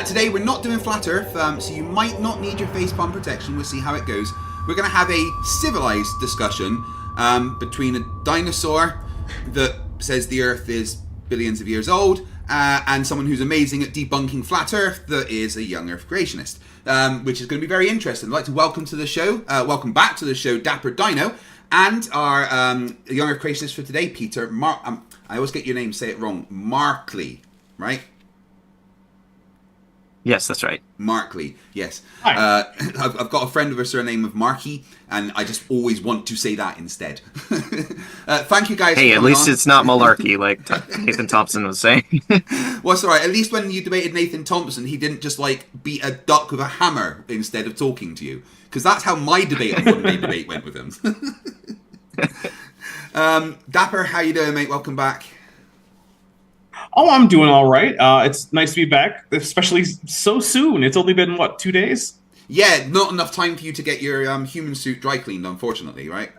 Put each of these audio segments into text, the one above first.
Today we're not doing Flat Earth, so you might not need your facepalm protection. We'll see how it goes. We're going to have a civilized discussion between a dinosaur that says the Earth is billions of years old and someone who's amazing at debunking Flat Earth that is a young Earth creationist, which is going to be very interesting. I'd like to welcome back to the show, Dapper Dino, and our young Earth creationist for today, Peter. I always get your name, say it wrong. Markley, right? Yes, that's right. Markley, yes. Hi. I've got a friend with a surname of Markey, and I just always want to say that instead. Thank you guys. Hey, for at least on. it's not malarkey, like Nathan Thompson was saying. Well, it's all right. At least when you debated Nathan Thompson, he didn't just like beat a duck with a hammer instead of talking to you, because that's how my debate on One Day Debate went with him. Dapper, how you doing, mate? Welcome back. Oh, I'm doing all right. It's nice to be back, especially so soon. It's only been, 2 days? Yeah, not enough time for you to get your human suit dry cleaned, unfortunately, right?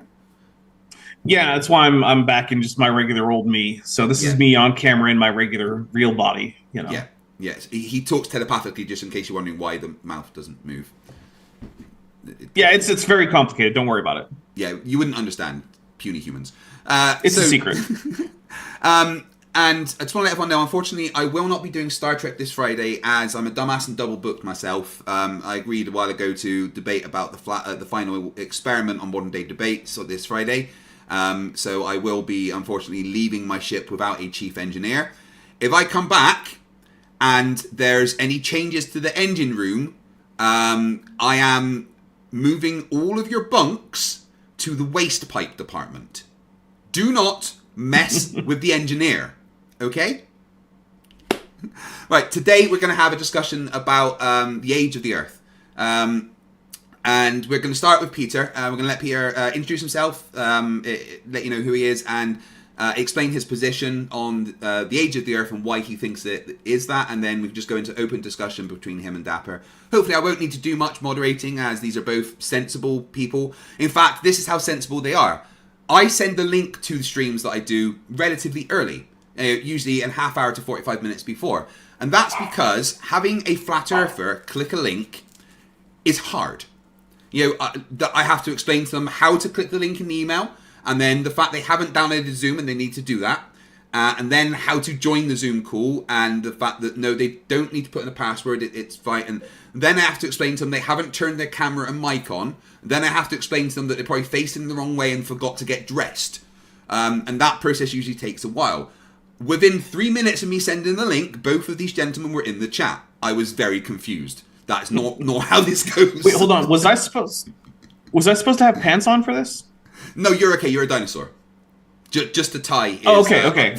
Yeah, that's why I'm back in just my regular old me. So this is me on camera in my regular, real body, you know. Yeah, yes. He talks telepathically, just in case you're wondering why the mouth doesn't move. Yeah, it's very complicated. Don't worry about it. Yeah, you wouldn't understand, puny humans. It's a secret. And I just want to let everyone know, unfortunately, I will not be doing Star Trek this Friday, as I'm a dumbass and double booked myself. I agreed a while ago to debate about the final experiment on Modern Day Debate this Friday. So I will be, unfortunately, leaving my ship without a chief engineer. If I come back and there's any changes to the engine room, I am moving all of your bunks to the waste pipe department. Do not mess with the engineer. Okay? Right, today we're going to have a discussion about the age of the Earth. And we're going to start with Peter. We're going to let Peter introduce himself, let you know who he is, and explain his position on the age of the Earth and why he thinks it is that. And then we can just go into open discussion between him and Dapper. Hopefully I won't need to do much moderating, as these are both sensible people. In fact, this is how sensible they are. I send the link to the streams that I do relatively early. Usually a half hour to 45 minutes before. And that's because having a flat earther click a link is hard. You know, I have to explain to them how to click the link in the email, and then the fact they haven't downloaded Zoom and they need to do that, and then how to join the Zoom call, and the fact that, no, they don't need to put in a password, it's fine. And then I have to explain to them they haven't turned their camera and mic on. Then I have to explain to them that they're probably facing the wrong way and forgot to get dressed. And that process usually takes a while. Within 3 minutes of me sending the link, both of these gentlemen were in the chat. I was very confused. That's not how this goes. Wait, hold on. Was I supposed to have pants on for this? No, you're okay. You're a dinosaur. Just a tie. Is, okay.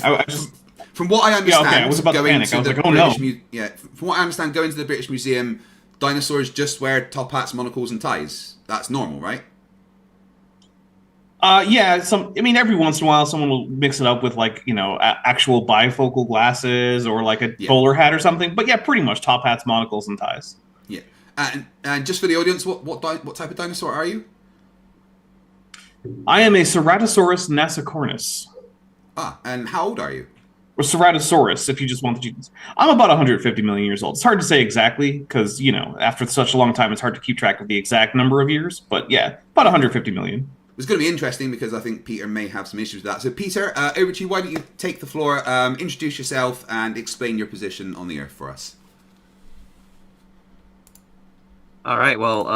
From what I understand, I was about to panic. I was like, oh no. From what I understand, going to the British Museum, dinosaurs just wear top hats, monocles, and ties. That's normal, right? Yeah. Every once in a while, someone will mix it up with actual bifocal glasses or like a bowler hat or something. But yeah, pretty much top hats, monocles, and ties. Yeah. And just for the audience, what type of dinosaur are you? I am a Ceratosaurus nasicornis. And how old are you? Or Ceratosaurus, if you just want the genes. I'm about 150 million years old. It's hard to say exactly because, after such a long time, it's hard to keep track of the exact number of years. But yeah, about 150 million. It's going to be interesting because I think Peter may have some issues with that. So Peter, over to you. Why don't you take the floor, introduce yourself, and explain your position on the Earth for us. All right, well,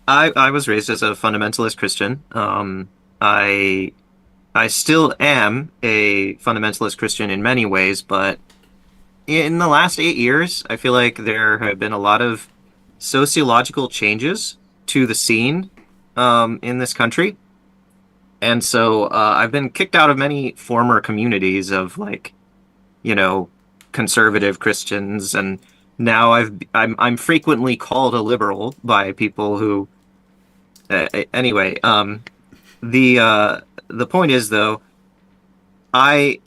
I was raised as a fundamentalist Christian. I still am a fundamentalist Christian in many ways, but in the last 8 years, I feel like there have been a lot of sociological changes to the scene in this country. And so I've been kicked out of many former communities of conservative Christians, and now I'm frequently called a liberal by people who anyway, the point is, though, I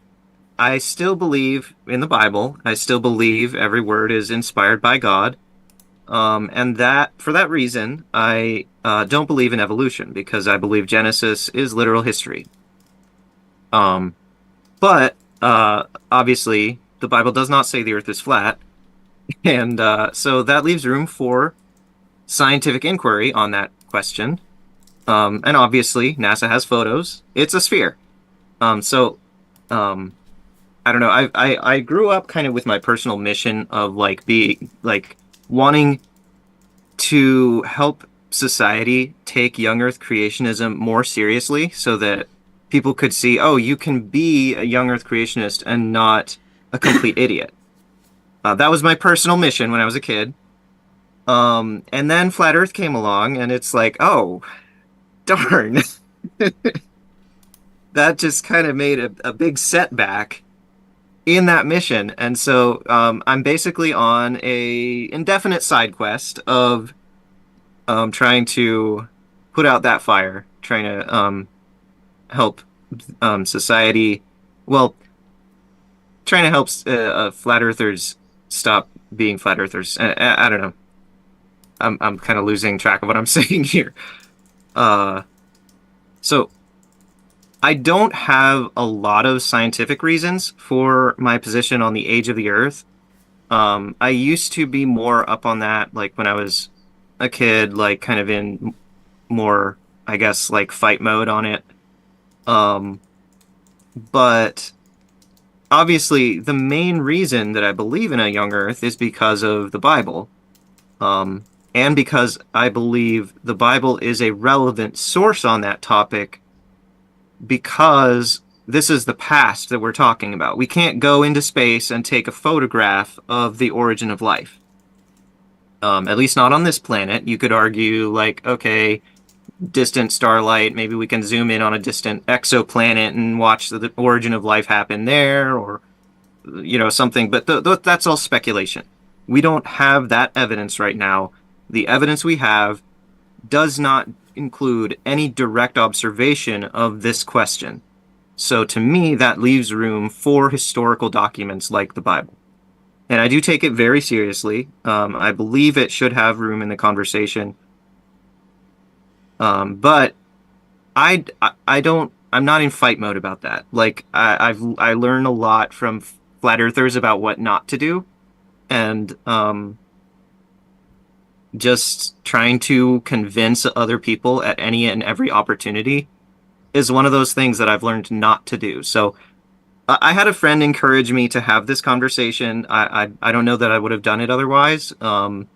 still believe in the Bible. I still believe every word is inspired by God. And that for that reason, I don't believe in evolution, because I believe Genesis is literal history. But obviously, the Bible does not say the Earth is flat. And so that leaves room for scientific inquiry on that question. And obviously, NASA has photos. It's a sphere. So I don't know. I grew up kind of with my personal mission of like wanting to help society take young Earth creationism more seriously, so that people could see, oh, you can be a young Earth creationist and not a complete idiot. That was my personal mission when I was a kid. And then Flat Earth came along, and it's like, oh, darn. That just kind of made a big setback in that mission. And so I'm basically on a indefinite side quest of trying to put out that fire, trying to help society, well, trying to help flat earthers stop being flat earthers. I don't know. I'm kind of losing track of what I'm saying here. So I don't have a lot of scientific reasons for my position on the age of the Earth. I used to be more up on that, like when I was a kid, like kind of in more, I guess, like fight mode on it. But obviously, the main reason that I believe in a young Earth is because of the Bible. And because I believe the Bible is a relevant source on that topic, because this is the past that we're talking about. We can't go into space and take a photograph of the origin of life. At least not on this planet. You could argue, like, okay, distant starlight, maybe we can zoom in on a distant exoplanet and watch the origin of life happen there, or, something. But that's all speculation. We don't have that evidence right now. The evidence we have does not include any direct observation of this question. So to me, that leaves room for historical documents like the Bible. And I do take it very seriously. I believe it should have room in the conversation. But I'm not in fight mode about that. Like I learned a lot from flat earthers about what not to do. And just trying to convince other people at any and every opportunity is one of those things that I've learned not to do. So I had a friend encourage me to have this conversation. I don't know that I would have done it otherwise. And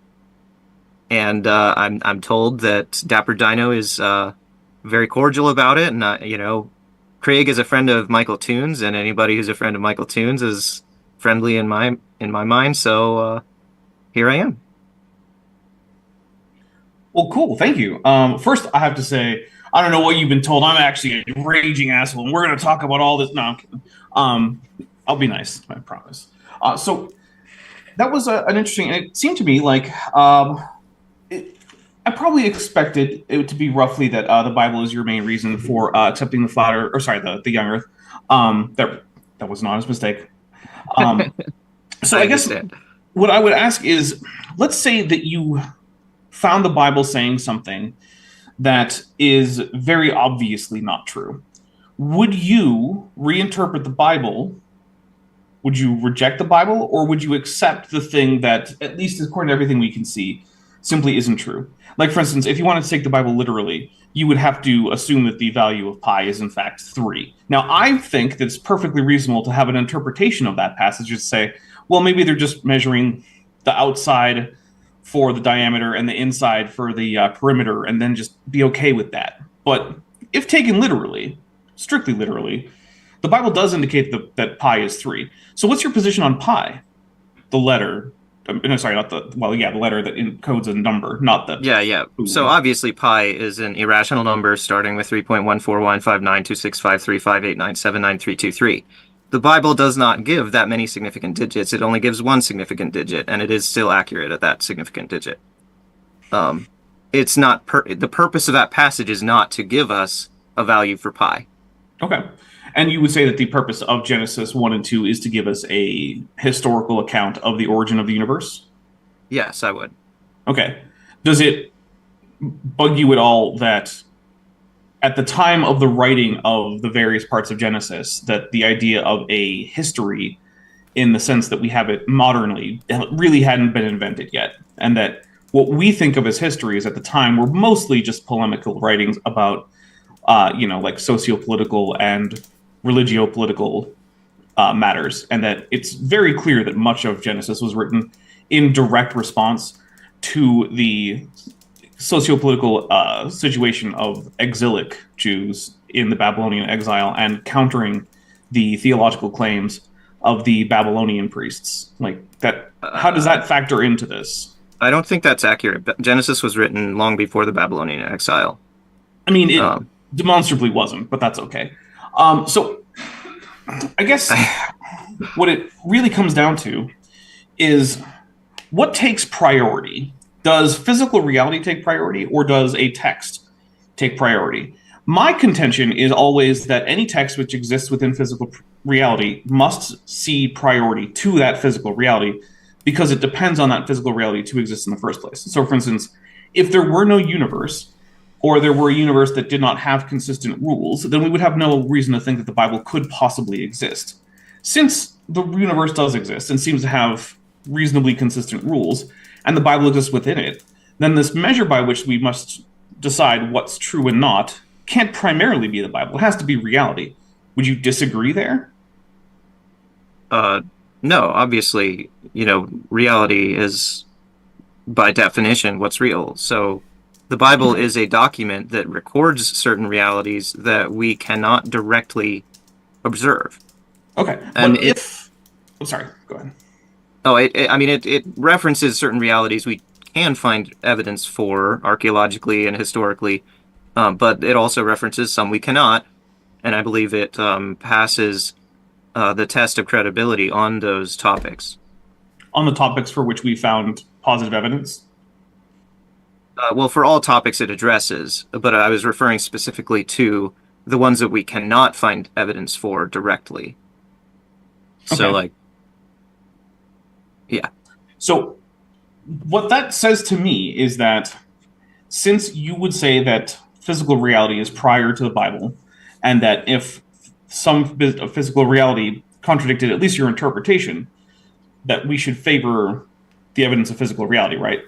I'm told that Dapper Dino is very cordial about it. And Craig is a friend of Michael Toons, and anybody who's a friend of Michael Toons is friendly in my mind. So here I am. Well, cool. Thank you. First, I have to say, I don't know what you've been told. I'm actually a raging asshole, and we're going to talk about all this. No, I'm kidding. I'll be nice, I promise. So that was an interesting, and it seemed to me like I probably expected it to be roughly that the Bible is your main reason for accepting the flat Earth, or sorry, the young Earth. That was an honest mistake. So I guess what I would ask is, let's say that you found the Bible saying something that is very obviously not true. Would you reinterpret the Bible? Would you reject the Bible, or would you accept the thing that, at least according to everything we can see, simply isn't true? Like, for instance, if you wanted to take the Bible literally, you would have to assume that the value of pi is in fact 3. Now, I think that it's perfectly reasonable to have an interpretation of that passage to say, well, maybe they're just measuring the outside for the diameter and the inside for the perimeter, and then just be okay with that. But if taken literally, strictly literally, the Bible does indicate that pi is 3. So what's your position on pi? The letter. No, sorry, not the letter that encodes a number, not the... Yeah. So obviously pi is an irrational number starting with 3.14159265358979323. The Bible does not give that many significant digits. It only gives one significant digit, and it is still accurate at that significant digit. It's not the purpose of that passage is not to give us a value for pi. Okay. And you would say that the purpose of Genesis 1 and 2 is to give us a historical account of the origin of the universe? Yes, I would. Okay. Does it bug you at all that at the time of the writing of the various parts of Genesis, that the idea of a history in the sense that we have it modernly. It really hadn't been invented yet, and that what we think of as histories at the time were mostly just polemical writings about, like socio-political and religio-political matters, and that it's very clear that much of Genesis was written in direct response to the socio-political situation of exilic Jews in the Babylonian exile and countering the theological claims of the Babylonian priests. Like that, how does that factor into this? I don't think that's accurate. Genesis was written long before the Babylonian exile. I mean, it demonstrably wasn't, but that's okay. So I guess what it really comes down to is what takes priority. Does physical reality take priority, or does a text take priority? My contention is always that any text which exists within physical reality must cede priority to that physical reality because it depends on that physical reality to exist in the first place. So, for instance, if there were no universe, or there were a universe that did not have consistent rules, then we would have no reason to think that the Bible could possibly exist. Since the universe does exist and seems to have reasonably consistent rules, and the Bible exists within it, then this measure by which we must decide what's true and not can't primarily be the Bible. It has to be reality. Would you disagree there? No, obviously, reality is, by definition, what's real. So the Bible is a document that records certain realities that we cannot directly observe. Okay. And I'm sorry, go ahead. Oh, it references certain realities we can find evidence for archaeologically and historically, but it also references some we cannot, and I believe it passes the test of credibility on those topics. On the topics for which we found positive evidence? Well, for all topics it addresses, but I was referring specifically to the ones that we cannot find evidence for directly. Okay. So, yeah. So what that says to me is that since you would say that physical reality is prior to the Bible, and that if some physical reality contradicted at least your interpretation, that we should favor the evidence of physical reality, right?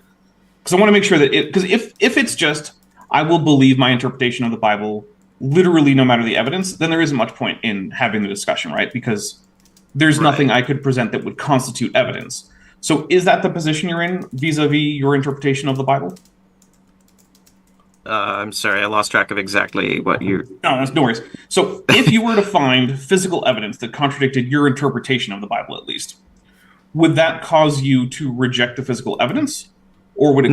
Because I want to make sure that because if it's just, I will believe my interpretation of the Bible literally no matter the evidence, then there isn't much point in having the discussion, right? Because there's nothing I could present that would constitute evidence. So is that the position you're in vis-a-vis your interpretation of the Bible? I'm sorry, I lost track of exactly what you're... No, no worries. So if you were to find physical evidence that contradicted your interpretation of the Bible, at least, would that cause you to reject the physical evidence? Or would it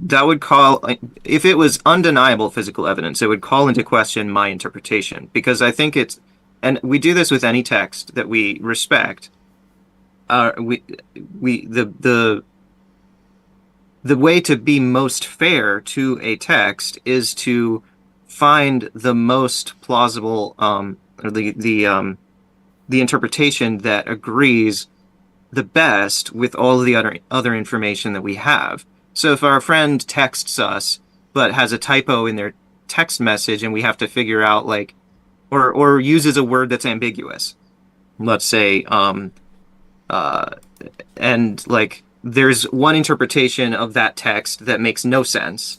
that would call... If it was undeniable physical evidence, it would call into question my interpretation. Because I think it's... And we do this with any text that we respect. The way to be most fair to a text is to find the most plausible, or the interpretation that agrees the best with all of the other information that we have. So if our friend texts us but has a typo in their text message and we have to figure out or uses a word that's ambiguous, let's say, and there's one interpretation of that text that makes no sense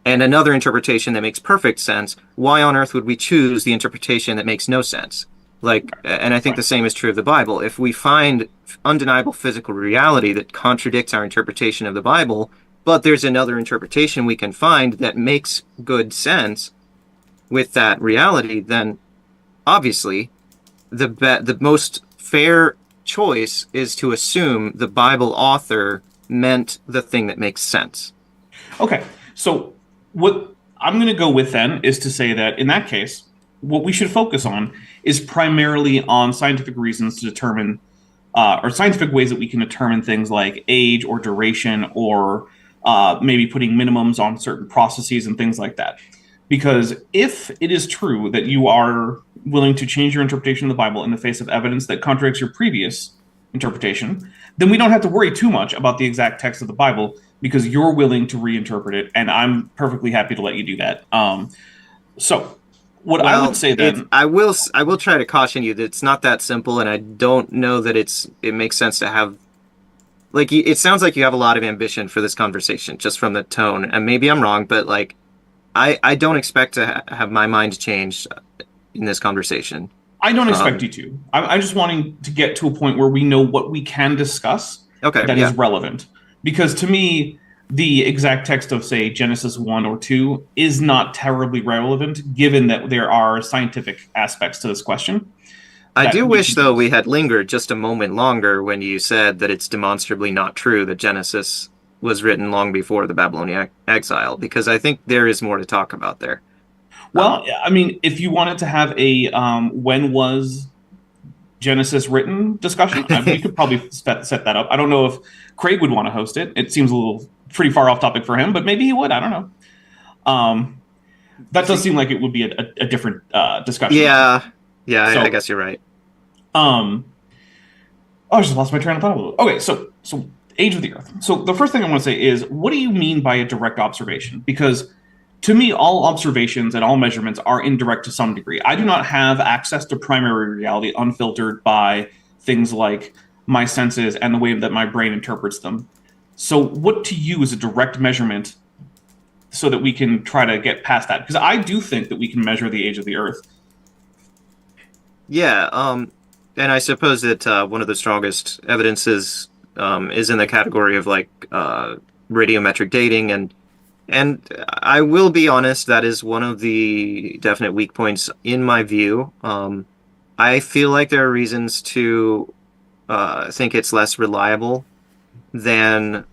and another interpretation that makes perfect sense, why on earth would we choose the interpretation that makes no sense? And I think the same is true of the Bible. If we find undeniable physical reality that contradicts our interpretation of the Bible, but there's another interpretation we can find that makes good sense with that reality, then obviously the most fair choice is to assume the Bible author meant the thing that makes sense. Okay, so what I'm going to go with then is to say that in that case, what we should focus on is primarily on scientific reasons to determine, or scientific ways that we can determine things like age or duration, or maybe putting minimums on certain processes and things like that. Because if it is true that you are willing to change your interpretation of the Bible in the face of evidence that contradicts your previous interpretation, then we don't have to worry too much about the exact text of the Bible because you're willing to reinterpret it, and I'm perfectly happy to let you do that. So What I would say then, I will try to caution you that it's not that simple, and I don't know that it makes sense to have, like, it sounds like you have a lot of ambition for this conversation just from the tone, and maybe I'm wrong, but like, I don't expect to have my mind changed in this conversation. I don't expect you to. I'm just wanting to get to a point where we know what we can discuss that is relevant. Because to me, the exact text of, say, Genesis 1 or 2 is not terribly relevant, given that there are scientific aspects to this question. I do wish, though, we had lingered just a moment longer when you said that it's demonstrably not true that Genesis was written long before the Babylonian exile, because I think there is more to talk about there. Well, I mean, if you wanted to have a when was Genesis written discussion, we could probably set that up. I don't know if Craig would want to host it. It seems a little pretty far off topic for him, but maybe he would. I don't know. That does seem like it would be a different discussion. Yeah, so, I guess you're right. I just lost my train of thought. Okay, so Age of the Earth. So the first thing I want to say is, what do you mean by a direct observation? Because to me, all observations and all measurements are indirect to some degree. I do not have access to primary reality unfiltered by things like my senses and the way that my brain interprets them. So what to you is a direct measurement so that we can try to get past that? Because I do think that we can measure the age of the Earth. Yeah, and I suppose that one of the strongest evidences is in the category of like radiometric dating, and I will be honest, that is one of the definite weak points in my view. I feel like there are reasons to think it's less reliable than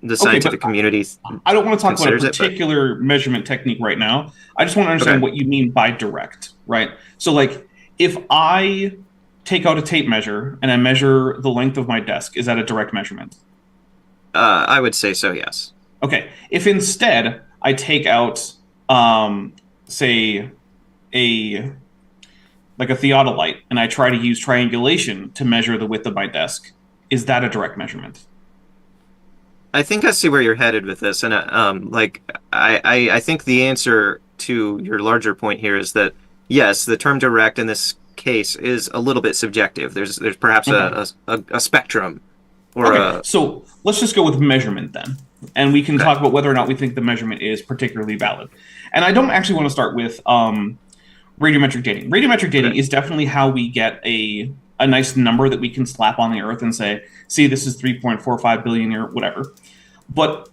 the scientific community. I don't want to talk about a particular measurement technique right now. I just want to understand what you mean by direct, right? So like, if I take out a tape measure and I measure the length of my desk, is that a direct measurement? I would say so, yes. Okay. If instead I take out, say, a theodolite, and I try to use triangulation to measure the width of my desk, is that a direct measurement? I think I see where you're headed with this, and I think the answer to your larger point here is that yes, the term direct in this case is a little bit subjective. There's perhaps a spectrum, or so let's just go with measurement then, and we can talk about whether or not we think the measurement is particularly valid. And I don't actually want to start with radiometric dating. Radiometric dating is definitely how we get a nice number that we can slap on the Earth and say, see, this is 3.45 billion or whatever. But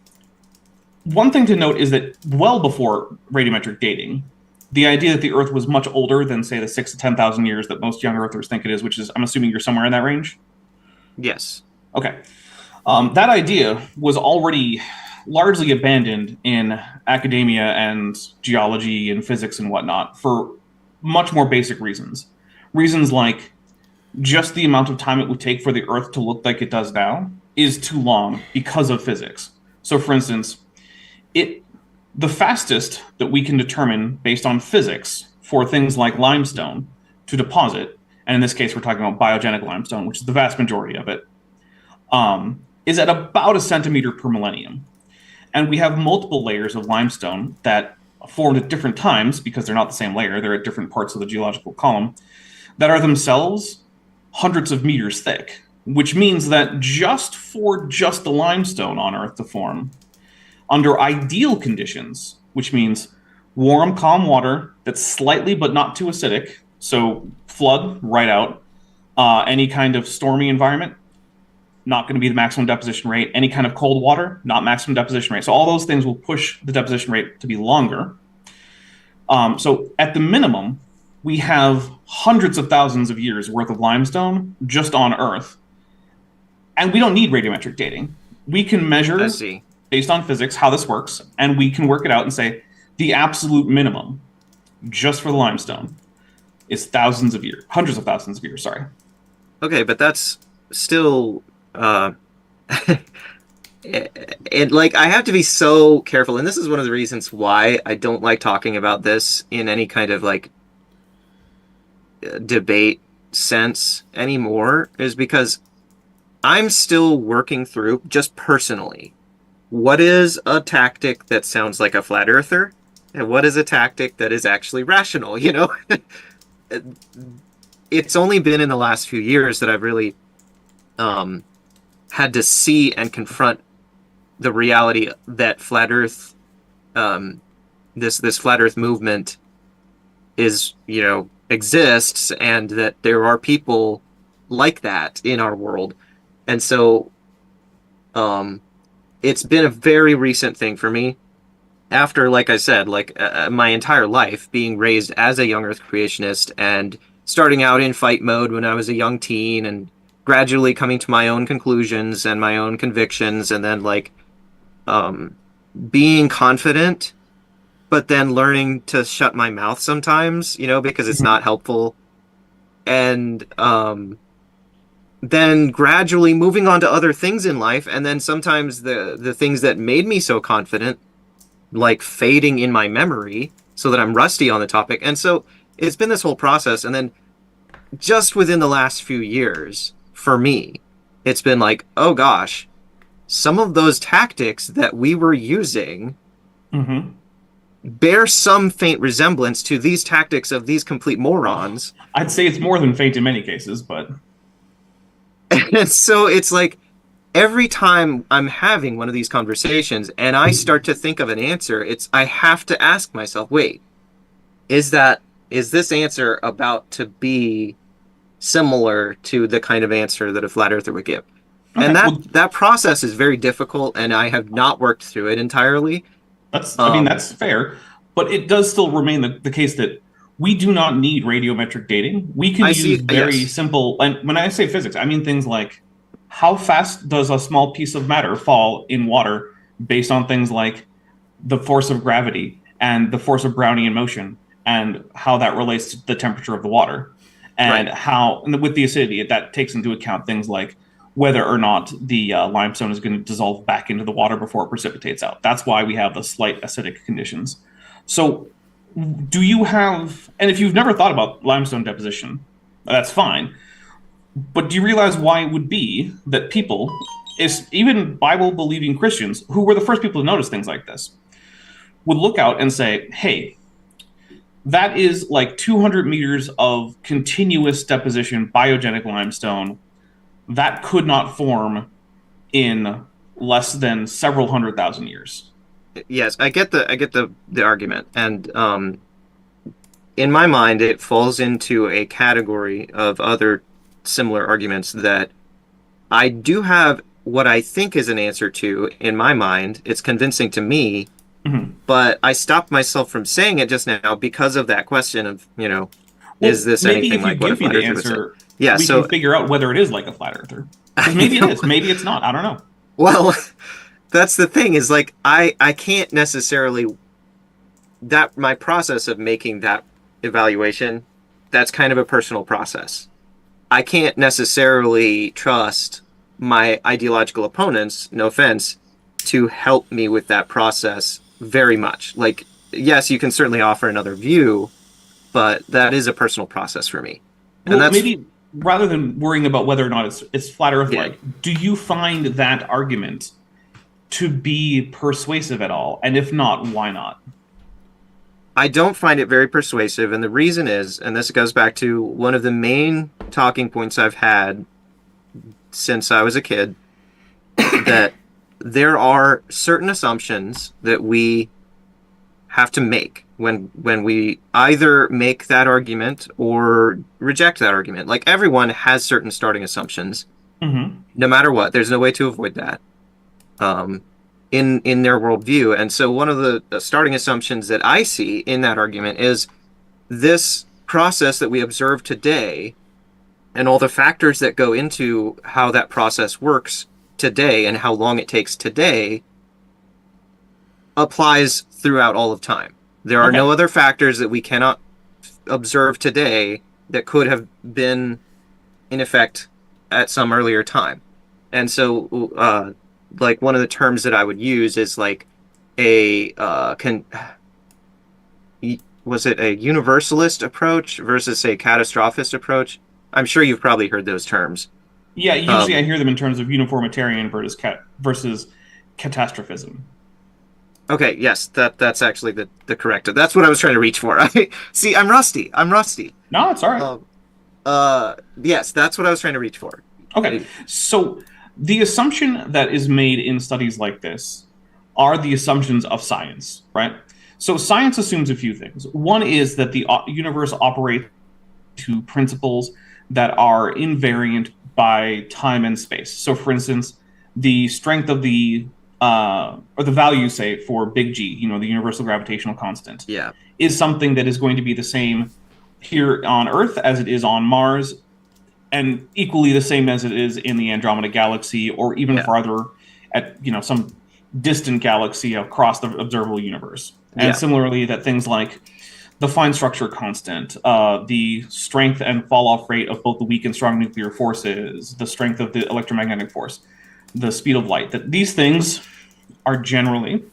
one thing to note is that well before radiometric dating, the idea that the Earth was much older than, say, the 6,000 to 10,000 years that most young Earthers think it is, which is, I'm assuming you're somewhere in that range? Yes. Okay. That idea was already largely abandoned in academia and geology and physics and whatnot for much more basic reasons. Reasons like just the amount of time it would take for the Earth to look like it does now is too long because of physics. So, for instance, the fastest that we can determine based on physics for things like limestone to deposit, and in this case we're talking about biogenic limestone, which is the vast majority of it, is at about a centimeter per millennium. And we have multiple layers of limestone that formed at different times, because they're not the same layer, they're at different parts of the geological column, that are themselves hundreds of meters thick, which means that just the limestone on Earth to form, under ideal conditions, which means warm, calm water that's slightly but not too acidic, so flood right out, any kind of stormy environment, not going to be the maximum deposition rate, any kind of cold water, not maximum deposition rate. So all those things will push the deposition rate to be longer. So at the minimum, we have hundreds of thousands of years worth of limestone just on Earth. And we don't need radiometric dating. We can measure based on physics how this works, and we can work it out and say the absolute minimum just for the limestone is thousands of years, hundreds of thousands of years, sorry. Okay, but that's still like, I have to be so careful, and this is one of the reasons why I don't like talking about this in any kind of like debate sense anymore, is because I'm still working through, just personally, what is a tactic that sounds like a flat earther and what is a tactic that is actually rational, you know? It's only been in the last few years that I've really had to see and confront the reality that flat Earth, this flat Earth movement is, you know, exists, and that there are people like that in our world. And so it's been a very recent thing for me after, like I said, like my entire life being raised as a young Earth creationist and starting out in fight mode when I was a young teen, and gradually coming to my own conclusions and my own convictions, and then like being confident, but then learning to shut my mouth sometimes, you know, because it's not helpful. And then gradually moving on to other things in life, and then sometimes the things that made me so confident, like fading in my memory so that I'm rusty on the topic. And so it's been this whole process. And then just within the last few years, for me, it's been like, oh gosh, some of those tactics that we were using bear some faint resemblance to these tactics of these complete morons. I'd say it's more than faint in many cases, but... And so it's like, every time I'm having one of these conversations and I start to think of an answer, I have to ask myself, wait, is this answer about to be similar to the kind of answer that a flat earther would give? Okay, and that process is very difficult, and I have not worked through it entirely. That's fair, but it does still remain the case that we do not need radiometric dating. We can use very simple, and when I say physics, I mean things like, how fast does a small piece of matter fall in water based on things like the force of gravity and the force of Brownian motion, and how that relates to the temperature of the water, and how, and with the acidity, that takes into account things like whether or not the limestone is going to dissolve back into the water before it precipitates out. That's why we have the slight acidic conditions. So do you have, and if you've never thought about limestone deposition, that's fine. But do you realize why it would be that people, even Bible-believing Christians, who were the first people to notice things like this, would look out and say, hey, that is like 200 meters of continuous deposition, biogenic limestone, that could not form in less than several 100,000 years. Yes, I get the argument, and in my mind, it falls into a category of other similar arguments that I do have what I think is an answer to in my mind. It's convincing to me, but I stopped myself from saying it just now because of that question of, you know, is this anything like what a flat earther would say? Yeah, we can figure out whether it is like a flat earther. Because maybe it is, maybe it's not. I don't know. Well, that's the thing, is like I can't necessarily, that my process of making that evaluation, that's kind of a personal process. I can't necessarily trust my ideological opponents, no offense, to help me with that process very much. Like, yes, you can certainly offer another view, but that is a personal process for me. And well, maybe rather than worrying about whether or not it's flat earth-like, do you find that argument to be persuasive at all? And if not, why not? I don't find it very persuasive, and the reason is, and this goes back to one of the main talking points I've had since I was a kid, that there are certain assumptions that we have to make when we either make that argument or reject that argument. Like, everyone has certain starting assumptions, no matter what. There's no way to avoid that in their worldview. And so one of the starting assumptions that I see in that argument is this process that we observe today and all the factors that go into how that process works today and how long it takes today applies throughout all of time. There are no other factors that we cannot observe today that could have been in effect at some earlier time. And so, like, one of the terms that I would use is like was it a universalist approach versus a catastrophist approach? I'm sure you've probably heard those terms. Yeah, usually I hear them in terms of uniformitarian versus catastrophism. Okay, yes, that's actually the correct. That's what I was trying to reach for. I see. I'm rusty. I'm rusty. No, it's all right. Um, yes, that's what I was trying to reach for. Okay, so the assumption that is made in studies like this are the assumptions of science, right? So science assumes a few things. One is that the universe operates to principles that are invariant by time and space. So, for instance, the strength of the or the value, say, for big G, the universal gravitational constant, Yeah. is something that is going to be the same here on Earth as it is on Mars, and equally the same as it is in the Andromeda galaxy, or even farther at some distant galaxy across the observable universe. And similarly, that things like the fine structure constant, the strength and fall off rate of both the weak and strong nuclear forces, the strength of the electromagnetic force, the speed of light, that these things are generally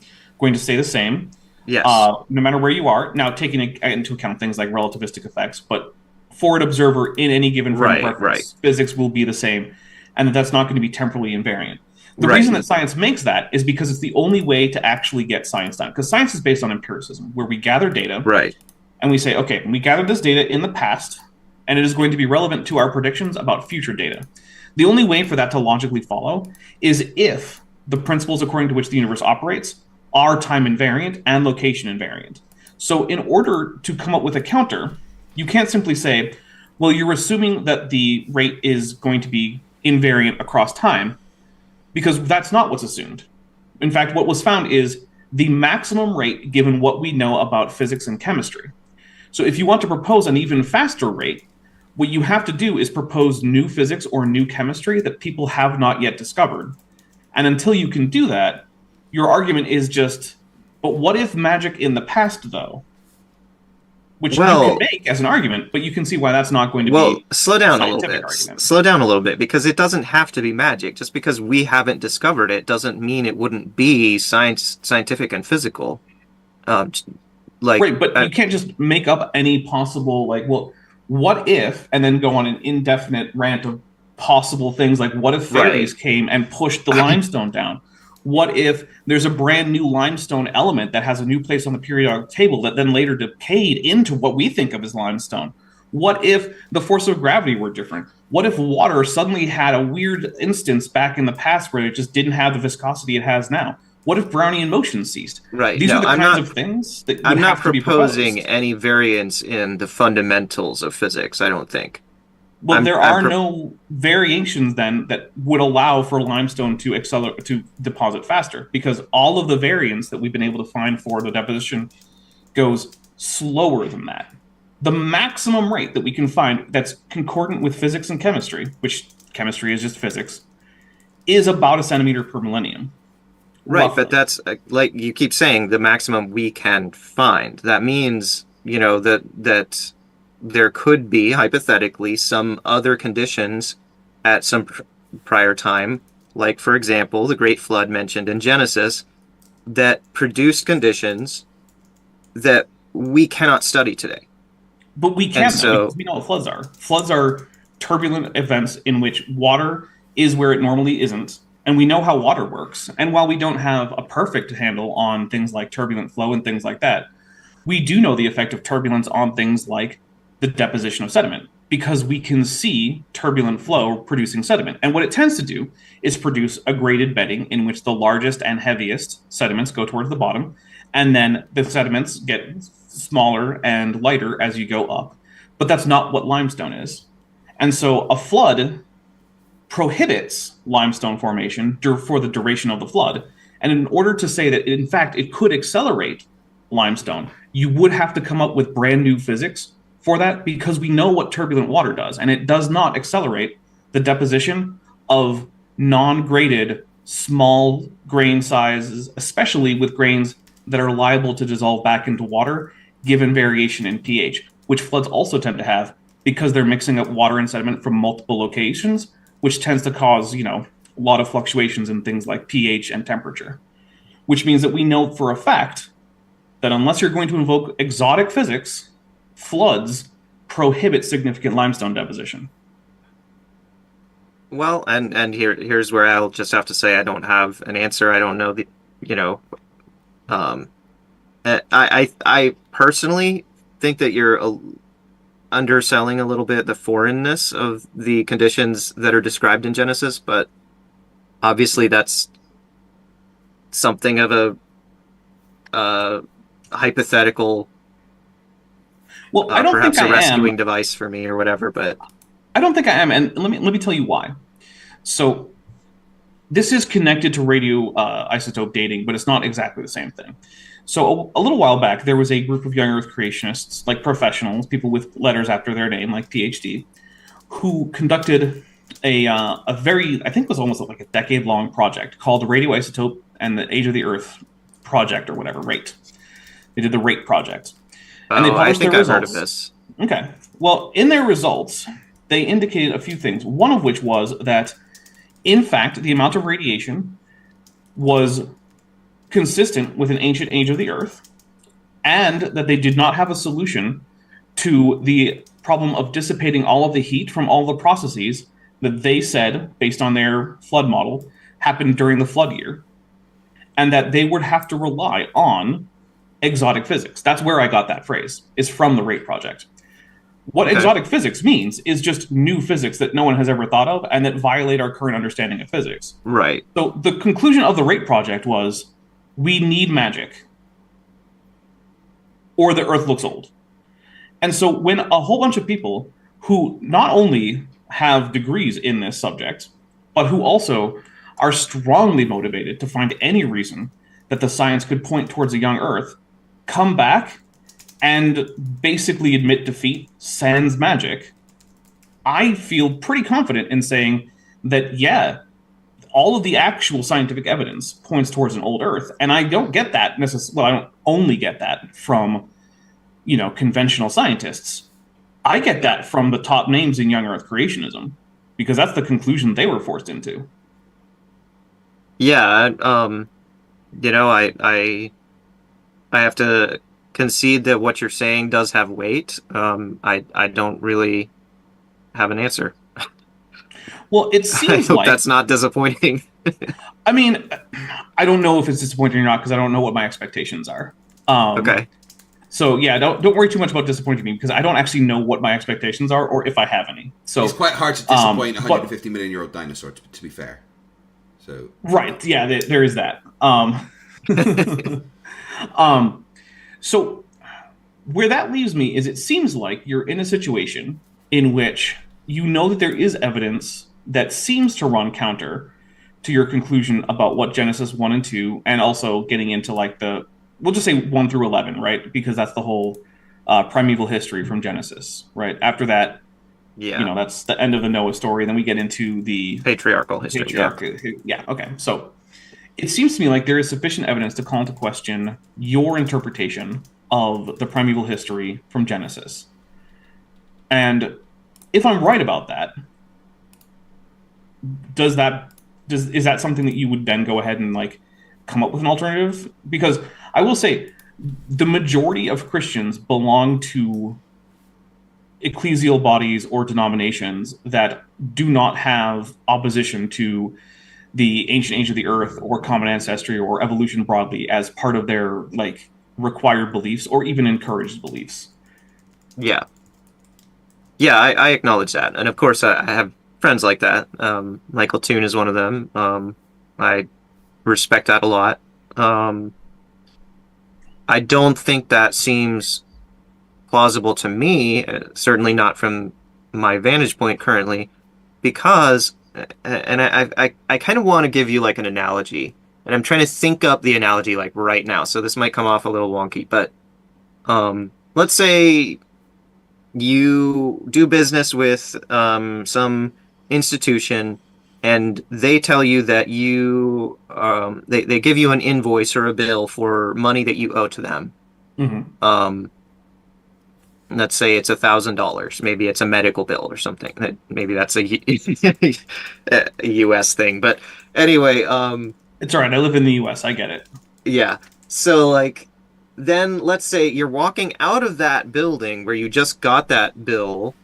going to stay the same. Yes. No matter where you are. Now, taking into account things like relativistic effects, but for an observer in any given frame of reference, physics will be the same, and that's not going to be temporally invariant. The reason that science makes that is because it's the only way to actually get science done. Because science is based on empiricism, where we gather data, and we say, okay, we gathered this data in the past, and it is going to be relevant to our predictions about future data. The only way for that to logically follow is if the principles according to which the universe operates are time invariant and location invariant. So in order to come up with a counter, you can't simply say, well, you're assuming that the rate is going to be invariant across time, because that's not what's assumed. In fact, what was found is the maximum rate given what we know about physics and chemistry. So if you want to propose an even faster rate, what you have to do is propose new physics or new chemistry that people have not yet discovered. And until you can do that, your argument is just, but what if magic in the past, though? Which you can make as an argument, but you can see why that's not going to be slow down a little bit. Argument. Slow down a little bit, because it doesn't have to be magic. Just because we haven't discovered it doesn't mean it wouldn't be scientific and physical. Right, but you can't just make up any possible, what if, and then go on an indefinite rant of possible things, like what if fairies came and pushed the limestone down? What if there's a brand new limestone element that has a new place on the periodic table that then later decayed into what we think of as limestone? What if the force of gravity were different? What if water suddenly had a weird instance back in the past where it just didn't have the viscosity it has now? What if Brownian motion ceased? Right. These are the kinds of things that I'm not proposing any variance in the fundamentals of physics, I don't think. Well, there are no variations then that would allow for limestone to deposit faster, because all of the variance that we've been able to find for the deposition goes slower than that. The maximum rate that we can find that's concordant with physics and chemistry, which chemistry is just physics, is about 1 centimeter per millennium. Right, roughly. But that's, like you keep saying, the maximum we can find. That means, that there could be, hypothetically, some other conditions at some prior time, like, for example, the Great Flood mentioned in Genesis, that produced conditions that we cannot study today. But we can, because we know what floods are. Floods are turbulent events in which water is where it normally isn't, and we know how water works. And while we don't have a perfect handle on things like turbulent flow and things like that, we do know the effect of turbulence on things like the deposition of sediment, because we can see turbulent flow producing sediment. And what it tends to do is produce a graded bedding in which the largest and heaviest sediments go towards the bottom, and then the sediments get smaller and lighter as you go up. But that's not what limestone is. And so a flood prohibits limestone formation for the duration of the flood. And in order to say that, in fact, it could accelerate limestone, you would have to come up with brand new physics for that, because we know what turbulent water does, and it does not accelerate the deposition of non-graded small grain sizes, especially with grains that are liable to dissolve back into water given variation in pH, which floods also tend to have, because they're mixing up water and sediment from multiple locations, which tends to cause, a lot of fluctuations in things like pH and temperature, which means that we know for a fact that unless you're going to invoke exotic physics, floods prohibit significant limestone deposition. Well, and here's where I'll just have to say I don't have an answer. I don't know Um, I personally think that you're underselling a little bit the foreignness of the conditions that are described in Genesis, but obviously that's something of a hypothetical, Well, I don't think perhaps a I rescuing am. device for me or whatever. But I don't think I am, and let me tell you why. So this is connected to radio isotope dating, but it's not exactly the same thing. So a little while back, there was a group of young Earth creationists, like professionals, people with letters after their name, like PhD, who conducted a very, I think it was almost like a decade-long project called the Radioisotope and the Age of the Earth Project or whatever, RATE. They did the RATE project. And they I published their think I've heard of results. this. Okay. Well, in their results, they indicated a few things. One of which was that, in fact, the amount of radiation was consistent with an ancient age of the Earth, and that they did not have a solution to the problem of dissipating all of the heat from all the processes that they said, based on their flood model, happened during the flood year, and that they would have to rely on exotic physics. That's where I got that phrase, is from the RATE project. What Okay. exotic physics means is just new physics that no one has ever thought of and that violate our current understanding of physics. Right. So the conclusion of the RATE project was, we need magic, or the Earth looks old. And so when a whole bunch of people who not only have degrees in this subject, but who also are strongly motivated to find any reason that the science could point towards a young Earth, come back and basically admit defeat sans magic, I feel pretty confident in saying that, yeah, all of the actual scientific evidence points towards an old Earth. And I don't get that necessarily. Well, I don't only get that from, conventional scientists. I get that from the top names in young Earth creationism, because that's the conclusion they were forced into. Yeah. I have to concede that what you're saying does have weight. I don't really have an answer. Well, it I seems hope like, that's not disappointing. I mean, I don't know if it's disappointing or not because I don't know what my expectations are. Okay. So yeah, don't worry too much about disappointing me because I don't actually know what my expectations are or if I have any. So It's quite hard to disappoint a but 150 million year old dinosaur, to be fair. So right, yeah, there is that. So where that leaves me is it seems like you're in a situation in which you know that there is evidence that seems to run counter to your conclusion about what Genesis 1 and 2, and also getting into like we'll just say 1 through 11, right? Because that's the whole primeval history from Genesis, right? After that, Yeah. that's the end of the Noah story. Then we get into the Patriarchal history. Yeah. Yeah, okay. So it seems to me like there is sufficient evidence to call into question your interpretation of the primeval history from Genesis. And if I'm right about that, is that something that you would then go ahead and like come up with an alternative? Because I will say the majority of Christians belong to ecclesial bodies or denominations that do not have opposition to the ancient age of the earth or common ancestry or evolution broadly as part of their like required beliefs or even encouraged beliefs. Yeah. Yeah, I acknowledge that. And of course, I have friends like that. Michael Toon is one of them. I respect that a lot. I don't think that seems plausible to me, certainly not from my vantage point currently, because, and I kind of want to give you like an analogy, and I'm trying to think up the analogy like right now, so this might come off a little wonky, but let's say you do business with some institution and they tell you that they give you an invoice or a bill for money that you owe to them. Mm-hmm. Let's say it's $1,000. Maybe it's a medical bill or something. Maybe that's a US thing. But anyway, It's all right. I live in the US. I get it. yeah. So like then let's say you're walking out of that building where you just got that bill,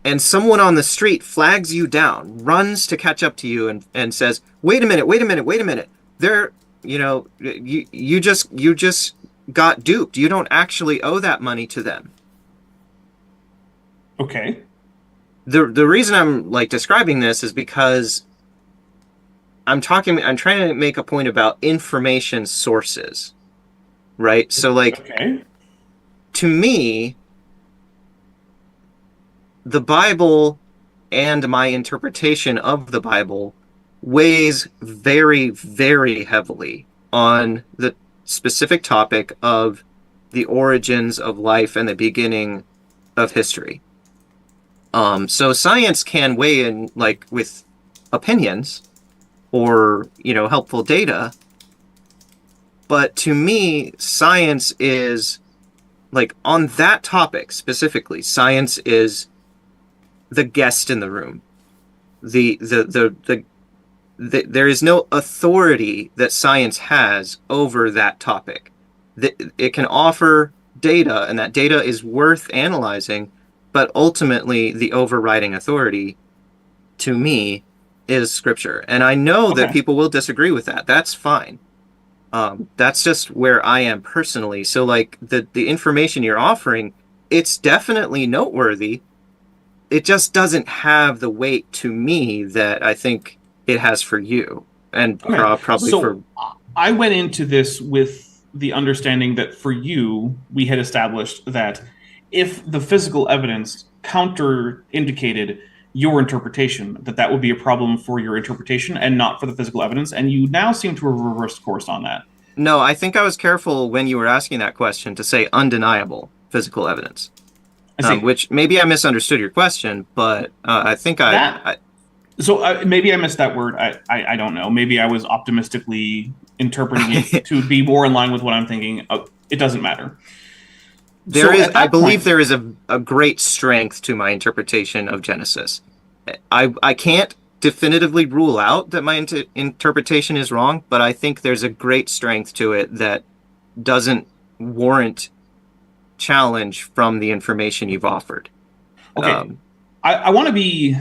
and someone on the street flags you down, runs to catch up to you and says, wait a minute. you just got duped. You don't actually owe that money to them. Okay. The reason I'm like describing this is because I'm trying to make a point about information sources, right? So like, Okay. to me, the Bible and my interpretation of the Bible weighs very, very heavily on the specific topic of the origins of life and the beginning of history. So science can weigh in like with opinions or, helpful data. But to me, science is like on that topic specifically, science is the guest in the room. There is no authority that science has over that topic. It can offer data, and that data is worth analyzing, but ultimately the overriding authority, to me, is Scripture. And I know that people will disagree with that. That's fine. That's just where I am personally. So, like, the information you're offering, it's definitely noteworthy. It just doesn't have the weight to me that I think it has for you, and probably for. I went into this with the understanding that for you, we had established that if the physical evidence counter-indicated your interpretation, that would be a problem for your interpretation and not for the physical evidence, and you now seem to have reversed course on that. No, I think I was careful when you were asking that question to say undeniable physical evidence. Which maybe I misunderstood your question, but I think So maybe I missed that word. I don't know. Maybe I was optimistically interpreting it to be more in line with what I'm thinking. It doesn't matter. I believe there is a great strength to my interpretation of Genesis. I can't definitively rule out that my interpretation is wrong, but I think there's a great strength to it that doesn't warrant challenge from the information you've offered. Okay. I want to be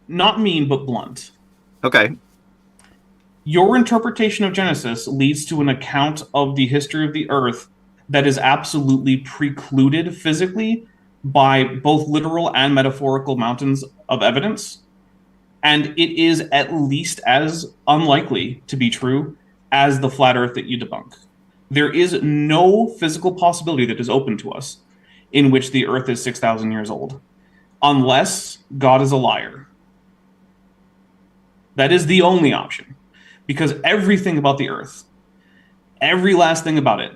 not mean, but blunt. Okay. Your interpretation of Genesis leads to an account of the history of the Earth that is absolutely precluded physically by both literal and metaphorical mountains of evidence. And it is at least as unlikely to be true as the flat Earth that you debunk. There is no physical possibility that is open to us in which the Earth is 6,000 years old, unless God is a liar. That is the only option, because everything about the Earth, every last thing about it,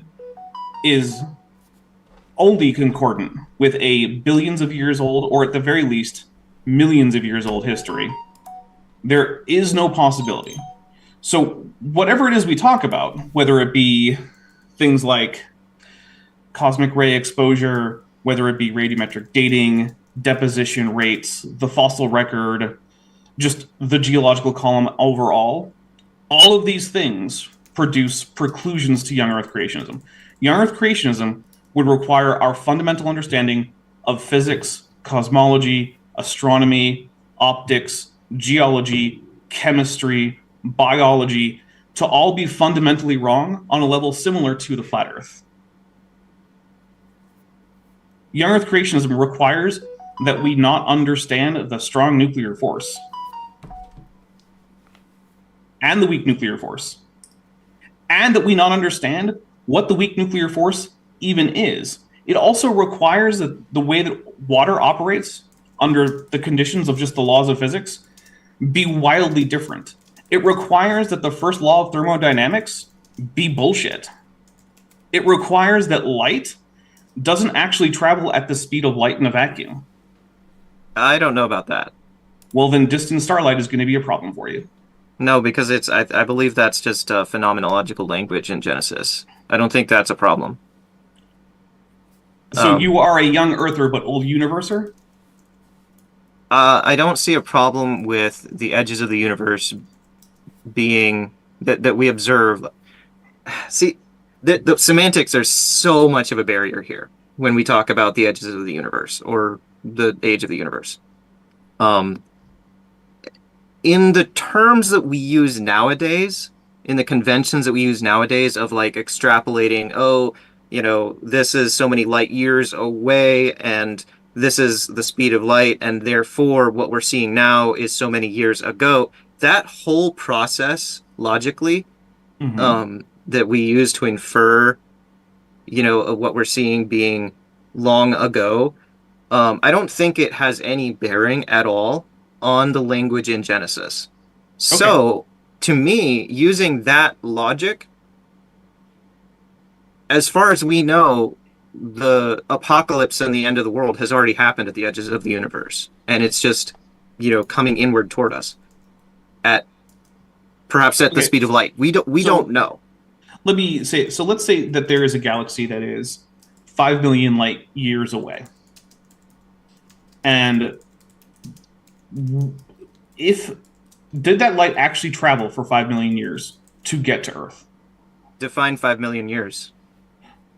is only concordant with a billions of years old, or at the very least, millions of years old history. There is no possibility. So whatever it is we talk about, whether it be things like cosmic ray exposure, whether it be radiometric dating, deposition rates, the fossil record, just the geological column overall, all of these things produce preclusions to young Earth creationism. Young Earth creationism would require our fundamental understanding of physics, cosmology, astronomy, optics, geology, chemistry, biology, to all be fundamentally wrong on a level similar to the flat Earth. Young Earth creationism requires that we not understand the strong nuclear force and the weak nuclear force, and that we not understand what the weak nuclear force even is. It also requires that the way that water operates under the conditions of just the laws of physics be wildly different. It requires that the first law of thermodynamics be bullshit. It requires that light doesn't actually travel at the speed of light in a vacuum. I don't know about that. Well, then distant starlight is going to be a problem for you. No, because I believe that's just phenomenological language in Genesis. I don't think that's a problem. So you are a young earther but old universer? I don't see a problem with the edges of the universe being that we observe. See, the semantics are so much of a barrier here when we talk about the edges of the universe or the age of the universe. In the terms that we use nowadays, in the conventions that we use nowadays of like extrapolating, oh, this is so many light years away and this is the speed of light, and therefore what we're seeing now is so many years ago. That whole process logically that we use to infer, what we're seeing being long ago, I don't think it has any bearing at all on the language in Genesis. So, to me, using that logic, as far as we know, the apocalypse and the end of the world has already happened at the edges of the universe. And it's just, coming inward toward us perhaps at the speed of light. We don't know. Let's say that there is a galaxy that is 5 million light years away. And did that light actually travel for 5 million years to get to Earth? Define 5 million years.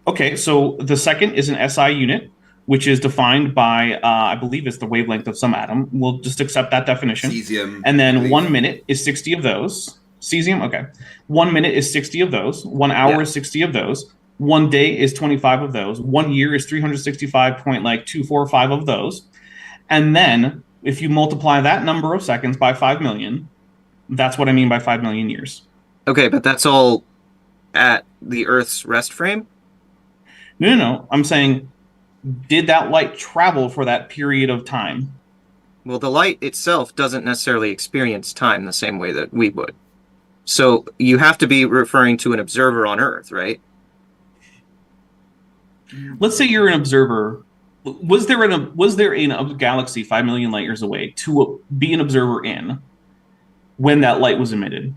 Okay, so the second is an SI unit, which is defined by, I believe it's the wavelength of some atom. We'll just accept that definition. Cesium. And then 1 minute is 60 of those. Cesium, okay. 1 minute is 60 of those. 1 hour is 60 of those. 1 day is 25 of those. 1 year is 365.245 of those. And then, if you multiply that number of seconds by 5 million, that's what I mean by 5 million years. Okay, but that's all at the Earth's rest frame? No. I'm saying, did that light travel for that period of time? Well, the light itself doesn't necessarily experience time the same way that we would. So you have to be referring to an observer on Earth, right? Let's say you're an observer. Was there a galaxy 5 million light years away to be an observer in when that light was emitted?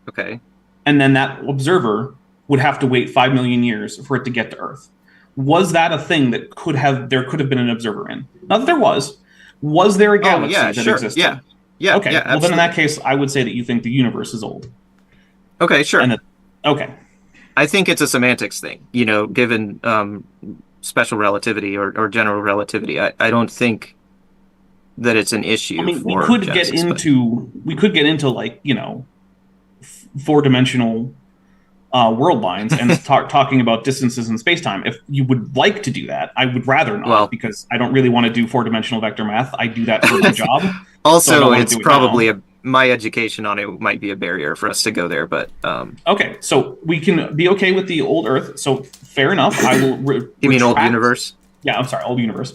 Okay. And then that observer would have to wait 5 million years for it to get to Earth. Was that a thing that there could have been an observer in? Not that there was. Was there a galaxy that existed? Yeah. Okay. Yeah, well, then in that case, I would say that you think the universe is old. Okay, sure. Okay. I think it's a semantics thing, given special relativity or general relativity. I don't think that it's an issue. I mean, for we could Genesis, get into like, four-dimensional world lines and talking about distances in space-time. If you would like to do that, I would rather not, because I don't really want to do four-dimensional vector math. I do that for my job. Also, it's probably my education on it might be a barrier for us to go there, but okay, so we can be okay with the old Earth. So fair enough. I will. You mean old universe? Yeah, I'm sorry, old universe.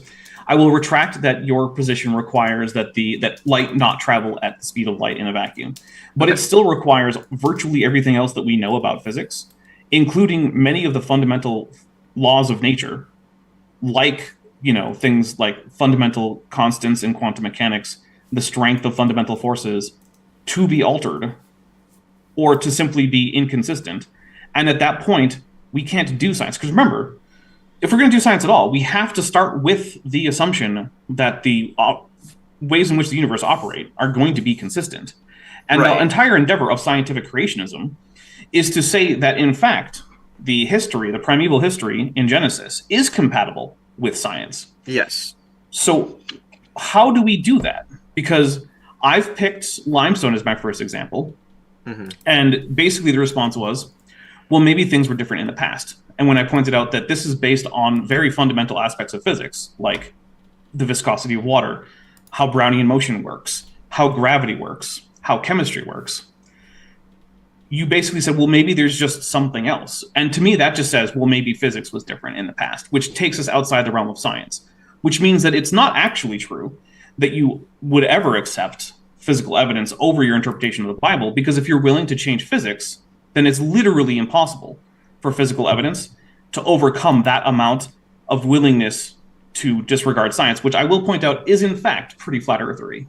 I will retract that your position requires that that light not travel at the speed of light in a vacuum, but it still requires virtually everything else that we know about physics, including many of the fundamental laws of nature, like things like fundamental constants in quantum mechanics, the strength of fundamental forces, to be altered or to simply be inconsistent. And at that point, we can't do science. Because remember, if we're going to do science at all, we have to start with the assumption that the ways in which the universe operate are going to be consistent. And the entire endeavor of scientific creationism is to say that, in fact, the primeval history in Genesis is compatible with science. Yes. So how do we do that? Because I've picked limestone as my first example. Mm-hmm. And basically the response was, well, maybe things were different in the past. And when I pointed out that this is based on very fundamental aspects of physics, like the viscosity of water, how Brownian motion works, how gravity works, how chemistry works, you basically said, well, maybe there's just something else. And to me, that just says, well, maybe physics was different in the past, which takes us outside the realm of science, which means that it's not actually true that you would ever accept physical evidence over your interpretation of the Bible, because if you're willing to change physics, then it's literally impossible for physical evidence to overcome that amount of willingness to disregard science, which I will point out is in fact pretty flat earthery.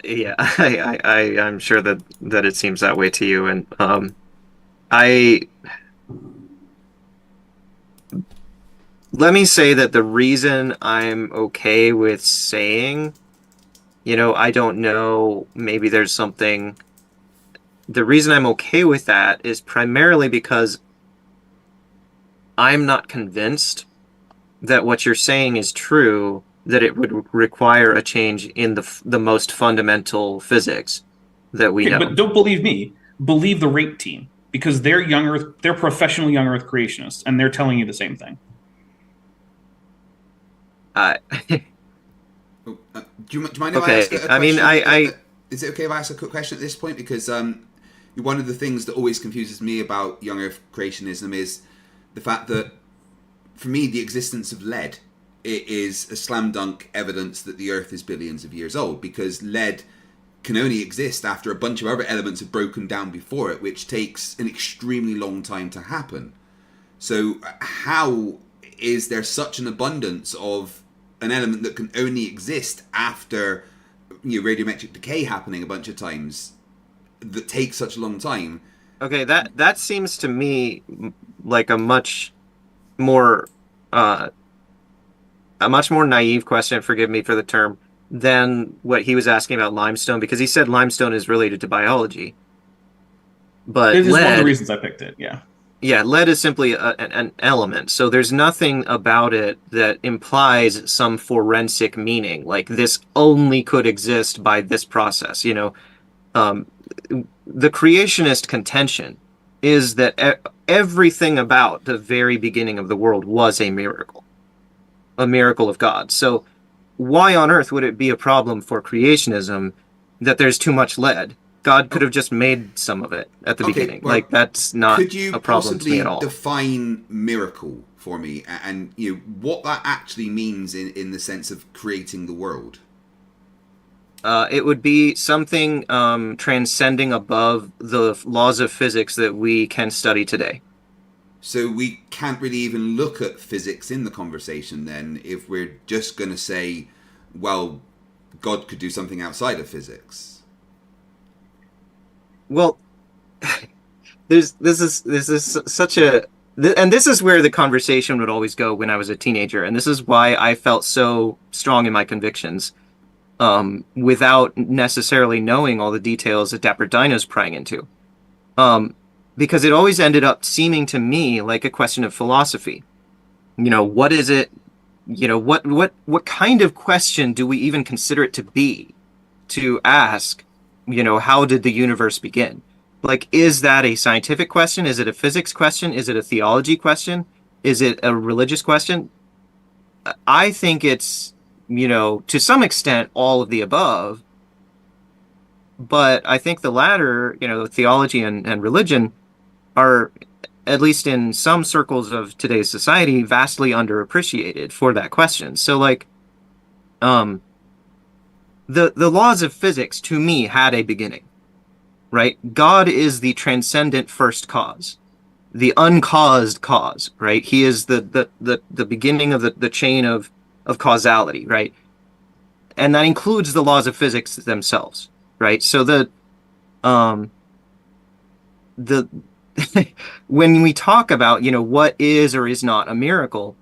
Yeah, I'm sure that it seems that way to you, and let me say that the reason I'm okay with saying, I don't know, maybe there's something. The reason I'm okay with that is primarily because I'm not convinced that what you're saying is true that it would require a change in the most fundamental physics that we know. But don't believe me. Believe the rate team, because they're young Earth. They're professional young Earth creationists, and they're telling you the same thing. Do you mind if Okay. I ask a question? I mean, is it okay if I ask a quick question at this point? Because one of the things that always confuses me about young Earth creationism is the fact that, for me, the existence of lead is a slam dunk evidence that the Earth is billions of years old, because lead can only exist after a bunch of other elements have broken down before it, which takes an extremely long time to happen. So how is there such an abundance of an element that can only exist after radiometric decay happening a bunch of times that takes such a long time? Okay, that seems to me like a much more naive question, forgive me for the term, than what he was asking about limestone, because he said limestone is related to biology. But It is lead, one of the reasons I picked it, yeah. Yeah, lead is simply an element, so there's nothing about it that implies some forensic meaning, like this only could exist by this process. The creationist contention is that everything about the very beginning of the world was a miracle of God. So why on earth would it be a problem for creationism that there's too much lead? God could have just made some of it at the beginning. Well, that's not a problem to me at all. Could you possibly define miracle for me, and what that actually means in the sense of creating the world? It would be something transcending above the laws of physics that we can study today. So we can't really even look at physics in the conversation then, if we're just going to say, well, God could do something outside of physics. Well, this is such a, and this is where the conversation would always go when I was a teenager, and this is why I felt so strong in my convictions, without necessarily knowing all the details that Dapper Dino's prying into, because it always ended up seeming to me like a question of philosophy. What is it? What kind of question do we even consider it to be, to ask? How did the universe begin? Like, is that a scientific question? Is it a physics question? Is it a theology question? Is it a religious question? I think it's, to some extent, all of the above. But I think the latter, theology and religion, are, at least in some circles of today's society, vastly underappreciated for that question. So, the laws of physics, to me, had a beginning, right? God is the transcendent first cause, the uncaused cause, right? He is the beginning of the chain of causality, right? And that includes the laws of physics themselves, right? So when we talk about, what is or is not a miracle,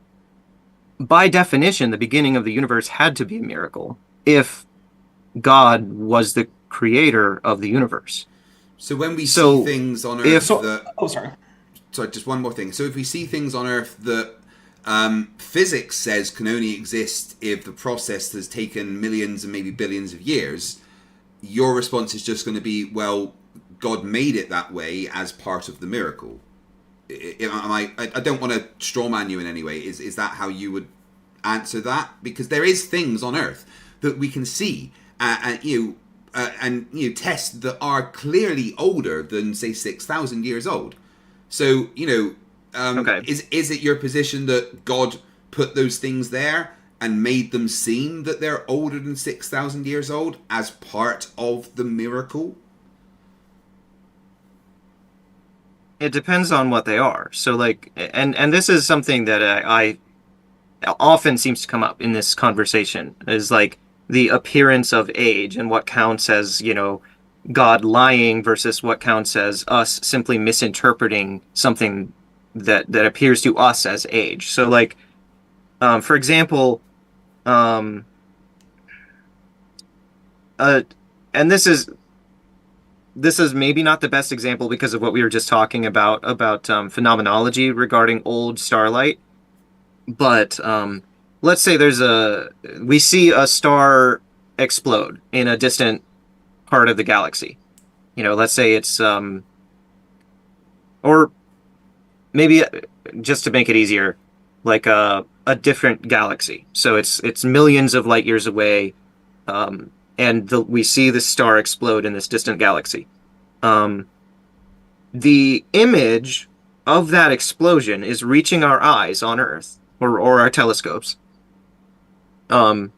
by definition, the beginning of the universe had to be a miracle if God was the creator of the universe. So when we see things on Earth sorry, just one more thing. So if we see things on Earth that physics says can only exist if the process has taken millions and maybe billions of years, your response is just going to be, well, God made it that way as part of the miracle. I don't want to strawman you in any way. Is that how you would answer that? Because there is things on Earth that we can see and test that are clearly older than, say, 6,000 years old. So okay. Is it your position that God put those things there and made them seem that they're older than 6,000 years old as part of the miracle? It depends on what they are. So, and this is something that I often seems to come up in this conversation, is the appearance of age and what counts as, God lying versus what counts as us simply misinterpreting something that appears to us as age. So, for example, and this is maybe not the best example because of what we were just talking about phenomenology regarding old starlight, but let's say we see a star explode in a distant part of the galaxy. Let's say it's or maybe just to make it easier, like a different galaxy. So it's millions of light years away, and we see the star explode in this distant galaxy. The image of that explosion is reaching our eyes on Earth or our telescopes. And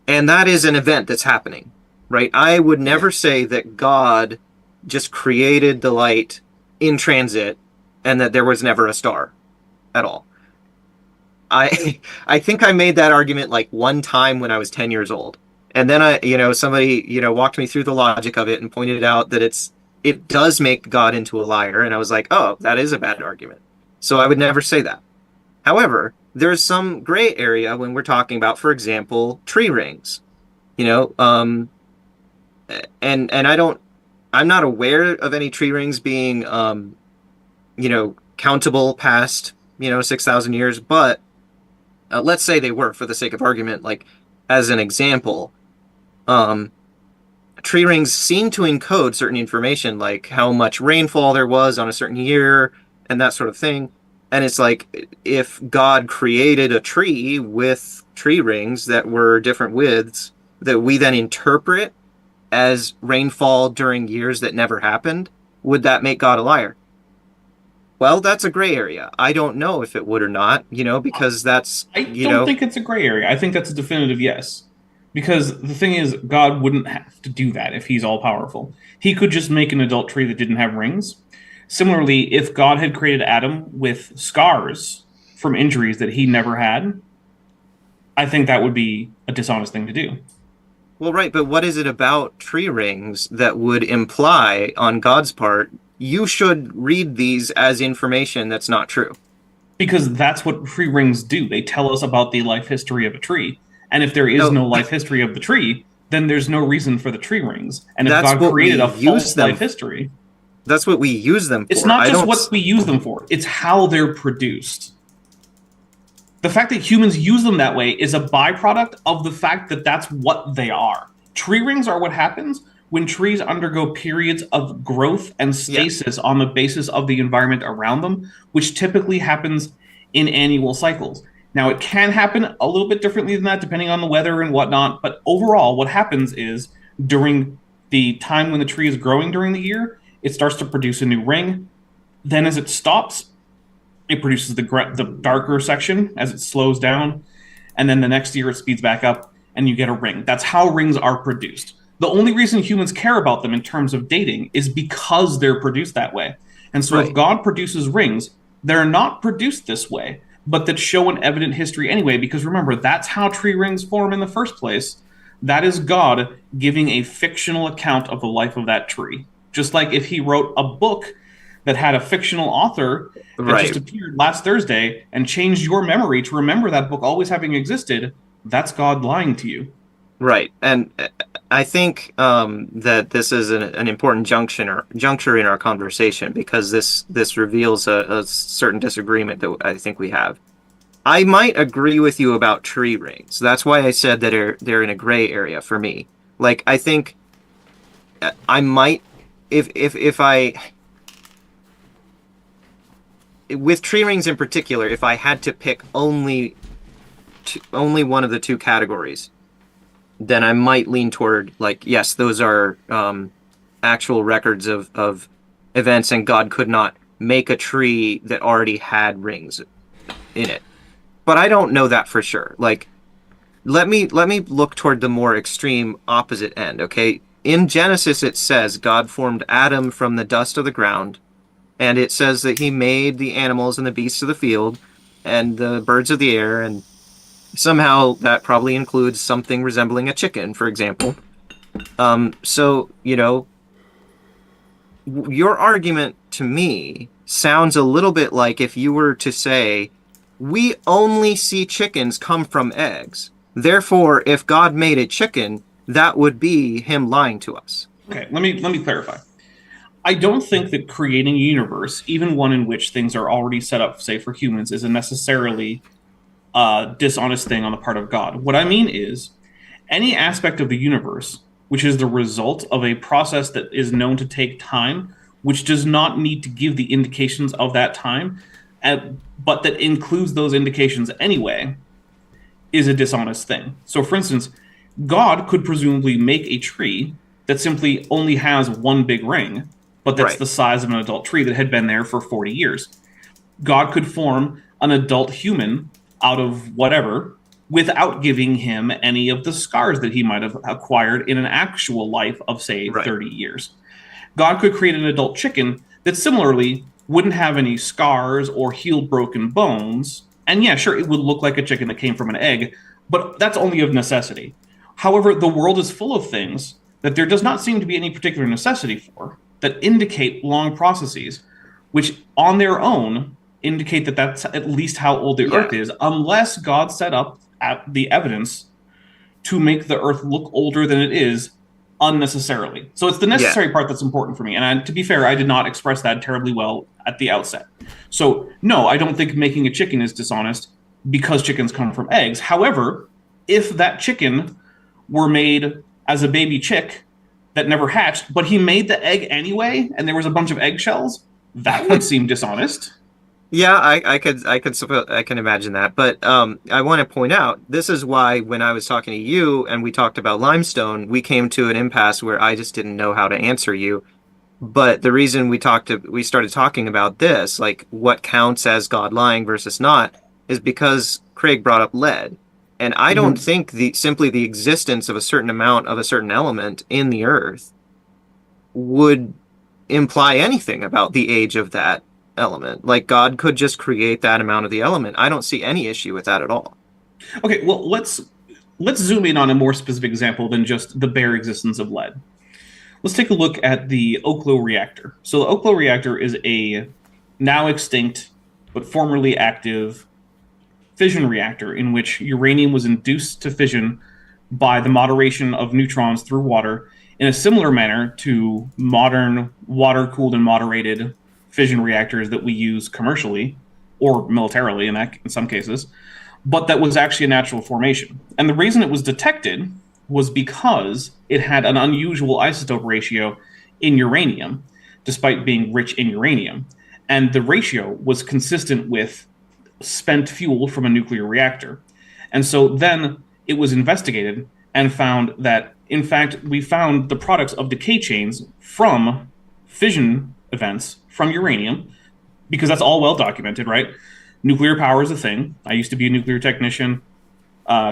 that is an event that's happening, right? I would never say that God just created the light in transit and that there was never a star at all. I think I made that argument like one time when I was 10 years old. And then somebody, walked me through the logic of it and pointed out that it does make God into a liar. And I was like, oh, that is a bad argument. So I would never say that. However, there's some gray area when we're talking about, for example, tree rings, and I'm not aware of any tree rings being, countable past, 6,000 years, but let's say they were, for the sake of argument, like as an example, tree rings seem to encode certain information, like how much rainfall there was on a certain year and that sort of thing. And it's like, if God created a tree with tree rings that were different widths that we then interpret as rainfall during years that never happened, would that make God a liar? Well, that's a gray area. I don't know if it would or not, because that's, I don't think it's a gray area. I think that's a definitive yes. Because the thing is, God wouldn't have to do that if he's all powerful. He could just make an adult tree that didn't have rings. Similarly, if God had created Adam with scars from injuries that he never had, I think that would be a dishonest thing to do. Well, right, but what is it about tree rings that would imply on God's part, you should read these as information that's not true? Because that's what tree rings do. They tell us about the life history of a tree. And if there is no life history of the tree, then there's no reason for the tree rings. And if God created a false life history... That's what we use them for. It's not just what we use them for. It's how they're produced. The fact that humans use them that way is a byproduct of the fact that that's what they are. Tree rings are what happens when trees undergo periods of growth and stasis on the basis of the environment around them, which typically happens in annual cycles. Now, it can happen a little bit differently than that, depending on the weather and whatnot. But overall, what happens is during the time when the tree is growing during the year, it starts to produce a new ring. Then as it stops, it produces the darker section as it slows down. And then the next year it speeds back up and you get a ring. That's how rings are produced. The only reason humans care about them in terms of dating is because they're produced that way. And so if God produces rings, they're not produced this way, but that show an evident history anyway. Because remember, that's how tree rings form in the first place. That is God giving a fictional account of the life of that tree. Just like if he wrote a book that had a fictional author that just appeared last Thursday and changed your memory to remember that book always having existed, that's God lying to you. Right. And I think that this is an important juncture in our conversation, because this reveals a certain disagreement that I think we have. I might agree with you about tree rings. That's why I said that they're in a gray area for me. Like, I think I might... If I, with tree rings in particular, if I had to pick only one of the two categories, then I might lean toward, like, yes, those are actual records of events, and God could not make a tree that already had rings in it. But I don't know that for sure. Like, let me look toward the more extreme opposite end, okay? In Genesis, it says God formed Adam from the dust of the ground, and it says that he made the animals and the beasts of the field and the birds of the air, and somehow that probably includes something resembling a chicken, for example. So, your argument to me sounds a little bit like if you were to say, we only see chickens come from eggs. Therefore, if God made a chicken, that would be him lying to us. Okay, let me clarify. I don't think that creating a universe, even one in which things are already set up, say for humans, is a necessarily dishonest thing on the part of God. What I mean is any aspect of the universe which is the result of a process that is known to take time, which does not need to give the indications of that time, but that includes those indications anyway, is a dishonest thing. So, for instance, God could presumably make a tree that simply only has one big ring, but that's the size of an adult tree that had been there for 40 years. God could form an adult human out of whatever without giving him any of the scars that he might have acquired in an actual life of, say, 30 years. God could create an adult chicken that similarly wouldn't have any scars or healed broken bones. And yeah, sure, it would look like a chicken that came from an egg, but that's only of necessity. However, the world is full of things that there does not seem to be any particular necessity for that indicate long processes, which on their own indicate that that's at least how old the Earth is, unless God set up the evidence to make the Earth look older than it is unnecessarily. So it's the necessary part that's important for me. And to be fair, I did not express that terribly well at the outset. So no, I don't think making a chicken is dishonest because chickens come from eggs. However, if that chicken were made as a baby chick that never hatched, but he made the egg anyway, and there was a bunch of eggshells, that would seem dishonest. Yeah, I can imagine that. But I want to point out, this is why when I was talking to you and we talked about limestone, we came to an impasse where I just didn't know how to answer you. But the reason we started talking about this, like what counts as God lying versus not, is because Craig brought up lead. And I don't think simply the existence of a certain amount of a certain element in the earth would imply anything about the age of that element. Like God could just create that amount of the element. I don't see any issue with that at all. Okay, well, let's zoom in on a more specific example than just the bare existence of lead. Let's take a look at the Oklo reactor. So the Oklo reactor is a now extinct but formerly active fission reactor in which uranium was induced to fission by the moderation of neutrons through water in a similar manner to modern water-cooled and moderated fission reactors that we use commercially or militarily in some cases, but that was actually a natural formation. And the reason it was detected was because it had an unusual isotope ratio in uranium, despite being rich in uranium. And the ratio was consistent with spent fuel from a nuclear reactor. And so then it was investigated and found that, in fact, we found the products of decay chains from fission events from uranium, because that's all well documented, right? Nuclear power is a thing. I used to be a nuclear technician.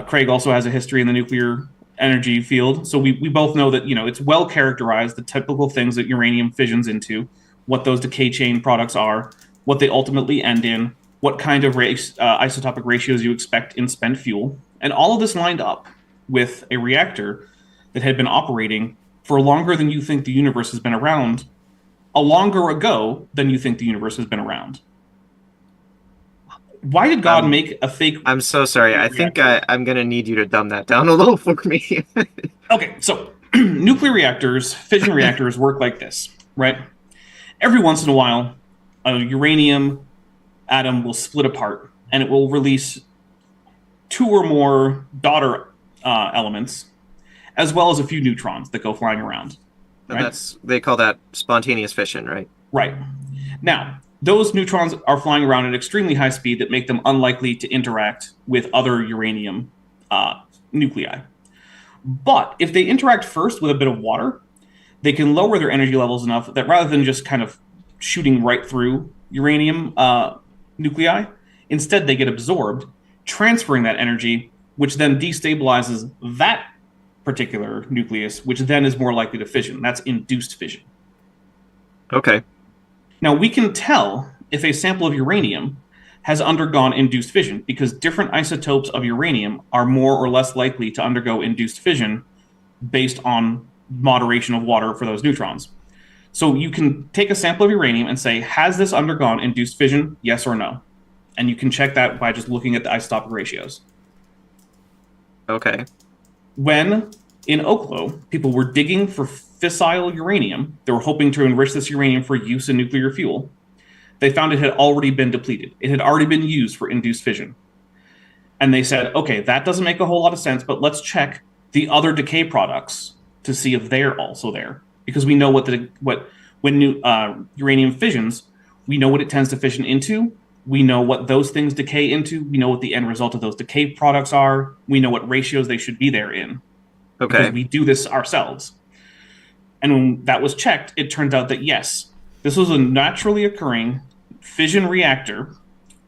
Craig also has a history in the nuclear energy field. So we both know that, it's well characterized, the typical things that uranium fissions into, what those decay chain products are, what they ultimately end in, what kind of isotopic ratios you expect in spent fuel. And all of this lined up with a reactor that had been operating for longer than you think the universe has been around, a longer ago than you think the universe has been around. Why did God make a fake... I'm so sorry. I think I'm going to need you to dumb that down a little for me. Okay, so nuclear reactors, fission reactors work like this, right? Every once in a while, a uranium atom will split apart, and it will release two or more daughter elements, as well as a few neutrons that go flying around. Right? They call that spontaneous fission, right? Right. Now, those neutrons are flying around at extremely high speed that make them unlikely to interact with other uranium nuclei. But if they interact first with a bit of water, they can lower their energy levels enough that rather than just kind of shooting right through uranium nuclei, instead they get absorbed, transferring that energy, which then destabilizes that particular nucleus, which then is more likely to fission. That's induced fission. Okay. Now, we can tell if a sample of uranium has undergone induced fission because different isotopes of uranium are more or less likely to undergo induced fission based on moderation of water for those neutrons. So you can take a sample of uranium and say, has this undergone induced fission, yes or no? And you can check that by just looking at the isotopic ratios. Okay. When in Oklo, people were digging for fissile uranium, they were hoping to enrich this uranium for use in nuclear fuel, they found it had already been depleted. It had already been used for induced fission. And they said, okay, that doesn't make a whole lot of sense, but let's check the other decay products to see if they're also there. Because we know when uranium fissions, we know what it tends to fission into. We know what those things decay into. We know what the end result of those decay products are. We know what ratios they should be there in. Okay. Because we do this ourselves. And when that was checked, it turned out that yes, this was a naturally occurring fission reactor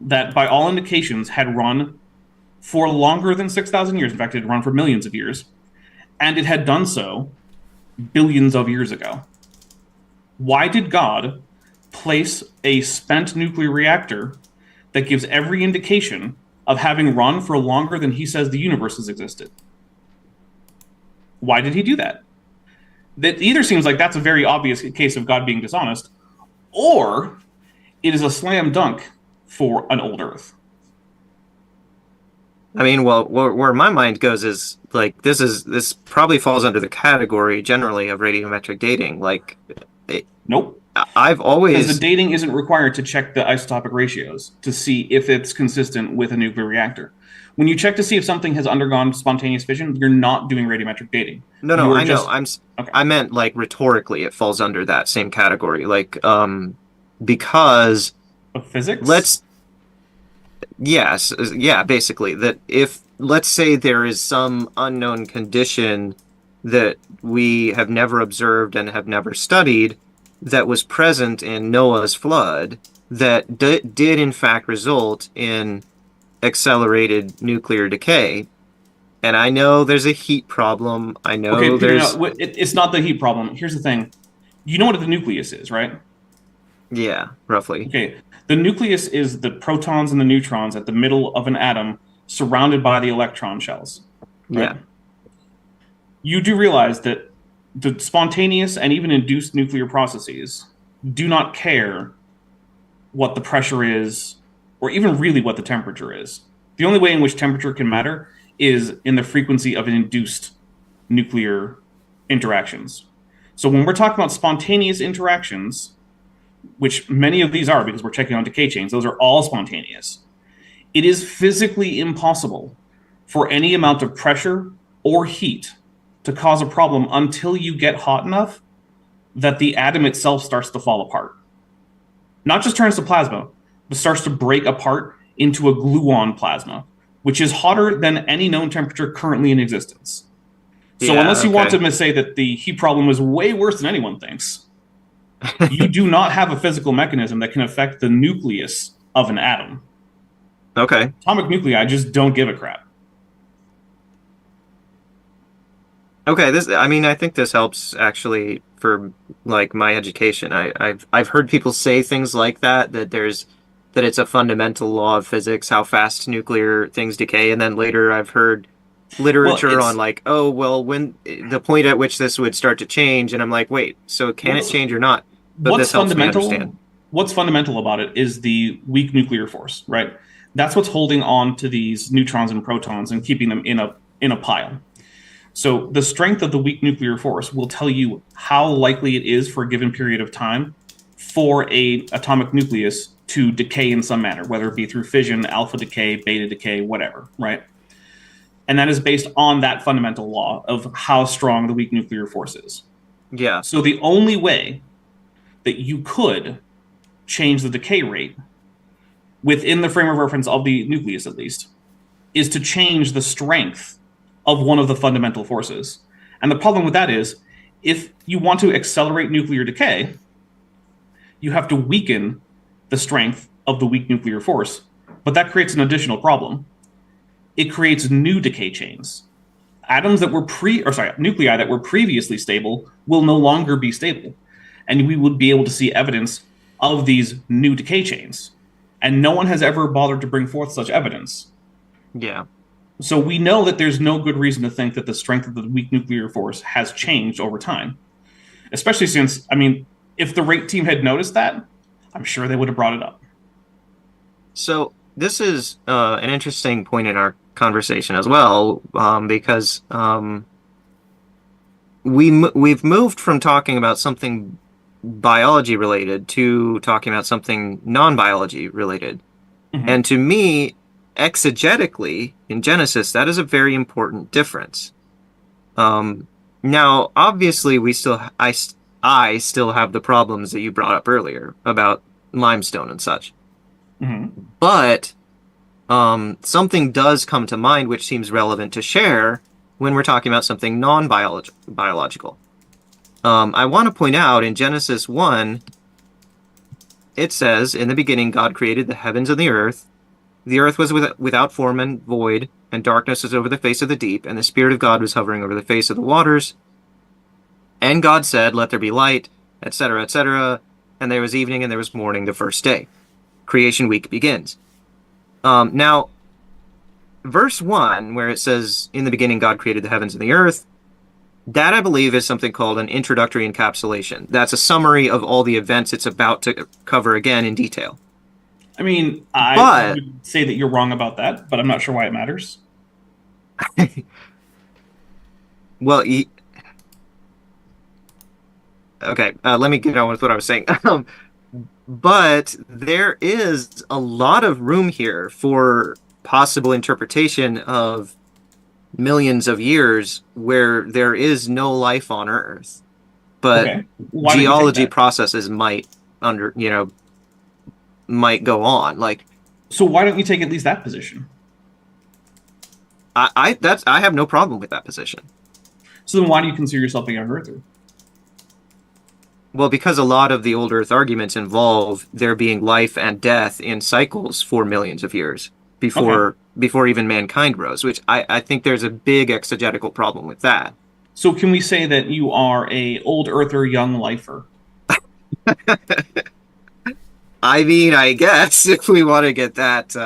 that, by all indications, had run for longer than 6,000 years. In fact, it had run for millions of years. And it had done so billions of years ago. Why did God place a spent nuclear reactor that gives every indication of having run for longer than he says the universe has existed? Why did he do that? That either seems like that's a very obvious case of God being dishonest, or it is a slam dunk for an old Earth. I mean, well, where my mind goes is like this probably falls under the category generally of radiometric dating. Like, Nope. I've always, because the dating isn't required to check the isotopic ratios to see if it's consistent with a nuclear reactor. When you check to see if something has undergone spontaneous fission, you're not doing radiometric dating. No, I know. Okay. I meant like rhetorically, it falls under that same category. Like, because of physics. Yeah, basically that if let's say there is some unknown condition that we have never observed and have never studied that was present in Noah's flood that did in fact result in accelerated nuclear decay. And I know there's a heat problem. I know it's not the heat problem. Here's the thing. You know what the nucleus is, right? Yeah, roughly. Okay. The nucleus is the protons and the neutrons at the middle of an atom surrounded by the electron shells. Right? Yeah. You do realize that the spontaneous and even induced nuclear processes do not care what the pressure is or even really what the temperature is. The only way in which temperature can matter is in the frequency of induced nuclear interactions. So when we're talking about spontaneous interactions, which many of these are because we're checking on decay chains, those are all spontaneous. It is physically impossible for any amount of pressure or heat to cause a problem until you get hot enough that the atom itself starts to fall apart. Not just turns to plasma, but starts to break apart into a gluon plasma, which is hotter than any known temperature currently in existence. So unless you want to say that the heat problem is way worse than anyone thinks, you do not have a physical mechanism that can affect the nucleus of an atom. Okay. Atomic nuclei just don't give a crap. Okay, I think this helps actually for like my education. I've heard people say things like that that it's a fundamental law of physics how fast nuclear things decay, and then later I've heard literature on like, oh well, when the point at which this would start to change, and I'm like, wait, so can it change or not? But this helps me understand. What's fundamental about it is the weak nuclear force, right? That's what's holding on to these neutrons and protons and keeping them in a pile. So the strength of the weak nuclear force will tell you how likely it is for a given period of time for a atomic nucleus to decay in some manner, whether it be through fission, alpha decay, beta decay, whatever, right? And that is based on that fundamental law of how strong the weak nuclear force is. Yeah. So the only way that you could change the decay rate within the frame of reference of the nucleus, at least, is to change the strength of one of the fundamental forces. And the problem with that is, if you want to accelerate nuclear decay, you have to weaken the strength of the weak nuclear force. But that creates an additional problem. It creates new decay chains. Atoms that were nuclei that were previously stable will no longer be stable. And we would be able to see evidence of these new decay chains. And no one has ever bothered to bring forth such evidence. Yeah. So we know that there's no good reason to think that the strength of the weak nuclear force has changed over time. Especially since, if the rate team had noticed that, I'm sure they would have brought it up. So this is an interesting point in our conversation as well, because we've moved from talking about something biology related to talking about something non-biology related. Mm-hmm. And to me, exegetically, in Genesis, that is a very important difference. Now, obviously, I still have the problems that you brought up earlier about limestone and such. Mm-hmm. But something does come to mind which seems relevant to share when we're talking about something non-biological. I want to point out in Genesis 1, it says, "In the beginning God created the heavens and the earth. The earth was without form and void, and darkness was over the face of the deep, and the Spirit of God was hovering over the face of the waters. And God said, let there be light, etc., etc. And there was evening and there was morning the first day." Creation week begins. Now, verse 1, where it says, "In the beginning God created the heavens and the earth," that, I believe, is something called an introductory encapsulation. That's a summary of all the events it's about to cover again in detail. I mean, I would say that you're wrong about that, but I'm not sure why it matters. Well, okay, let me get on with what I was saying. But there is a lot of room here for possible interpretation of millions of years where there is no life on Earth, but geology processes might might go on. Like, so why don't you take at least that position? I have no problem with that position. So then why do you consider yourself a young earther? Well, because a lot of the old Earth arguments involve there being life and death in cycles for millions of years before even mankind rose, which I think there's a big exegetical problem with that. So can we say that you are a old earther, young lifer? I mean, I guess if we want to get that.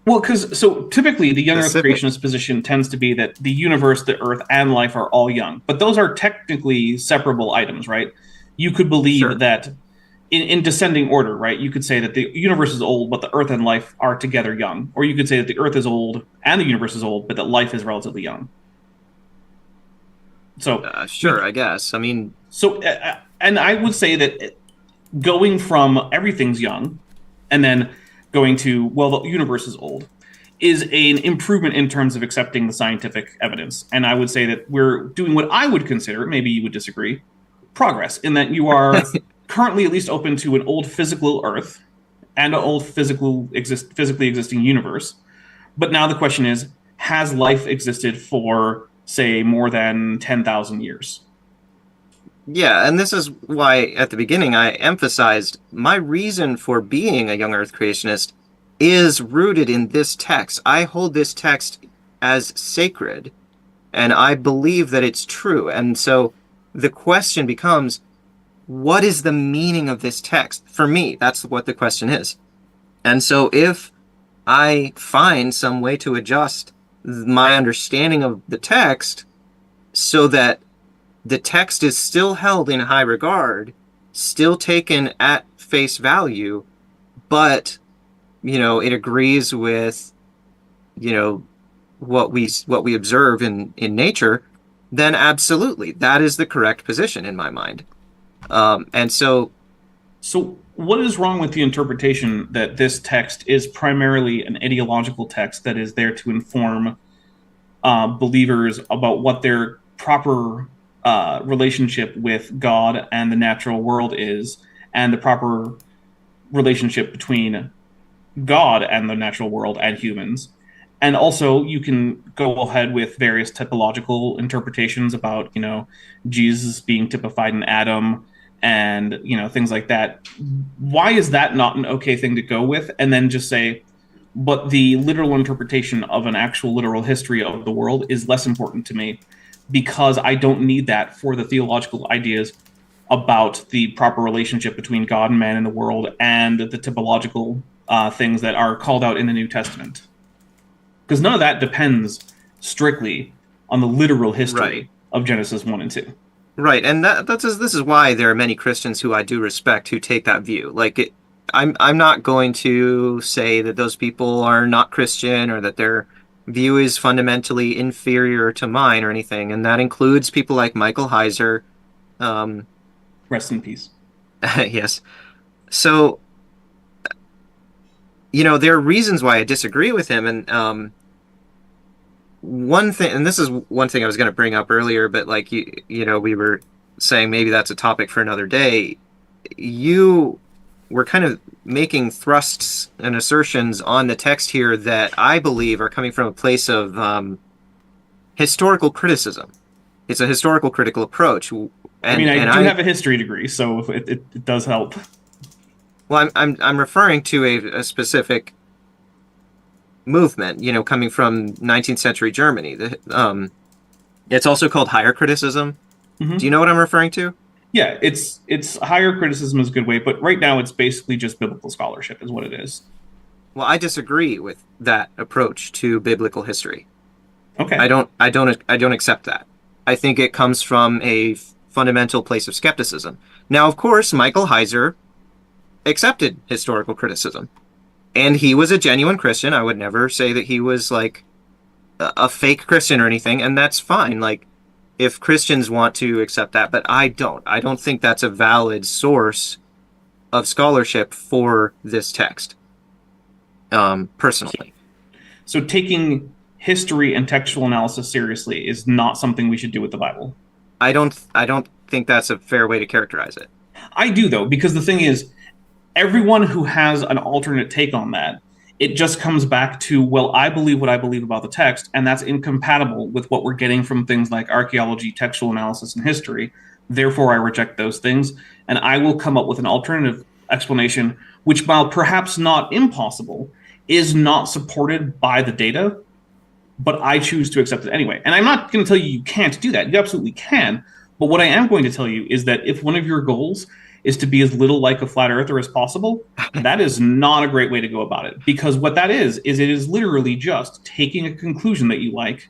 Well, because so typically the young specific. Earth creationist position tends to be that the universe, the Earth, and life are all young, but those are technically separable items, right? You could believe that in descending order, right? You could say that the universe is old, but the Earth and life are together young, or you could say that the Earth is old and the universe is old, but that life is relatively young. So sure, I guess. I mean, so and I would say that going from everything's young and then going to, well, the universe is old is an improvement in terms of accepting the scientific evidence. And I would say that we're doing what I would consider, maybe you would disagree, progress, in that you are currently at least open to an old physical Earth and an old physically existing universe. But now the question is, has life existed for, say, more than 10,000 years? Yeah, and this is why at the beginning I emphasized my reason for being a young Earth creationist is rooted in this text. I hold this text as sacred, and I believe that it's true. And so the question becomes, what is the meaning of this text? For me, that's what the question is. And so if I find some way to adjust my understanding of the text so that the text is still held in high regard, still taken at face value, but, it agrees with, what we observe in nature, then absolutely, that is the correct position in my mind. And so what is wrong with the interpretation that this text is primarily an ideological text that is there to inform believers about what their proper relationship with God and the natural world is, and the proper relationship between God and the natural world and humans? And also, you can go ahead with various typological interpretations about, Jesus being typified in Adam and, things like that. Why is that not an okay thing to go with? And then just say, but the literal interpretation of an actual literal history of the world is less important to me, because I don't need that for the theological ideas about the proper relationship between God and man in the world and the typological things that are called out in the New Testament. Because none of that depends strictly on the literal history of Genesis 1 and 2. Right, and this is why there are many Christians who I do respect who take that view. Like, I'm not going to say that those people are not Christian or that their view is fundamentally inferior to mine or anything, and that includes people like Michael Heiser. Rest in peace. Yes. So there are reasons why I disagree with him, and one thing, and this is one thing I was going to bring up earlier, but like we were saying maybe that's a topic for another day. You were kind of making thrusts and assertions on the text here that I believe are coming from a place of historical criticism. It's a historical critical approach. I do have a history degree, so it does help. Well, I'm referring to a specific movement, coming from 19th century Germany. It's also called higher criticism. Mm-hmm. Do you know what I'm referring to? Yeah, it's higher criticism is a good way, but right now it's basically just biblical scholarship is what it is. Well, I disagree with that approach to biblical history. Okay. I don't accept that. I think it comes from a fundamental place of skepticism. Now, of course, Michael Heiser accepted historical criticism, and he was a genuine Christian. I would never say that he was like a fake Christian or anything, and that's fine. Like, if Christians want to accept that, but I don't. I don't think that's a valid source of scholarship for this text, personally. So taking history and textual analysis seriously is not something we should do with the Bible. I don't think that's a fair way to characterize it. I do, though, because the thing is, everyone who has an alternate take on that, it just comes back to, well, I believe what I believe about the text, and that's incompatible with what we're getting from things like archaeology, textual analysis, and history. Therefore, I reject those things, and I will come up with an alternative explanation, which, while perhaps not impossible, is not supported by the data, but I choose to accept it anyway. And I'm not going to tell you you can't do that. You absolutely can. But what I am going to tell you is that if one of your goals is to be as little like a flat earther as possible, that is not a great way to go about it. Because what that is it is literally just taking a conclusion that you like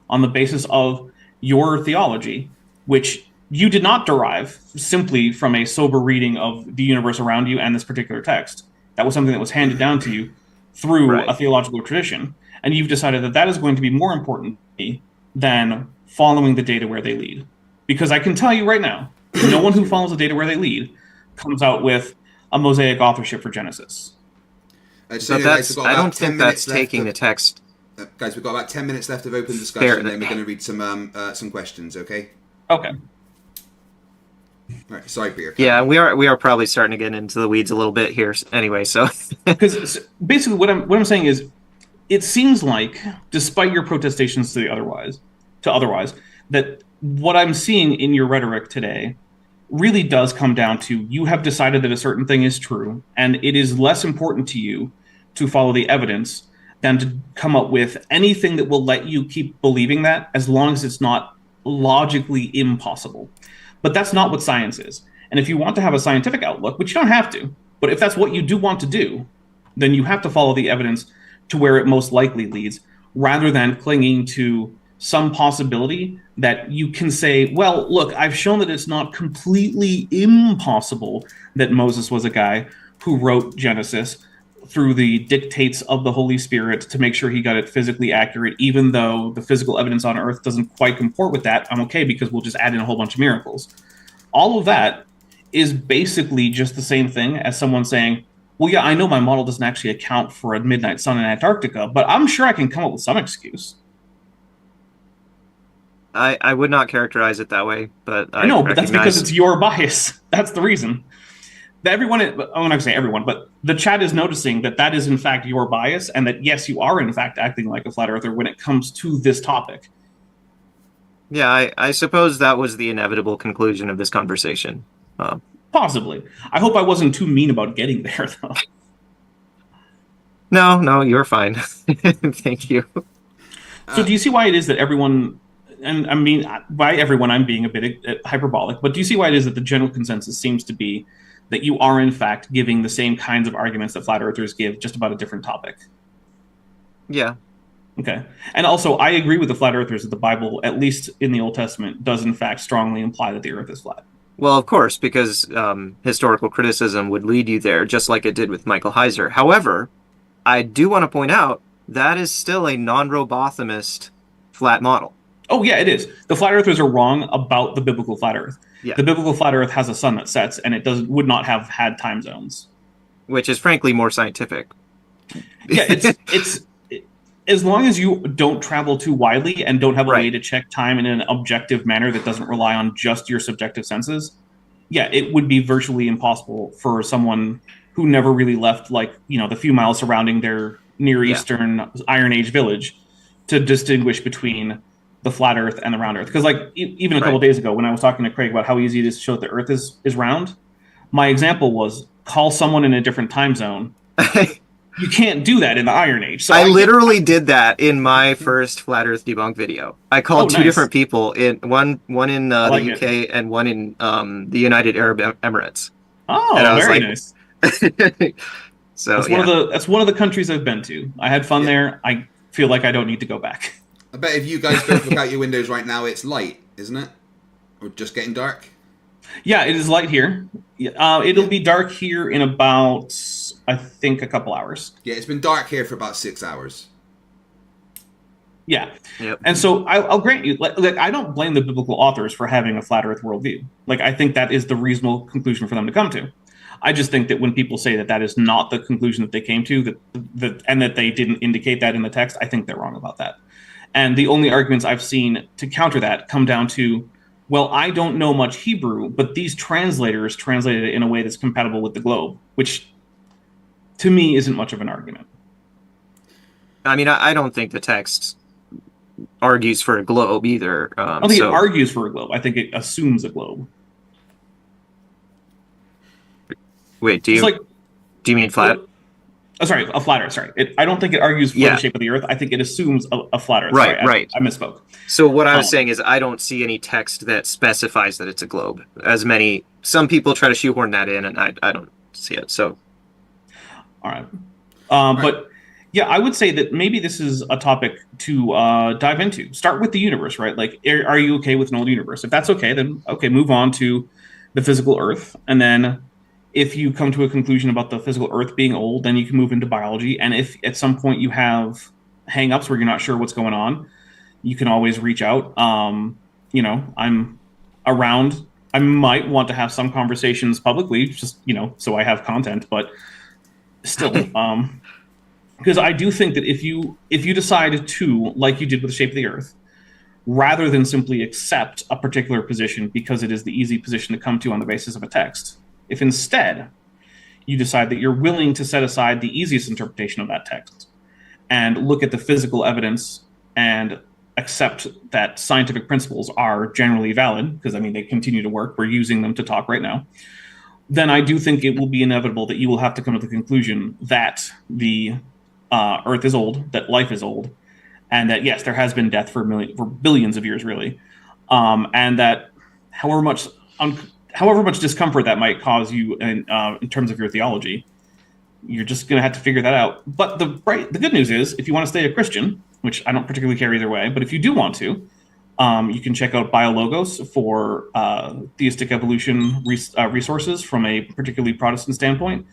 on the basis of your theology, which you did not derive simply from a sober reading of the universe around you and this particular text. That was something that was handed down to you through a theological tradition. And you've decided that that is going to be more important to me than following the data where they lead. Because I can tell you right now, no one who follows the data where they lead comes out with a Mosaic authorship for Genesis. So that's, I don't think that's taking the text. Guys, we've got about 10 minutes left of open discussion, and then we're going to read some questions, okay? Okay. All right, sorry, Peter. Yeah, we are probably starting to get into the weeds a little bit here anyway, so. Because basically what I'm saying is, it seems like, despite your protestations to otherwise, that what I'm seeing in your rhetoric today really does come down to you have decided that a certain thing is true, and it is less important to you to follow the evidence than to come up with anything that will let you keep believing that, as long as it's not logically impossible. But that's not what science is. And if you want to have a scientific outlook, which you don't have to, but if that's what you do want to do, then you have to follow the evidence to where it most likely leads, rather than clinging to some possibility that you can say, well, look, I've shown that it's not completely impossible that Moses was a guy who wrote Genesis through the dictates of the Holy Spirit to make sure he got it physically accurate, even though the physical evidence on Earth doesn't quite comport with that. I'm okay, because we'll just add in a whole bunch of miracles. All of that is basically just the same thing as someone saying, well, yeah, I know my model doesn't actually account for a midnight sun in Antarctica, but I'm sure I can come up with some excuse. I would not characterize it that way, but I know, but that's because it's your bias. That's the reason. That everyone, I'm not going to say everyone, but the chat is noticing that that is in fact your bias, and that yes, you are in fact acting like a flat earther when it comes to this topic. Yeah, I suppose that was the inevitable conclusion of this conversation. Possibly. I hope I wasn't too mean about getting there, though. No, you're fine. Thank you. So do you see why it is that everyone, and I mean, by everyone, I'm being a bit hyperbolic, but do you see why it is that the general consensus seems to be that you are, in fact, giving the same kinds of arguments that flat earthers give, just about a different topic? Yeah. Okay. And also, I agree with the flat earthers that the Bible, at least in the Old Testament, does, in fact, strongly imply that the earth is flat. Well, of course, because historical criticism would lead you there, just like it did with Michael Heiser. However, I do want to point out that is still a non-robothemist flat model. Oh, yeah, it is. The flat earthers are wrong about the biblical flat earth. Yeah. The biblical flat earth has a sun that sets, and it would not have had time zones. Which is frankly more scientific. Yeah, it's as long as you don't travel too widely and don't have a way Right. to check time in an objective manner that doesn't rely on just your subjective senses. Yeah, it would be virtually impossible for someone who never really left, like, the few miles surrounding their Near Yeah. Eastern Iron Age village to distinguish between the flat Earth and the round Earth. Because, like, even a couple Right. of days ago, when I was talking to Craig about how easy it is to show that the Earth is round, my example was call someone in a different time zone. You can't do that in the Iron Age. So I literally did that in my first Flat Earth debunk video. I called two nice. different people, one in the like UK and one in the United Arab Emirates. Oh, And I was very like- nice. So That's one of the countries I've been to. I had fun there. I feel like I don't need to go back. I bet if you guys both look out your windows right now, it's light, isn't it? Or just getting dark? Yeah, it is light here. It'll be dark here in about, I think, a couple hours. Yeah, it's been dark here for about 6 hours. Yeah. Yep. And so I'll grant you, like, I don't blame the biblical authors for having a flat Earth worldview. Like, I think that is the reasonable conclusion for them to come to. I just think that when people say that that is not the conclusion that they came to, and that they didn't indicate that in the text, I think they're wrong about that. And the only arguments I've seen to counter that come down to, well, I don't know much Hebrew, but these translators translated it in a way that's compatible with the globe, which to me isn't much of an argument. I mean, I don't think the text argues for a globe either. I don't think it argues for a globe. I think it assumes a globe. Wait, do you mean flat? Sorry, a flat Earth. Sorry, I don't think it argues for the shape of the Earth. I think it assumes a flat Earth. Right, sorry, right. I misspoke. So what I was saying is I don't see any text that specifies that it's a globe. Some people try to shoehorn that in, and I don't see it. So, all right. But yeah, I would say that maybe this is a topic to dive into. Start with the universe, right? Like, are you okay with an old universe? If that's okay, then okay, move on to the physical Earth, and then if you come to a conclusion about the physical Earth being old, then you can move into biology. And if at some point you have hang-ups where you're not sure what's going on, you can always reach out. I'm around. I might want to have some conversations publicly, just, so I have content, but still, because I do think that if you decide to, like you did with the shape of the Earth, rather than simply accept a particular position because it is the easy position to come to on the basis of a text, if instead you decide that you're willing to set aside the easiest interpretation of that text and look at the physical evidence and accept that scientific principles are generally valid, because, I mean, they continue to work, we're using them to talk right now, then I do think it will be inevitable that you will have to come to the conclusion that the Earth is old, that life is old, and that, yes, there has been death for billions of years, really, and that however much discomfort that might cause you in terms of your theology, you're just going to have to figure that out. But the good news is, if you want to stay a Christian, which I don't particularly care either way, but if you do want to, you can check out Biologos for theistic evolution resources from a particularly Protestant standpoint.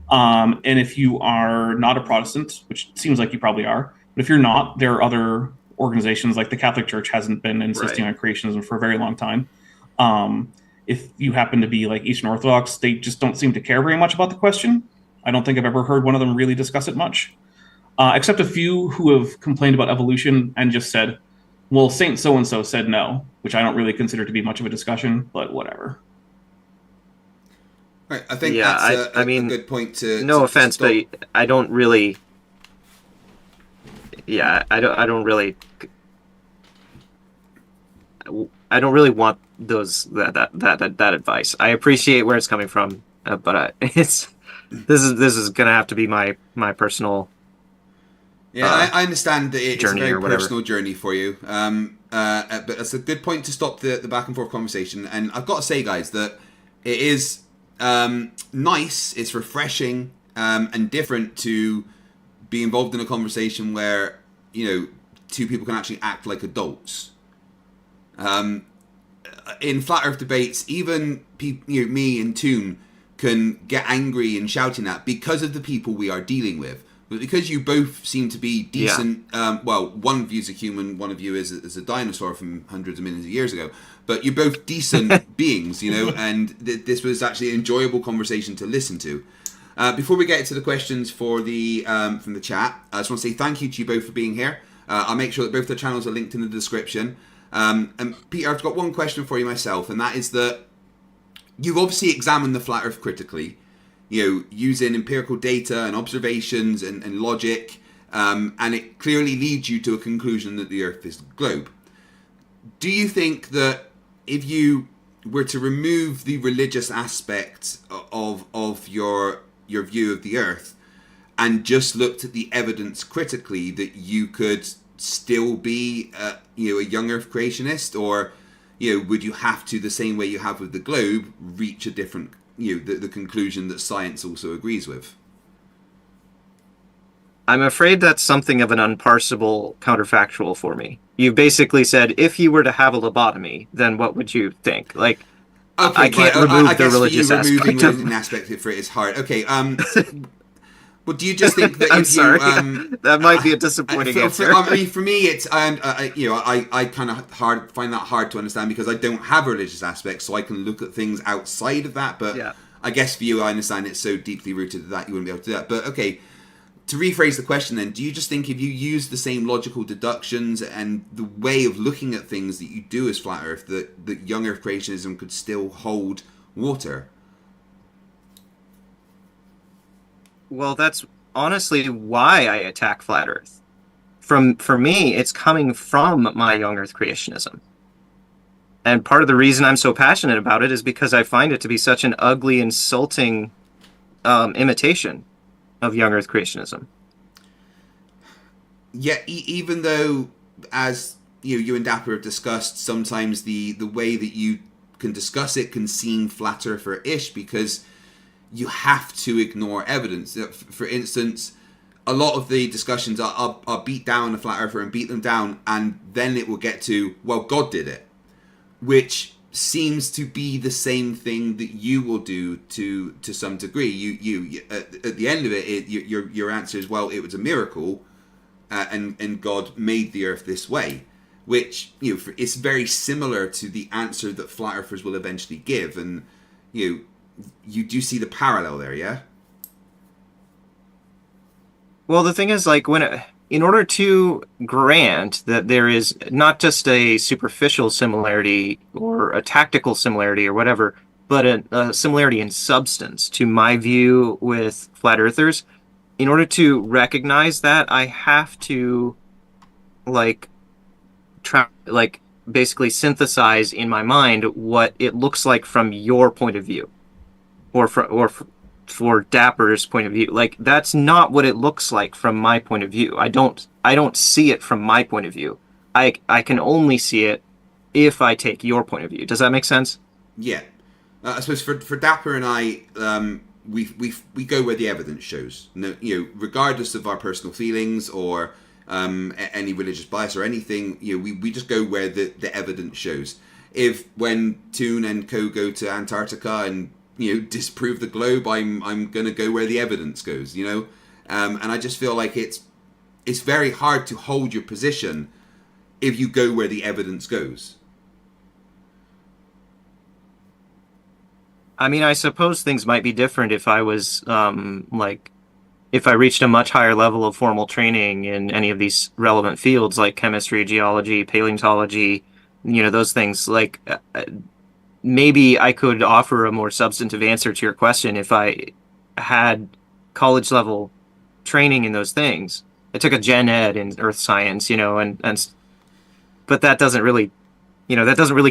And if you are not a Protestant, which seems like you probably are, but if you're not, there are other organizations, like the Catholic Church hasn't been insisting on creationism for a very long time. If you happen to be like Eastern Orthodox, they just don't seem to care very much about the question. I don't think I've ever heard one of them really discuss it much, except a few who have complained about evolution and just said, well, Saint so-and-so said no, which I don't really consider to be much of a discussion, but whatever. Right, I think that's a good point to... No offense, but I don't really... Yeah, I don't really want that advice. I appreciate where it's coming from, but this is gonna have to be my personal. Yeah, I understand that it's a very or whatever. personal journey for you. But that's a good point to stop the back and forth conversation. And I've got to say, guys, that it is nice, it's refreshing, and different to be involved in a conversation where, two people can actually act like adults. In flat Earth debates, even me and Toon can get angry and shouting at because of the people we are dealing with. But because you both seem to be decent, one of you is a human, one of you is a dinosaur from hundreds of millions of years ago. But you're both decent beings, and this was actually an enjoyable conversation to listen to. Before we get into the questions for the from the chat, I just want to say thank you to you both for being here. I'll make sure that both the channels are linked in the description. And Peter, I've got one question for you myself, and that is that you've obviously examined the flat Earth critically, using empirical data and observations and logic, and it clearly leads you to a conclusion that the Earth is a globe. Do you think that if you were to remove the religious aspect of your view of the Earth and just looked at the evidence critically, that you could still be a young Earth creationist, or would you have to, the same way you have with the globe, reach a different the conclusion that science also agrees with? I'm afraid that's something of an unparsable counterfactual for me. You basically said, if you were to have a lobotomy, then what would you think? Like, okay, I can't remove the religious aspect. Removing religious aspect for it is hard. Okay, well, do you just think that I'm sorry, that might be a disappointing answer. I mean, for me, it's I kind of find that hard to understand, because I don't have a religious aspect, so I can look at things outside of that. But yeah. I guess for you, I understand it's so deeply rooted that you wouldn't be able to do that. But okay. To rephrase the question then, do you just think if you use the same logical deductions and the way of looking at things that you do as flat Earth, that young Earth creationism could still hold water? Well, that's honestly why I attack flat Earth. For me, it's coming from my young Earth creationism. And part of the reason I'm so passionate about it is because I find it to be such an ugly, insulting imitation of young Earth creationism. Yeah, even though, as you and Dapper have discussed, sometimes the way that you can discuss it can seem flat Earther-ish, because you have to ignore evidence. For instance, a lot of the discussions are beat down a flat earther and beat them down, and then it will get to, well, God did it, which seems to be the same thing that you will do to some degree. You at the end of it, your answer is, well, it was a miracle, and God made the Earth this way, which it's very similar to the answer that flat earthers will eventually give, and you do see the parallel there, yeah? Well, the thing is, like, in order to grant that there is not just a superficial similarity or a tactical similarity or whatever, but a similarity in substance to my view with flat earthers, in order to recognize that, I have to basically synthesize in my mind what it looks like from your point of view, or for Dapper's point of view. Like, that's not what it looks like from my point of view. I don't see it from my point of view. I can only see it if I take your point of view. Does that make sense? Yeah. I suppose for Dapper and I, we go where the evidence shows. No, regardless of our personal feelings or any religious bias or anything, we just go where the evidence shows. If when Toon and Co go to Antarctica and disprove the globe, I'm gonna go where the evidence goes, and I just feel like it's very hard to hold your position if you go where the evidence goes. I mean, I suppose things might be different if I was if I reached a much higher level of formal training in any of these relevant fields like chemistry, geology, paleontology, those things. Like, maybe I could offer a more substantive answer to your question if I had college level training in those things. I took a gen ed in earth science, but that doesn't really,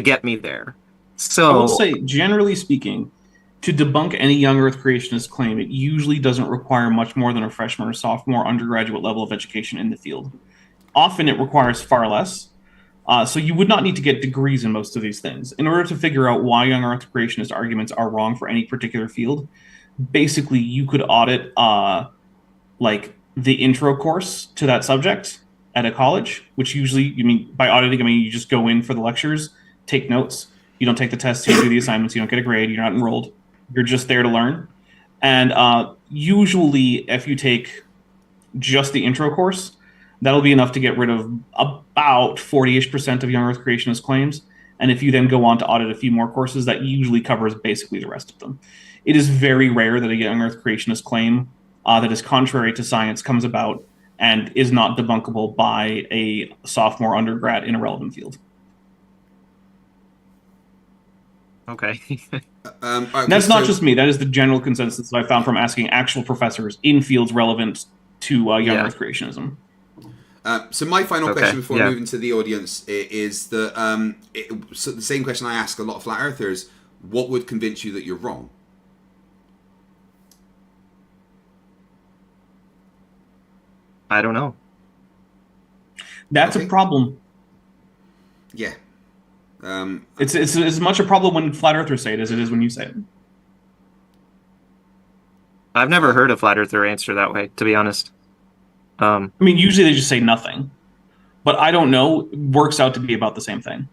get me there. So I will say, generally speaking, to debunk any young earth creationist claim, it usually doesn't require much more than a freshman or sophomore undergraduate level of education in the field. Often it requires far less. So you would not need to get degrees in most of these things. In order to figure out why young earth creationist arguments are wrong for any particular field, basically you could audit the intro course to that subject at a college, which usually, by auditing, you just go in for the lectures, take notes. You don't take the tests, you don't do the assignments, you don't get a grade, you're not enrolled. You're just there to learn. And usually, if you take just the intro course, that'll be enough to get rid of about 40-ish% of young earth creationist claims. And if you then go on to audit a few more courses, that usually covers basically the rest of them. It is very rare that a young Earth creationist claim that is contrary to science comes about and is not debunkable by a sophomore undergrad in a relevant field. Okay. That's not just me. That is the general consensus that I found from asking actual professors in fields relevant to young Earth creationism. So my final question before moving to the audience is that so the same question I ask a lot of flat earthers: what would convince you that you're wrong? I don't know. That's a problem. Yeah. It's as much a problem when flat earthers say it as it is when you say it. I've never heard a flat earther answer that way, to be honest. I mean, usually they just say nothing. But I don't know, works out to be about the same thing.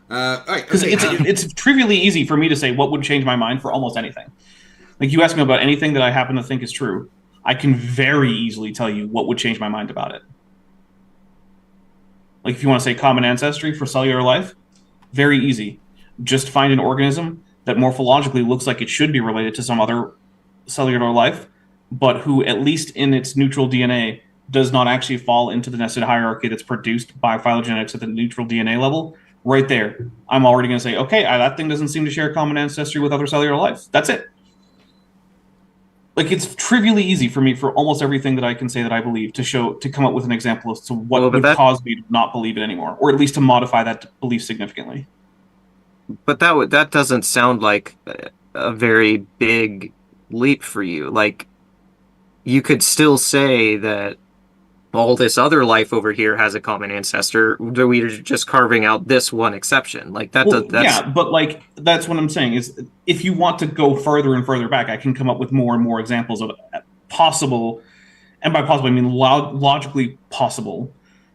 Because it's trivially easy for me to say what would change my mind for almost anything. Like, you ask me about anything that I happen to think is true, I can very easily tell you what would change my mind about it. Like, if you want to say common ancestry for cellular life, very easy. Just find an organism that morphologically looks like it should be related to some other cellular life, but who, at least in its neutral DNA, does not actually fall into the nested hierarchy that's produced by phylogenetics at the neutral DNA level. Right there, I'm already going to say, okay, that thing doesn't seem to share common ancestry with other cellular life. That's it. Like, it's trivially easy for me for almost everything that I can say that I believe to come up with an example as to what would cause me to not believe it anymore, or at least to modify that belief significantly. But that doesn't sound like a very big leap for you. Like, you could still say that all this other life over here has a common ancestor. We're just carving out this one exception. Like that. Well, yeah, but like that's what I'm saying is, if you want to go further and further back, I can come up with more and more examples of possible, and by possible I mean logically possible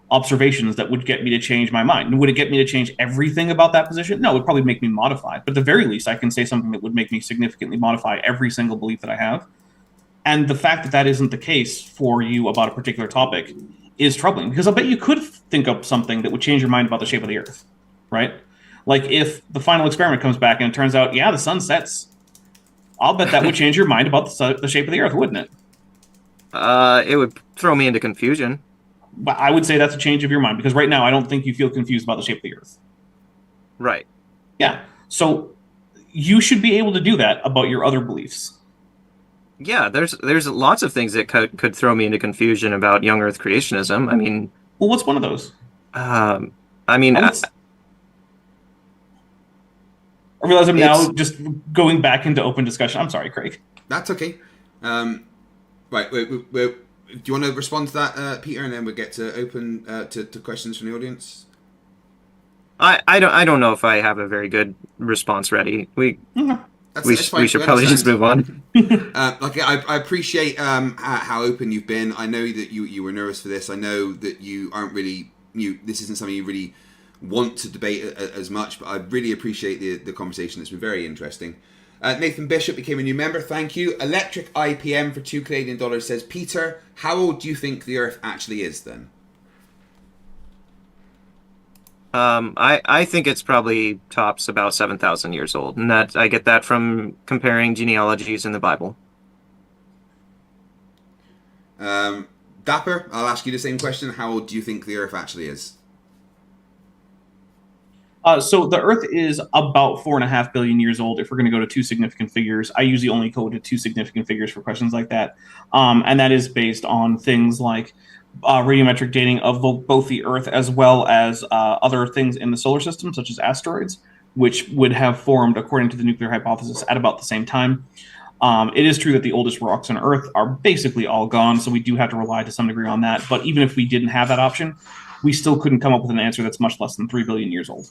observations that would get me to change my mind. Would it get me to change everything about that position? No, it would probably make me modify. But at the very least, I can say something that would make me significantly modify every single belief that I have. And the fact that that isn't the case for you about a particular topic is troubling, because I'll bet you could think of something that would change your mind about the shape of the Earth, right? Like, if the final experiment comes back and it turns out, yeah, the sun sets, I'll bet that would change your mind about the shape of the Earth, wouldn't it? It would throw me into confusion. But I would say that's a change of your mind, because right now I don't think you feel confused about the shape of the Earth. Right. Yeah. So you should be able to do that about your other beliefs. Yeah, there's lots of things that could throw me into confusion about young Earth creationism. I mean, well, what's one of those? I realize I'm now just going back into open discussion. I'm sorry, Craig. That's okay. Right, do you want to respond to that, Peter, and then we'll get to open to questions from the audience? I don't know if I have a very good response ready. We should probably just move on. I appreciate how open you've been. I know that you were nervous for this. I know that you aren't really this isn't something you really want to debate as much, but I really appreciate the conversation. It's been very interesting. Nathan Bishop became a new member. Thank you. Electric IPM for $2 says, Peter, how old do you think the Earth actually is then? I think it's probably tops about 7,000 years old, and that I get that from comparing genealogies in the Bible. Dapper, I'll ask you the same question. How old do you think the Earth actually is? So the Earth is about 4.5 billion years old. If we're going to go to two significant figures, I usually only go to two significant figures for questions like that, and that is based on things like radiometric dating of both the Earth as well as other things in the solar system, such as asteroids, which would have formed, according to the nuclear hypothesis, at about the same time. It is true that the oldest rocks on Earth are basically all gone, so we do have to rely to some degree on that. But even if we didn't have that option, we still couldn't come up with an answer that's much less than 3 billion years old.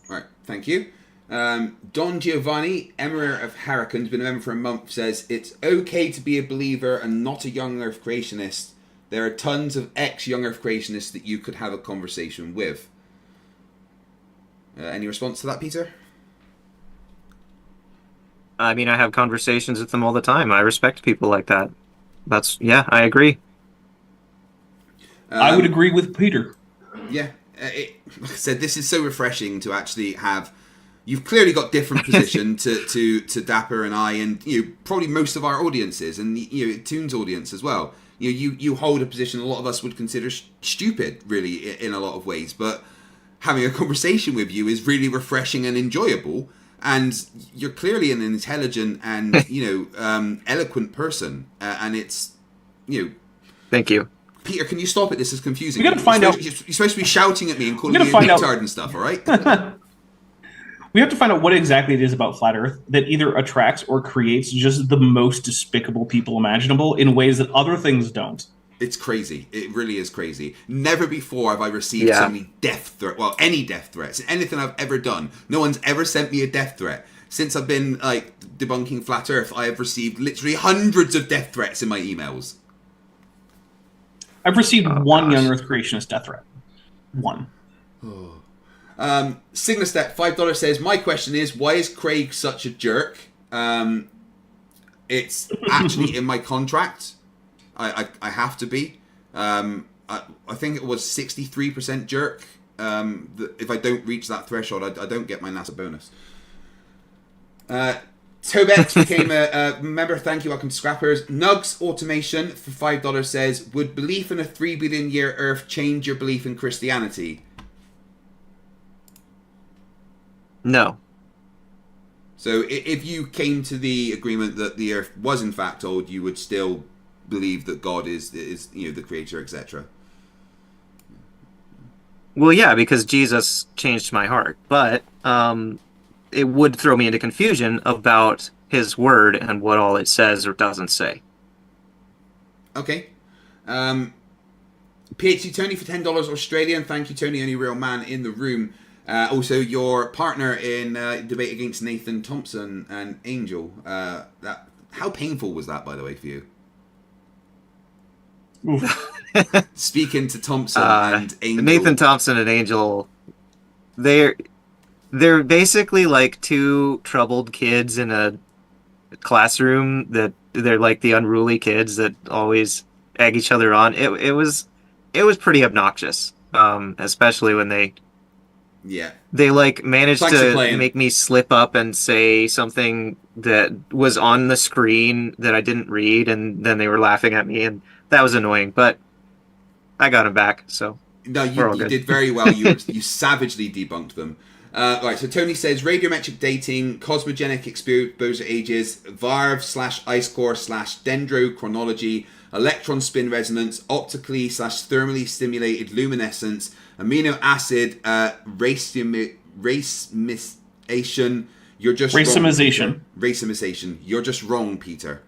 All right, thank you. Don Giovanni, Emperor of Hurricane, has been a member for a month, says, it's okay to be a believer and not a young Earth creationist. There are tons of ex-young Earth creationists that you could have a conversation with. Any response to that, Peter? I mean, I have conversations with them all the time. I respect people like that. I agree. I would agree with Peter. Yeah. Like I said, this is so refreshing to actually have you've clearly got different position to Dapper and I, and probably most of our audiences, and Toon's audience as well. You hold a position a lot of us would consider stupid, really, in a lot of ways. But having a conversation with you is really refreshing and enjoyable. And you're clearly an intelligent and eloquent person, and it's Thank you. Peter, can you stop it? This is confusing. We gotta find out. You're supposed to be shouting at me and calling me a retard and stuff, all right? We have to find out what exactly it is about Flat Earth that either attracts or creates just the most despicable people imaginable in ways that other things don't. It's crazy. It really is crazy. Never before have I received so many death threats. Well, any death threats. Anything I've ever done. No one's ever sent me a death threat. Since I've been debunking Flat Earth, I have received literally hundreds of death threats in my emails. I've received one young Earth creationist death threat. One. Signastep, $5 says, my question is, why is Craig such a jerk? It's actually in my contract. I have to be. I think it was 63% jerk. If I don't reach that threshold, I don't get my NASA bonus. Tobet became a member. Thank you. Welcome to Scrappers. Nugs Automation for $5 says, would belief in a 3 billion year Earth change your belief in Christianity? No. So if you came to the agreement that the Earth was in fact old, you would still believe that God is the creator, etc. Well, yeah, because Jesus changed my heart, but it would throw me into confusion about his word and what all it says or doesn't say. Okay. PhD Tony for $10 Australian. Thank you, Tony, only real man in the room. Also, your partner in debate against Nathan Thompson and Angel. How painful was that, by the way, for you? Speaking to Thompson and Angel. Nathan Thompson and Angel, they're basically like two troubled kids in a classroom that they're like the unruly kids that always egg each other on. It was pretty obnoxious, especially when they like managed to make me slip up and say something that was on the screen that I didn't read, and then they were laughing at me, and that was annoying, but I got him back, so no, you did very well. You savagely debunked them. Right, so Tony says, radiometric dating, cosmogenic exposure ages, VARV/ice core/dendrochronology, electron spin resonance, optically / thermally stimulated luminescence, amino acid racemization. You're just racemization. Wrong, racemization. You're just wrong, Peter.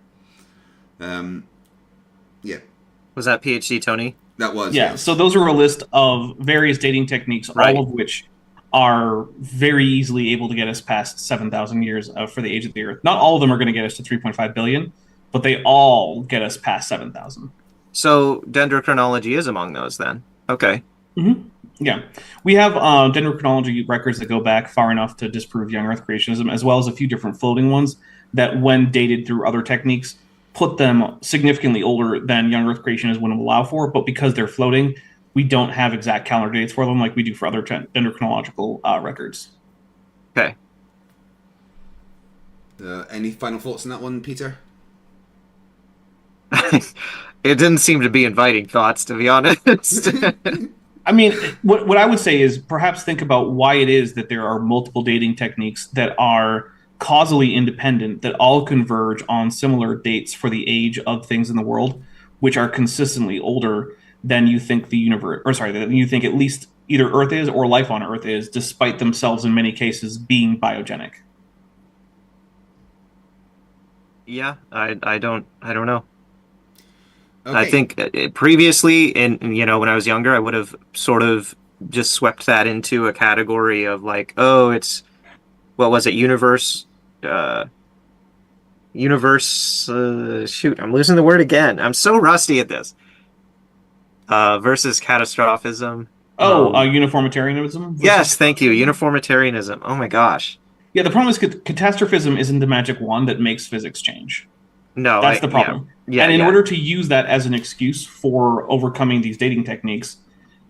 Yeah. Was that PhD Tony? That was. Yeah. So those are a list of various dating techniques, right, all of which are very easily able to get us past 7,000 years for the age of the Earth. Not all of them are going to get us to 3.5 billion, but they all get us past 7,000. So dendrochronology is among those then. Okay. Mm-hmm. Yeah. We have dendrochronology records that go back far enough to disprove young Earth creationism, as well as a few different floating ones that, when dated through other techniques, put them significantly older than young Earth creationism would allow for. But because they're floating, we don't have exact calendar dates for them like we do for other dendrochronological records. Okay. Any final thoughts on that one, Peter? It didn't seem to be inviting thoughts, to be honest. I mean, what I would say is perhaps think about why it is that there are multiple dating techniques that are causally independent, that all converge on similar dates for the age of things in the world, which are consistently older than you think the universe, or sorry, than you think at least either Earth is or life on Earth is, despite themselves in many cases being biogenic. Yeah, I don't know. Okay. I think previously, when I was younger, I would have sort of just swept that into a category of like, oh, it's, what was it, universe, shoot, I'm losing the word again. I'm so rusty at this. Versus catastrophism. Uniformitarianism? Yes, thank you. Uniformitarianism. Oh my gosh. Yeah, the problem is catastrophism isn't the magic wand that makes physics change. No, that's the problem. Yeah, and in order to use that as an excuse for overcoming these dating techniques,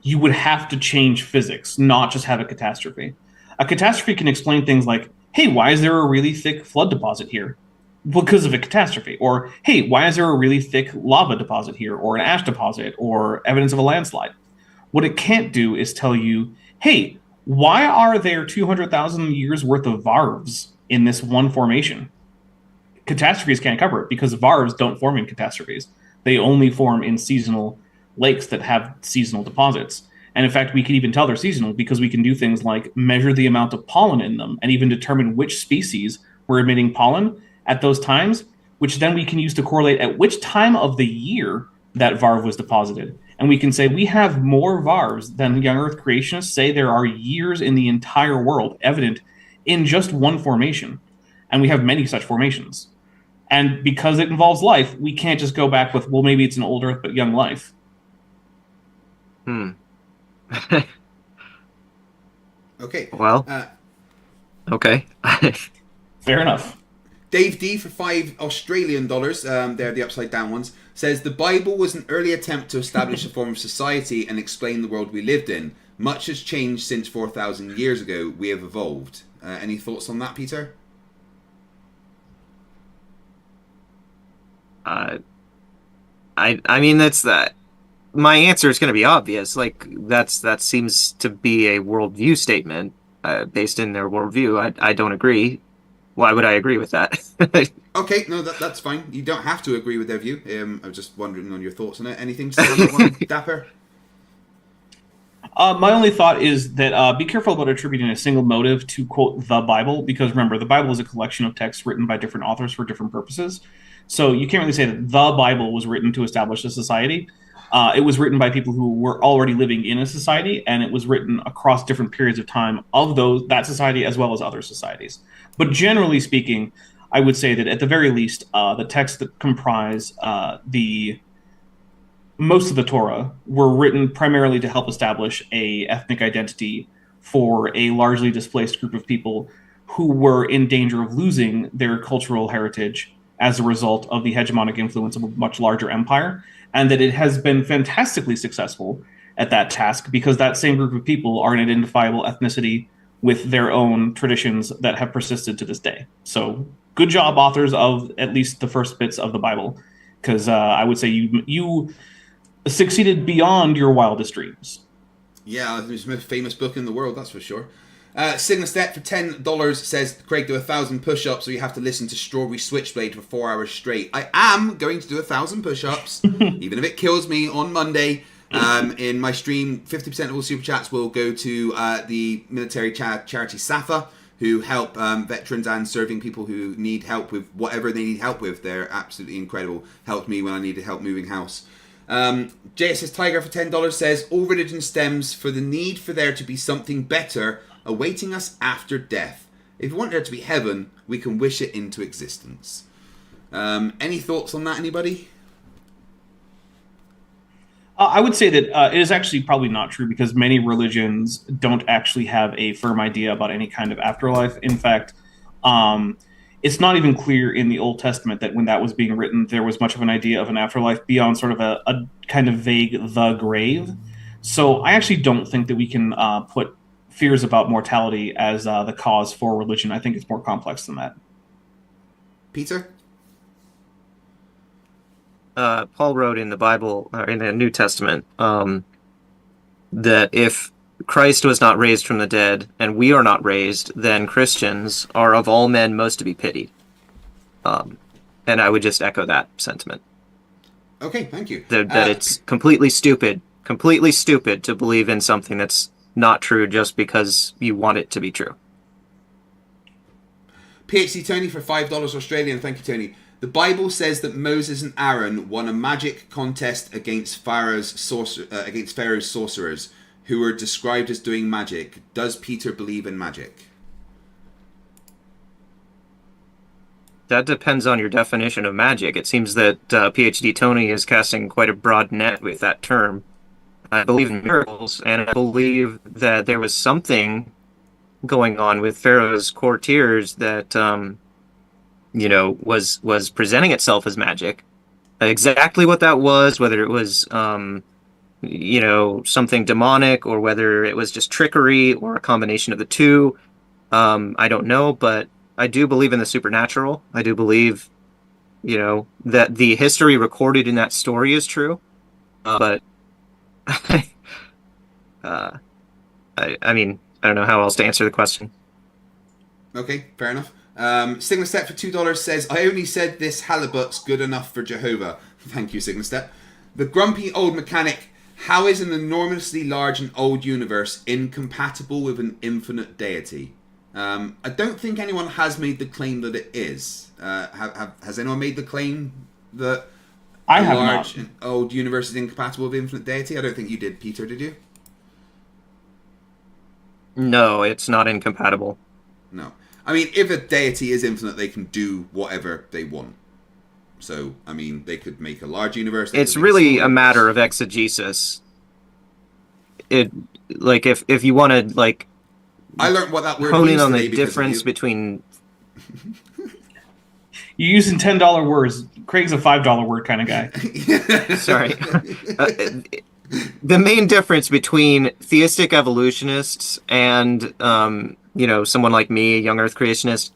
you would have to change physics, not just have a catastrophe. A catastrophe can explain things like, hey, why is there a really thick flood deposit here? Because of a catastrophe. Or, hey, why is there a really thick lava deposit here? Or an ash deposit? Or evidence of a landslide? What it can't do is tell you, hey, why are there 200,000 years worth of varves in this one formation? Catastrophes can't cover it because varves don't form in catastrophes. They only form in seasonal lakes that have seasonal deposits. And in fact, we can even tell they're seasonal because we can do things like measure the amount of pollen in them and even determine which species were emitting pollen at those times, which then we can use to correlate at which time of the year that varve was deposited. And we can say we have more varves than young Earth creationists say there are years in the entire world evident in just one formation. And we have many such formations. And because it involves life, we can't just go back with, well, maybe it's an old Earth but young life. Okay. Well, okay. Fair enough. Dave D for $5 Australian, they're the upside down ones, says the Bible was an early attempt to establish a form of society and explain the world we lived in. Much has changed since 4,000 years ago. We have evolved. Any thoughts on that, Peter? I mean, that's that. My answer is going to be obvious. Like that seems to be a worldview statement based in their worldview. I don't agree. Why would I agree with that? Okay, no, that's fine. You don't have to agree with their view. I was just wondering on your thoughts on it. Anything to say on that one, Dapper? My only thought is that be careful about attributing a single motive to, quote, the Bible, because remember, the Bible is a collection of texts written by different authors for different purposes. So you can't really say that the Bible was written to establish a society. It was written by people who were already living in a society, and it was written across different periods of time of that society as well as other societies. But generally speaking, I would say that at the very least, the texts that comprise most of the Torah were written primarily to help establish a ethnic identity for a largely displaced group of people who were in danger of losing their cultural heritage as a result of the hegemonic influence of a much larger empire, and that it has been fantastically successful at that task because that same group of people are an identifiable ethnicity with their own traditions that have persisted to this day. So good job, authors of at least the first bits of the Bible, because I would say you succeeded beyond your wildest dreams. Yeah, it's the most famous book in the world, that's for sure. Signastet for $10 says, Craig, do 1,000 push-ups so you have to listen to Strawberry Switchblade for 4 hours straight. I am going to do 1,000 push-ups, even if it kills me on Monday. In my stream, 50% of all super chats will go to the military charity SAFA, who help veterans and serving people who need help with whatever they need help with. They're absolutely incredible. Helped me when I needed help moving house. JSS Tiger for $10 says, all religion stems for the need for there to be something better awaiting us after death. If we want there to be heaven, we can wish it into existence. Any thoughts on that, anybody? I would say that it is actually probably not true because many religions don't actually have a firm idea about any kind of afterlife. In fact, it's not even clear in the Old Testament that when that was being written, there was much of an idea of an afterlife beyond sort of a kind of vague the grave. So I actually don't think that we can put fears about mortality as the cause for religion. I think it's more complex than that. Peter? Paul wrote in the Bible, or in the New Testament, that if Christ was not raised from the dead, and we are not raised, then Christians are of all men most to be pitied. And I would just echo that sentiment. Okay, thank you. That it's completely stupid to believe in something that's not true just because you want it to be true. PhD Tony for $5 Australian. Thank you, Tony. The Bible says that Moses and Aaron won a magic contest against Pharaoh's sorcerers, who were described as doing magic. Does Peter believe in magic? That depends on your definition of magic. It seems that PhD Tony is casting quite a broad net with that term. I believe in miracles, and I believe that there was something going on with Pharaoh's courtiers that, was presenting itself as magic. Exactly what that was, whether it was, something demonic or whether it was just trickery or a combination of the two, I don't know, but I do believe in the supernatural. I do believe, that the history recorded in that story is true. But uh, I mean, I don't know how else to answer the question. Okay, fair enough. Sigma Step for $2 says, I only said this halibut's good enough for Jehovah. Thank you, Sigma Step. The grumpy old mechanic, how is an enormously large and old universe incompatible with an infinite deity? I don't think anyone has made the claim that it is. Has anyone made the claim that I a have large not. and old universe is incompatible with infinite deity? I don't think you did, Peter, did you? No, it's not incompatible. No. I mean, if a deity is infinite, they can do whatever they want. So, I mean, they could make a large universe. It's really a matter of exegesis. If you want to I learned what that word hone in means on today the because of difference you. between. You're using $10 words. Craig's a $5 word kind of guy. Sorry. The main difference between theistic evolutionists and, someone like me, a young Earth creationist,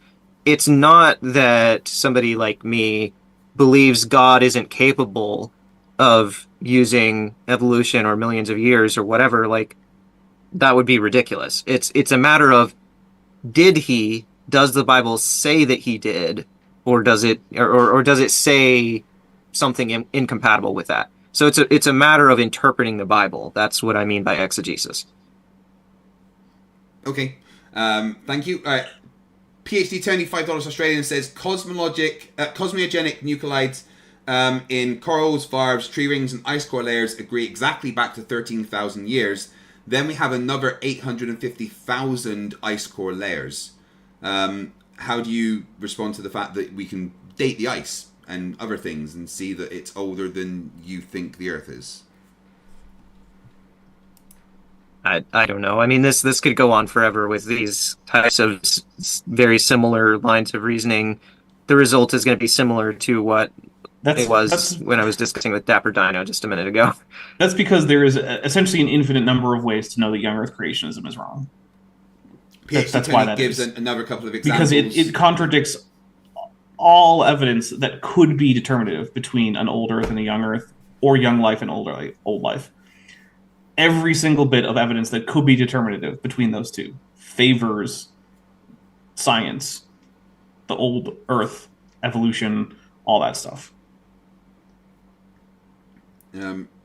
it's not that somebody like me believes God isn't capable of using evolution or millions of years or whatever. Like, that would be ridiculous. It's a matter of, does the Bible say that he did, or does it say something incompatible with that? So it's a matter of interpreting the Bible. That's what I mean by exegesis. Okay. Thank you. All right. PhD Tony, $5 Australian, says cosmogenic nuclides in corals, varves, tree rings, and ice core layers agree exactly back to 13,000 years. Then we have another 850,000 ice core layers. How do you respond to the fact that we can date the ice and other things and see that it's older than you think the Earth is? I don't know. I mean, this could go on forever with these types of very similar lines of reasoning. The result is going to be similar to what it was when I was discussing with Dapper Dino just a minute ago. That's because there is essentially an infinite number of ways to know that young Earth creationism is wrong. That's why that gives another couple of examples. Because it contradicts all evidence that could be determinative between an old Earth and a young Earth, or young life and old life. Every single bit of evidence that could be determinative between those two favors science, the old Earth, evolution, all that stuff.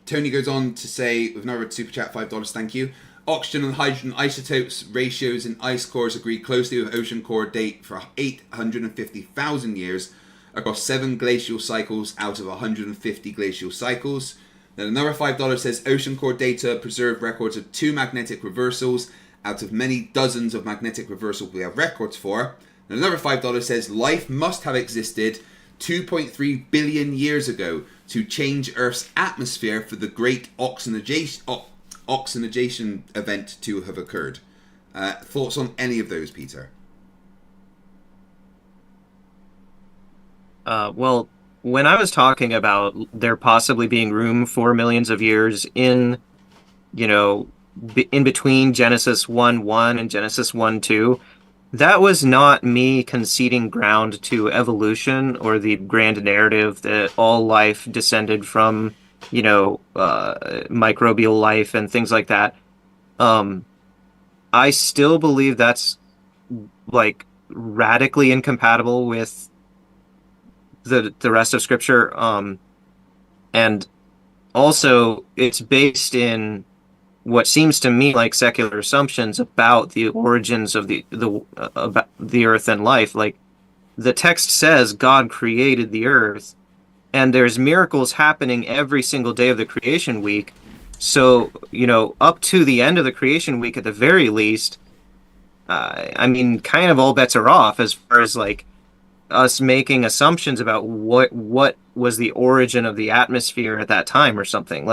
Tony goes on to say, with another super chat, $5, thank you. Oxygen and hydrogen isotopes ratios in ice cores agree closely with ocean core date for 850,000 years across 7 glacial cycles out of 150 glacial cycles. Then another $5 says ocean core data preserve records of 2 magnetic reversals out of many dozens of magnetic reversals we have records for. And another $5 says life must have existed 2.3 billion years ago to change Earth's atmosphere for the great oxygenation event to have occurred. Thoughts on any of those, Peter? Well, when I was talking about there possibly being room for millions of years in between Genesis 1:1 and Genesis 1:2, that was not me conceding ground to evolution or the grand narrative that all life descended from, microbial life and things like that. I still believe that's radically incompatible with the rest of Scripture, and also it's based in what seems to me like secular assumptions about the origins of about the earth and life. Like, the text says God created the earth, and there's miracles happening every single day of the creation week. So, up to the end of the creation week at the very least, kind of all bets are off as far as us making assumptions about what was the origin of the atmosphere at that time or something.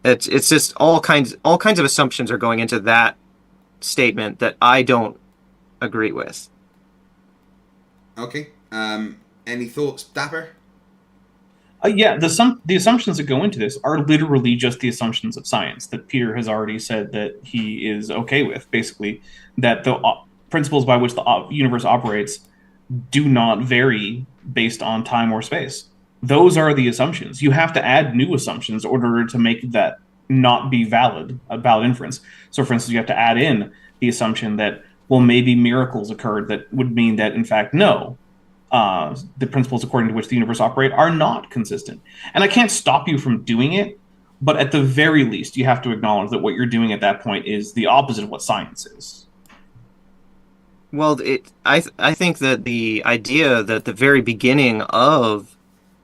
It's just all kinds of assumptions are going into that statement that I don't agree with. Okay. Any thoughts, Dapper? Yeah, the assumptions that go into this are literally just the assumptions of science that Peter has already said that he is okay with. Basically, that the principles by which the universe operates do not vary based on time or space. Those are the assumptions. You have to add new assumptions in order to make that not be valid, a valid inference. So, for instance, you have to add in the assumption that, well, maybe miracles occurred that would mean that, in fact, no, the principles according to which the universe operate are not consistent. And I can't stop you from doing it, but at the very least, you have to acknowledge that what you're doing at that point is the opposite of what science is. Well, I think that the idea that the very beginning of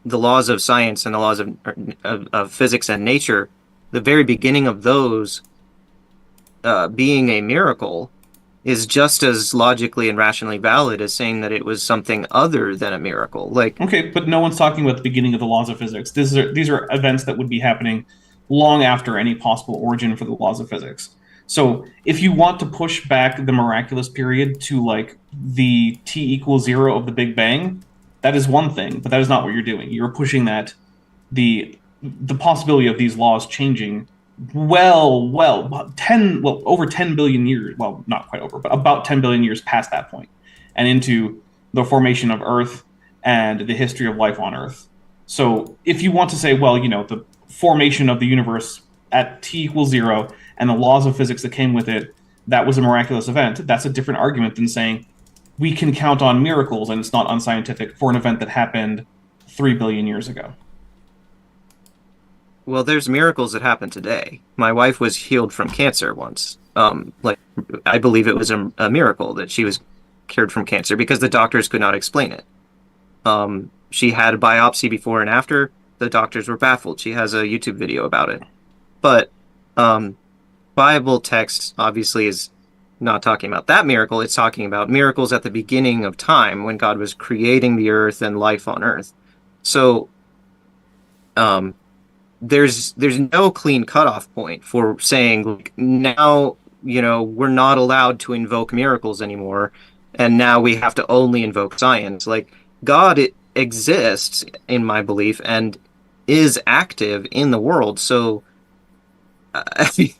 the laws of science and the laws of physics and nature, the very beginning of those being a miracle, is just as logically and rationally valid as saying that it was something other than a miracle. Like, okay, but no one's talking about the beginning of the laws of physics. These are events that would be happening long after any possible origin for the laws of physics. So if you want to push back the miraculous period to like the t=0 of the Big Bang, that is one thing, but that is not what you're doing. You're pushing that the possibility of these laws changing over 10 billion years, well, not quite over, but about 10 billion years past that point, and into the formation of Earth and the history of life on Earth. So if you want to say, well, the formation of the universe at t=0 and the laws of physics that came with it, that was a miraculous event, that's a different argument than saying we can count on miracles and it's not unscientific for an event that happened 3 billion years ago. Well, there's miracles that happen today. My wife was healed from cancer once. I believe it was a miracle that she was cured from cancer because the doctors could not explain it. She had a biopsy before and after. The doctors were baffled. She has a YouTube video about it. But Bible text obviously is not talking about that miracle. It's talking about miracles at the beginning of time when God was creating the earth and life on earth. So there's no clean cutoff point for saying like, now we're not allowed to invoke miracles anymore, and now we have to only invoke science. Like, God exists in my belief and is active in the world. So and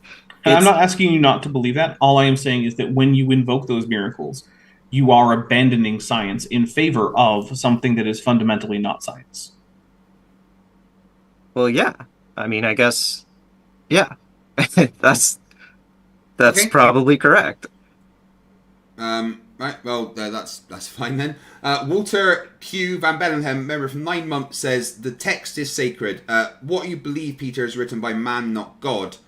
I'm not asking you not to believe that. All I am saying is that when you invoke those miracles, you are abandoning science in favor of something that is fundamentally not science. Well, yeah. I mean, I guess, yeah. that's okay. Probably correct. Right. Well, that's fine then. Walter Q. Van Bellingham, member from 9 Months, says the text is sacred. What you believe, Peter, is written by man, not God.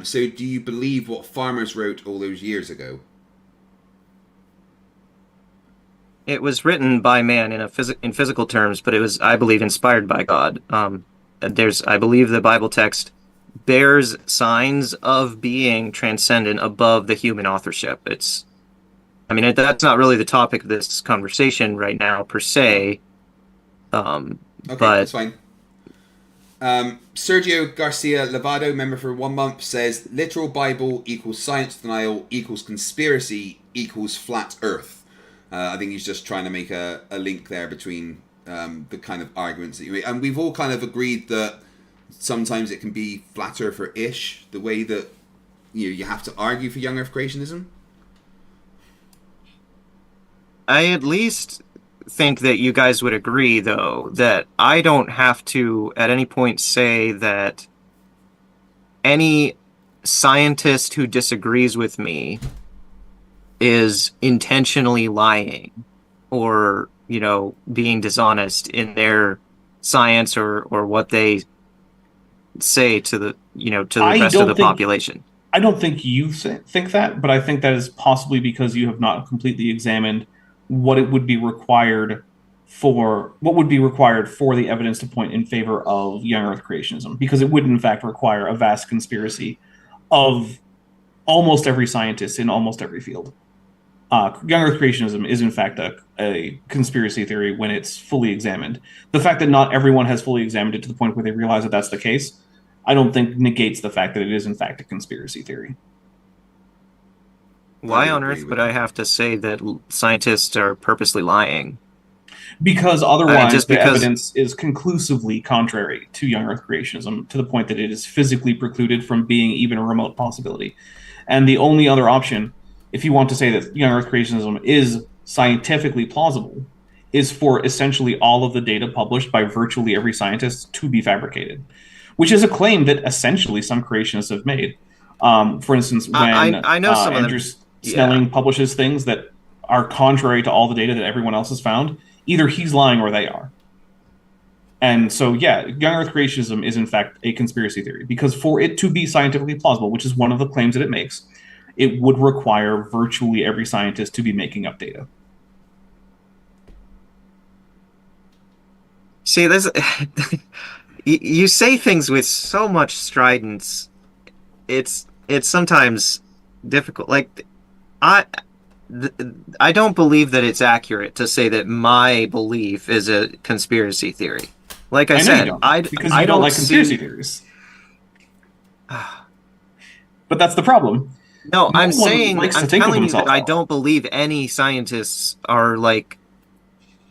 So do you believe what farmers wrote all those years ago? It was written by man in physical terms, but it was, I believe, inspired by God. I believe the Bible text bears signs of being transcendent above the human authorship. That's not really the topic of this conversation right now, per se. Okay, but that's fine. Sergio Garcia Lavado, member for 1 month, says literal Bible equals science denial equals conspiracy equals flat earth. I think he's just trying to make a link there between the kind of arguments that you make. And we've all kind of agreed that sometimes it can be flat earther-ish, the way that you have to argue for young earth creationism. I at least think that you guys would agree, though, that I don't have to at any point say that any scientist who disagrees with me is intentionally lying or, being dishonest in their science or what they say to the, to the rest of the population. I don't think you think that, but I think that is possibly because you have not completely examined what would be required for the evidence to point in favor of young earth creationism, because it would in fact require a vast conspiracy of almost every scientist in almost every field. Young earth creationism is in fact a conspiracy theory when it's fully examined. The fact that not everyone has fully examined it to the point where they realize that that's the case, I don't think negates the fact that it is in fact a conspiracy theory. Why on earth would I have to say that scientists are purposely lying? Because otherwise the evidence is conclusively contrary to young earth creationism, to the point that it is physically precluded from being even a remote possibility. And the only other option if you want to say that young Earth creationism is scientifically plausible, is for essentially all of the data published by virtually every scientist to be fabricated, which is a claim that essentially some creationists have made. For instance, when I know some of Andrew them. Snelling publishes things that are contrary to all the data that everyone else has found, either he's lying or they are. And so, yeah, young Earth creationism is in fact a conspiracy theory, because for it to be scientifically plausible, which is one of the claims that it makes, it would require virtually every scientist to be making up data. See, this you say things with so much stridence. It's sometimes difficult. Like I I don't believe that it's accurate to say that my belief is a conspiracy theory. Like I said, because you don't like conspiracy theories. But that's the problem. No, I'm saying, I'm telling you that I don't believe any scientists are like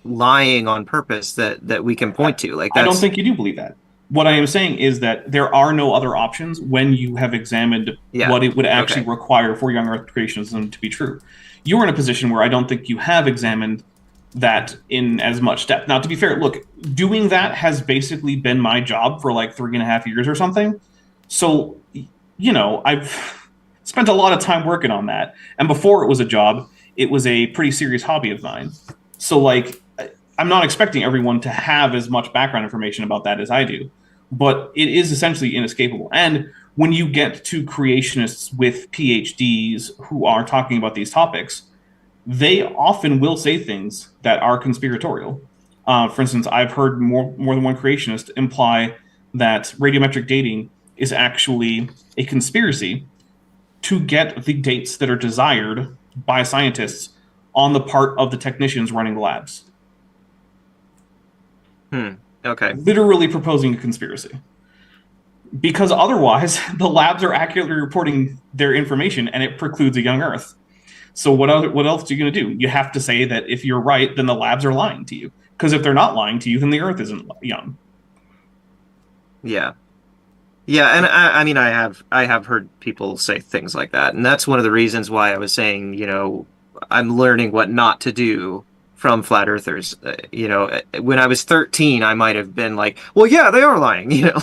lying on purpose that we can point to. Like, I don't think you do believe that. What I am saying is that there are no other options when you have examined what it would actually require for young Earth creationism to be true. You're in a position where I don't think you have examined that in as much depth. Now, to be fair, look, doing that has basically been my job for like 3.5 years or something. So, you know, I've spent a lot of time working on that. And before it was a job, it was a pretty serious hobby of mine. So, like, I'm not expecting everyone to have as much background information about that as I do, but it is essentially inescapable. And when you get to creationists with PhDs who are talking about these topics, they often will say things that are conspiratorial. For instance, I've heard more than one creationist imply that radiometric dating is actually a conspiracy to get the dates that are desired by scientists on the part of the technicians running the labs. Okay. Literally proposing a conspiracy. Because otherwise, the labs are accurately reporting their information and it precludes a young Earth. So what else are you going to do? You have to say that if you're right, then the labs are lying to you. Because if they're not lying to you, then the Earth isn't young. Yeah. Yeah, and I mean, I have heard people say things like that. And that's one of the reasons why I was saying, you know, I'm learning what not to do from flat earthers. You know, when I was 13, I might have been like, well, yeah, they are lying, you know,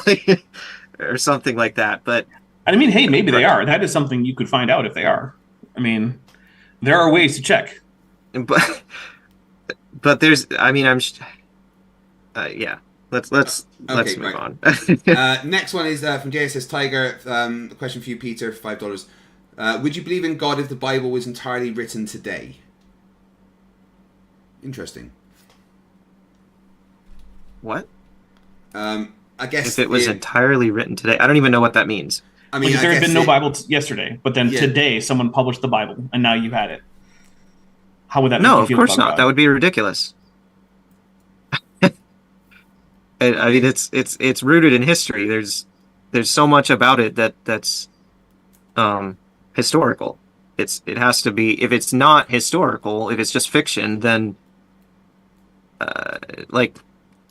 or something like that. But I mean, hey, maybe they are. That is something you could find out if they are. I mean, there are ways to check. But there's, I mean, yeah. Let's move on. Next one is from JSS Tiger. A question for you, Peter, for $5. Would you believe in God if the Bible was entirely written today? Interesting. What? I guess if it was entirely written today, I don't even know what that means. I mean, like if there had been no Bible yesterday, but then today someone published the Bible, and now you had it. How would that? No, of course not. That would be ridiculous. I mean, it's rooted in history. There's so much about it that's historical. It has to be. If it's not historical, if it's just fiction, then like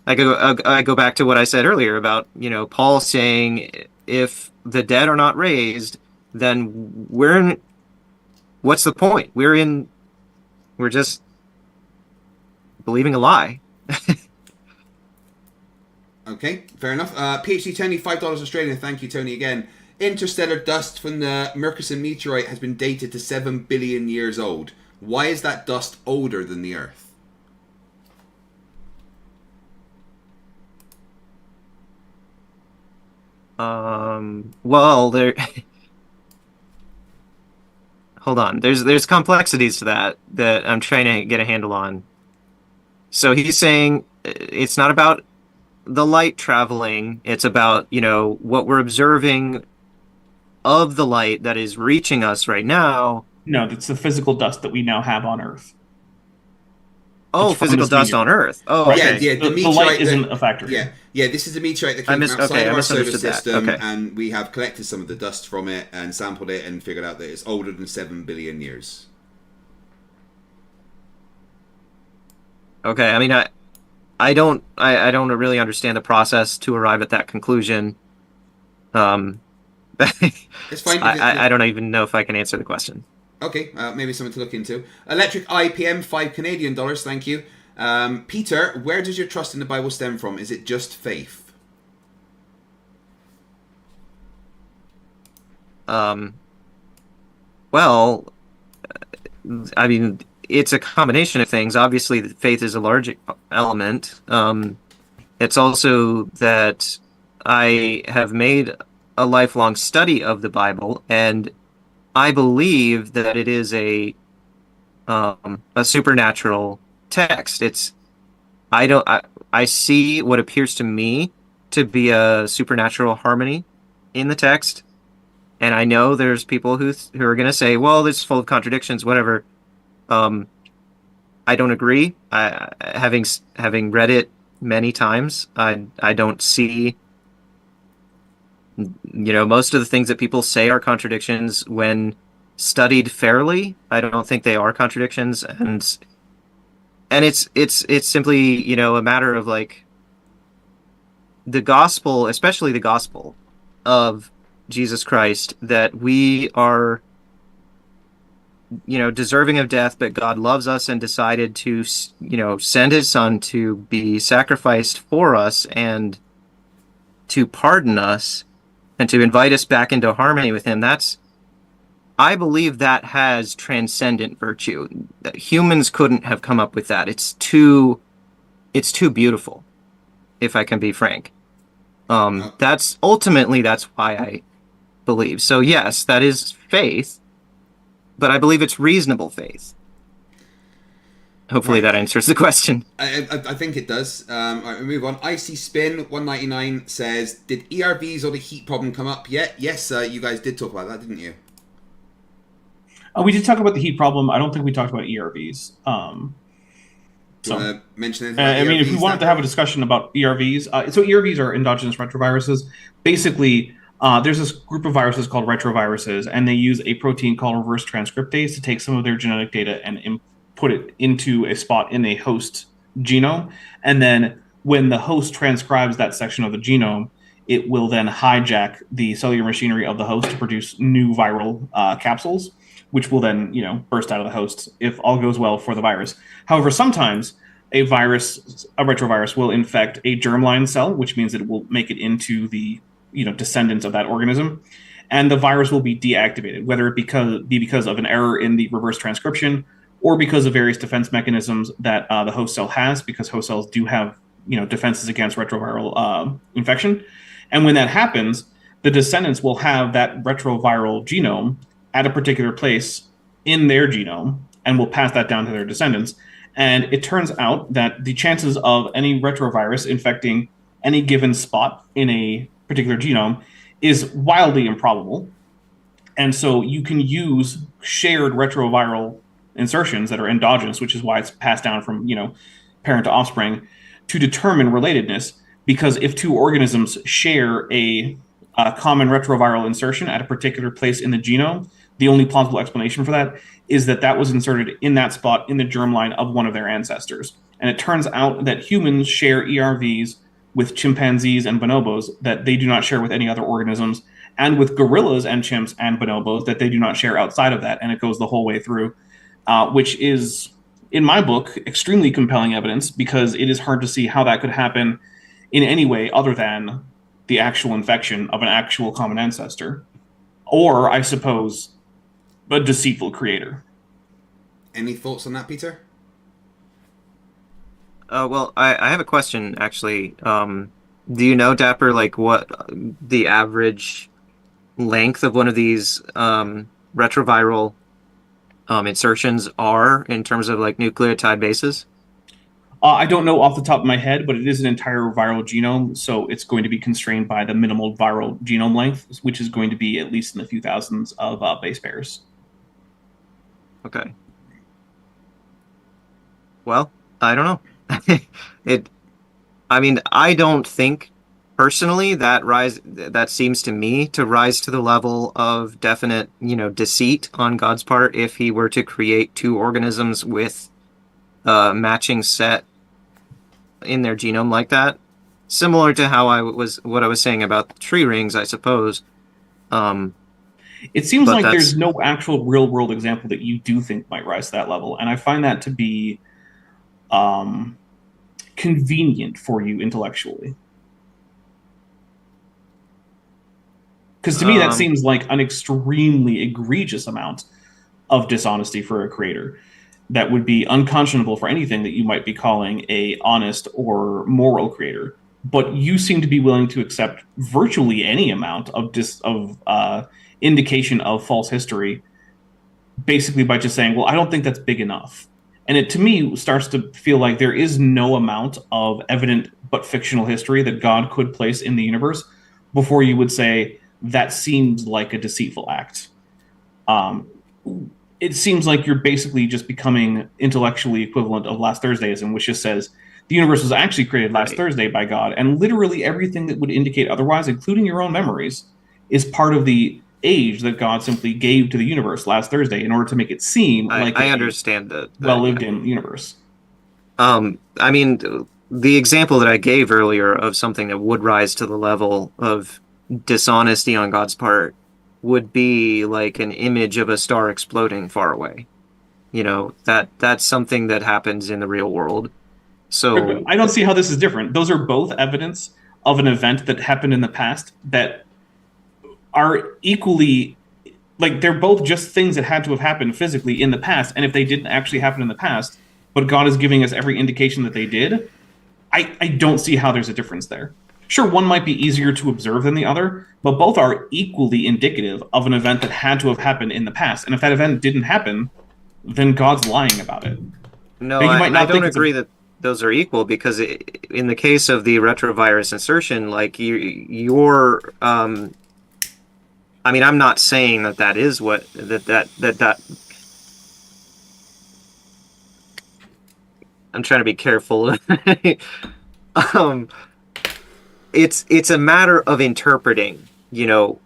I go back to what I said earlier about, you know, Paul saying if the dead are not raised, then what's the point? We're just believing a lie. Okay, fair enough. PhD Tony, $5 Australian. Thank you, Tony, again. Interstellar dust from the Murchison meteorite has been dated to 7 billion years old. Why is that dust older than the Earth? Well, hold on. There's complexities to that I'm trying to get a handle on. So he's saying it's not about the light traveling, it's about, you know, what we're observing of the light that is reaching us right now. No, that's the physical dust that we now have on Earth. Oh, physical dust on Earth. Oh, right. Okay. Yeah. The light isn't a factor. Yeah. This is a meteorite that came from outside of our solar system, and we have collected some of the dust from it and sampled it and figured out that it's older than 7 billion years. Okay. I mean, I don't really understand the process to arrive at that conclusion. It's fine. I don't even know if I can answer the question. Okay, maybe something to look into. Electric IPM, $5 Canadian, thank you. Peter, where does your trust in the Bible stem from? Is it just faith? Well, I mean, it's a combination of things. Obviously, faith is a large element. It's also that I have made a lifelong study of the Bible, and I believe that it is a supernatural text. I see what appears to me to be a supernatural harmony in the text, and I know there's people who are going to say, "Well, it's full of contradictions," whatever. I don't agree. Having read it many times, I don't see. Most of the things that people say are contradictions when studied fairly. I don't think they are contradictions, and it's simply a matter of like the gospel, especially the gospel of Jesus Christ, that we are deserving of death, but God loves us and decided to send his son to be sacrificed for us and to pardon us and to invite us back into harmony with him. I believe that has transcendent virtue. Humans couldn't have come up with that. It's too beautiful, if I can be frank. That's why I believe. So yes, that is faith, but I believe it's reasonable faith. Hopefully that answers the question. I think it does. All right, we move on. Icy Spin 199 says, "Did ERVs or the heat problem come up yet?" Yes, you guys did talk about that, didn't you? We did talk about the heat problem. I don't think we talked about ERVs. Do you want to mention anything about I mean, if we wanted to have a Dapper? discussion about ERVs, so ERVs are endogenous retroviruses. Basically, there's this group of viruses called retroviruses, and they use a protein called reverse transcriptase to take some of their genetic data and put it into a spot in a host genome. And then when the host transcribes that section of the genome, it will then hijack the cellular machinery of the host to produce new viral capsules, which will then, burst out of the host if all goes well for the virus. However, sometimes a retrovirus will infect a germline cell, which means it will make it into the, descendants of that organism, and the virus will be deactivated, whether it be because of an error in the reverse transcription or because of various defense mechanisms that the host cell has, because host cells do have, defenses against retroviral infection. And when that happens, the descendants will have that retroviral genome at a particular place in their genome and will pass that down to their descendants. And it turns out that the chances of any retrovirus infecting any given spot in a particular genome is wildly improbable. And so you can use shared retroviral insertions that are endogenous, which is why it's passed down from, parent to offspring, to determine relatedness. Because if two organisms share a common retroviral insertion at a particular place in the genome, the only plausible explanation for that is that was inserted in that spot in the germline of one of their ancestors. And it turns out that humans share ERVs with chimpanzees and bonobos that they do not share with any other organisms, and with gorillas and chimps and bonobos that they do not share outside of that. And it goes the whole way through, which is, in my book, extremely compelling evidence, because it is hard to see how that could happen in any way other than the actual infection of an actual common ancestor. Or, I suppose, a deceitful creator. Any thoughts on that, Peter? Well, I have a question, actually. Do you know, Dapper, like what the average length of one of these retroviral insertions are in terms of like nucleotide bases? I don't know off the top of my head, but it is an entire viral genome, so it's going to be constrained by the minimal viral genome length, which is going to be at least in the few thousands of base pairs. Okay. Well, I don't know. I don't think personally that seems to me to rise to the level of definite, deceit on God's part if he were to create two organisms with a matching set in their genome like that. Similar to how what I was saying about the tree rings, I suppose. It seems But like that's- there's no actual real world example that you do think might rise to that level, and I find that to be convenient for you intellectually. Because to me, that seems like an extremely egregious amount of dishonesty for a creator that would be unconscionable for anything that you might be calling a honest or moral creator. But you seem to be willing to accept virtually any amount of indication of false history, basically by just saying, "Well, I don't think that's big enough." And it, to me, starts to feel like there is no amount of evident but fictional history that God could place in the universe before you would say that seems like a deceitful act. It seems like you're basically just becoming intellectually equivalent of last Thursdayism, which just says the universe was actually created last Thursday by God, and literally everything that would indicate otherwise, including your own memories, is part of the age that God simply gave to the universe last Thursday in order to make it seem like I understand that well-lived in universe. I mean, the example that I gave earlier of something that would rise to the level of dishonesty on God's part would be like an image of a star exploding far away. You know, that's something that happens in the real world. So I don't see how this is different. Those are both evidence of an event that happened in the past that are equally, like, they're both just things that had to have happened physically in the past. And if they didn't actually happen in the past, but God is giving us every indication that they did, I don't see how there's a difference there. Sure, one might be easier to observe than the other, but both are equally indicative of an event that had to have happened in the past. And if that event didn't happen, then God's lying about it. No, I don't agree that those are equal, because in the case of the retrovirus insertion, like you're I mean, I'm not saying that is what that I'm trying to be careful. It's a matter of interpreting, you know,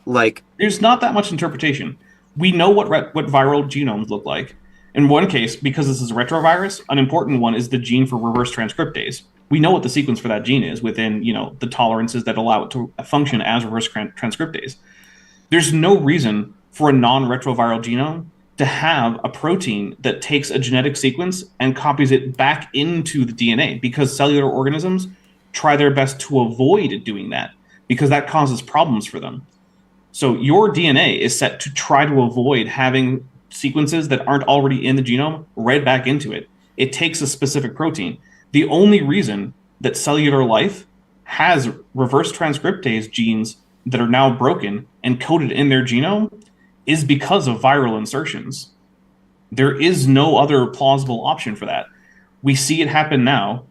like there's not that much interpretation. We know what viral genomes look like. In one case, because this is a retrovirus, an important one is the gene for reverse transcriptase. We know what the sequence for that gene is within, the tolerances that allow it to function as reverse transcriptase. There's no reason for a non-retroviral genome to have a protein that takes a genetic sequence and copies it back into the DNA, because cellular organisms try their best to avoid doing that, because that causes problems for them. So your DNA is set to try to avoid having sequences that aren't already in the genome read back into it. It takes a specific protein. The only reason that cellular life has reverse transcriptase genes that are now broken and coded in their genome is because of viral insertions. There is no other plausible option for that. We see it happen now.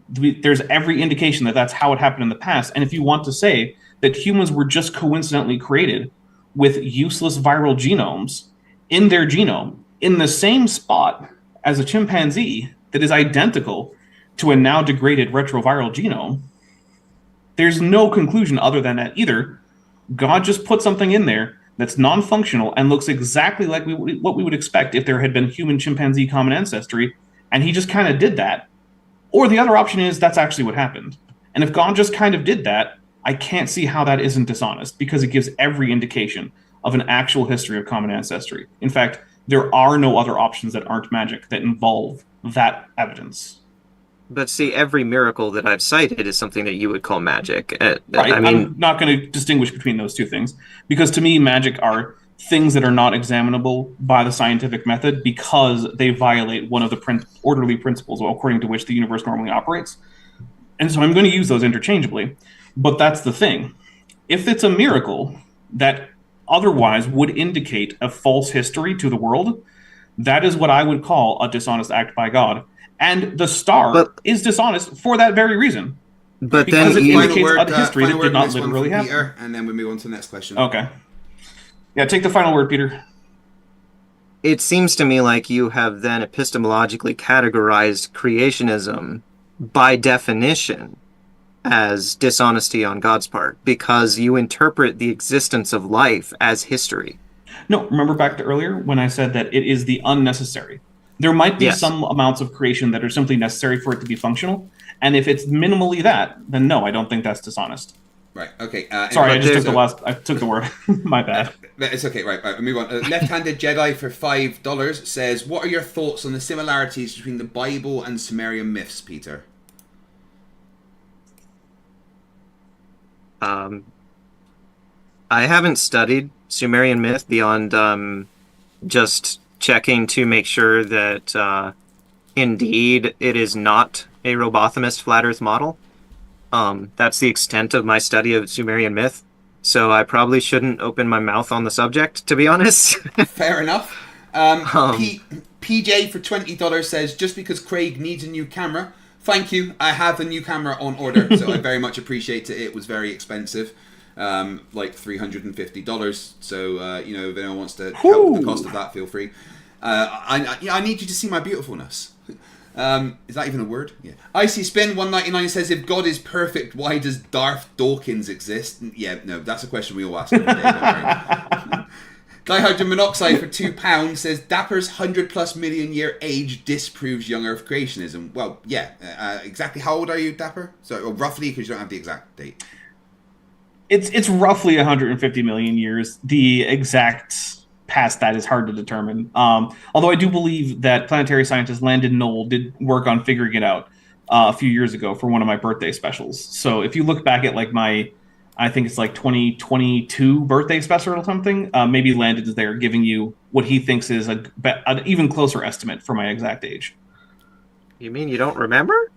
There's every indication that that's how it happened in the past. And if you want to say that humans were just coincidentally created with useless viral genomes in their genome in the same spot as a chimpanzee that is identical to a now degraded retroviral genome, there's no conclusion other than that either God just put something in there that's non-functional and looks exactly like what we would expect if there had been human-chimpanzee common ancestry, and he just kind of did that. Or the other option is that's actually what happened. And if God just kind of did that, I can't see how that isn't dishonest, because it gives every indication of an actual history of common ancestry. In fact, there are no other options that aren't magic that involve that evidence. But see, every miracle that I've cited is something that you would call magic. Right. I mean, I'm not going to distinguish between those two things, because to me, magic are things that are not examinable by the scientific method because they violate one of the orderly principles according to which the universe normally operates. And so I'm going to use those interchangeably. But that's the thing. If it's a miracle that otherwise would indicate a false history to the world, that is what I would call a dishonest act by God. And the star is dishonest for that very reason. But because then it indicates a history that did not literally happen. Peter, and then we move on to the next question. Okay. Yeah, take the final word, Peter. It seems to me like you have then epistemologically categorized creationism by definition as dishonesty on God's part, because you interpret the existence of life as history. No, remember back to earlier when I said that it is the unnecessary. There might be some amounts of creation that are simply necessary for it to be functional, and if it's minimally that, then no, I don't think that's dishonest. Right. Okay. Sorry, I anyway, just took there's the last. I took the word. My bad. It's okay. Right. We'll move on. Left-handed Jedi for $5 says, "What are your thoughts on the similarities between the Bible and Sumerian myths, Peter?" I haven't studied Sumerian myth beyond just checking to make sure that indeed it is not a Robothemist flat Earth model. That's the extent of my study of Sumerian myth. So I probably shouldn't open my mouth on the subject, to be honest. Fair enough. PJ for $20 says, "Just because Craig needs a new camera, thank you. I have a new camera on order, so I very much appreciate it. It was very expensive, like $350. So you know, if anyone wants to help with the cost of that, feel free. I need you to see my beautifulness." Is that even a word? Yeah. Icy Spin 199 says, "If God is perfect, why does Darth Dawkins exist?" Yeah, no, that's a question we all ask every day. Don't worry. Dihydrogen Monoxide for £2 says, "Dapper's 100+ million year age disproves young Earth creationism." Well, yeah. Exactly how old are you, Dapper? So roughly, because you don't have the exact date. It's roughly 150 million years. The exact past that is hard to determine. Although I do believe that planetary scientist Landon Knoll did work on figuring it out a few years ago for one of my birthday specials. So if you look back at like I think it's like 2022 birthday special or something, maybe Landon is there giving you what he thinks is an even closer estimate for my exact age. You mean you don't remember?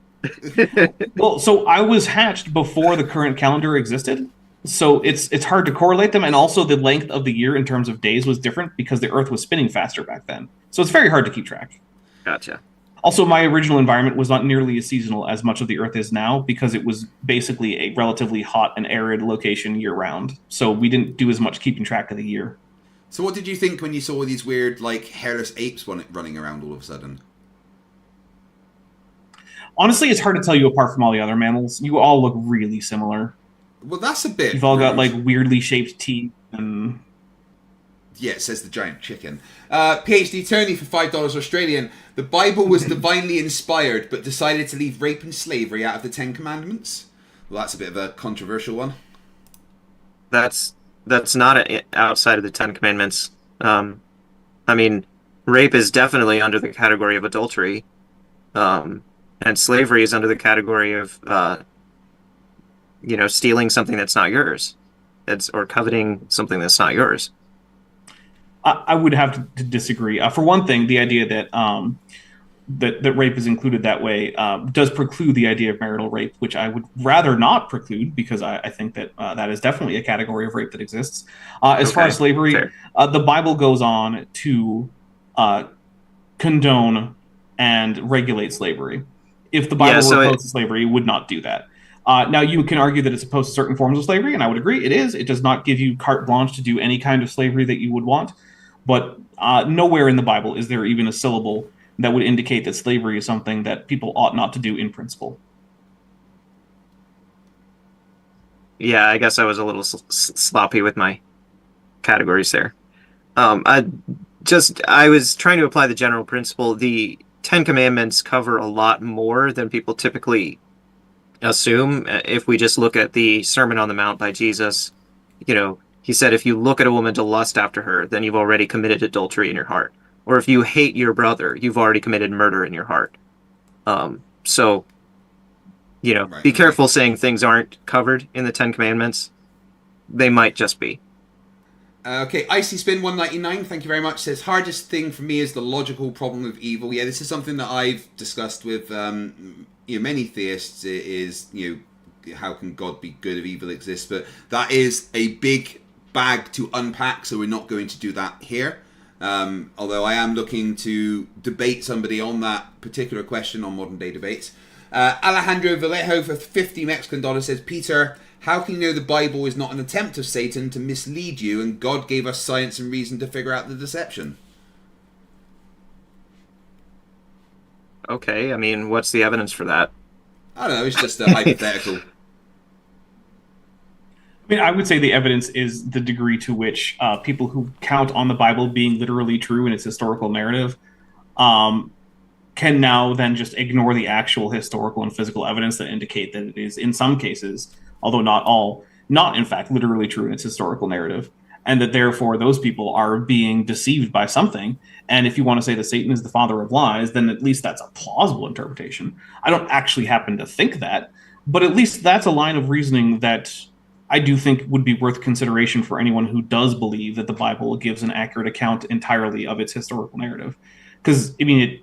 Well, so I was hatched before the current calendar existed. So it's hard to correlate them, and also the length of the year in terms of days was different because the Earth was spinning faster back then. So it's very hard to keep track. Gotcha. Also, my original environment was not nearly as seasonal as much of the Earth is now because it was basically a relatively hot and arid location year-round. So we didn't do as much keeping track of the year. So what did you think when you saw these weird, like, hairless apes running around all of a sudden? Honestly, it's hard to tell you apart from all the other mammals. You all look really similar. Well, that's a bit You've all got, rude. like, weirdly shaped teeth and... Yeah, it says the giant chicken. PhD Tony for $5 Australian. "The Bible was divinely inspired, but decided to leave rape and slavery out of the Ten Commandments." Well, that's a bit of a controversial one. That's not outside of the Ten Commandments. I mean, rape is definitely under the category of adultery, and slavery is under the category of stealing something that's not yours, or coveting something that's not yours. I would have to disagree. For one thing, the idea that that rape is included that way does preclude the idea of marital rape, which I would rather not preclude because I think that that is definitely a category of rape that exists. As far as slavery, the Bible goes on to condone and regulate slavery. If the Bible were opposed to slavery, it would not do that. Now, you can argue that it's opposed to certain forms of slavery, and I would agree it is. It does not give you carte blanche to do any kind of slavery that you would want. But nowhere in the Bible is there even a syllable that would indicate that slavery is something that people ought not to do in principle. Yeah, I guess I was a little sloppy with my categories there. I was trying to apply the general principle. The Ten Commandments cover a lot more than people typically assume. If we just look at the Sermon on the Mount by Jesus, he said, if you look at a woman to lust after her, then you've already committed adultery in your heart. Or if you hate your brother, you've already committed murder in your heart. So, be careful saying things aren't covered in the Ten Commandments. They might just be. Okay, Icy Spin 199, thank you very much, says, "Hardest thing for me is the logical problem of evil." Yeah, this is something that I've discussed with many theists, is, how can God be good if evil exists? But that is a big bag to unpack, so we're not going to do that here. Although I am looking to debate somebody on that particular question on Modern Day Debates. Alejandro Vallejo for $50 Mexican says, "Peter, how can you know the Bible is not an attempt of Satan to mislead you and God gave us science and reason to figure out the deception?" Okay, I mean, what's the evidence for that? I don't know, it's just a hypothetical. I mean, I would say the evidence is the degree to which people who count on the Bible being literally true in its historical narrative can now then just ignore the actual historical and physical evidence that indicate that it is, in some cases, although not all, not, in fact, literally true in its historical narrative, and that therefore those people are being deceived by something. And if you want to say that Satan is the father of lies, then at least that's a plausible interpretation. I don't actually happen to think that, but at least that's a line of reasoning that I do think would be worth consideration for anyone who does believe that the Bible gives an accurate account entirely of its historical narrative. Because, I mean,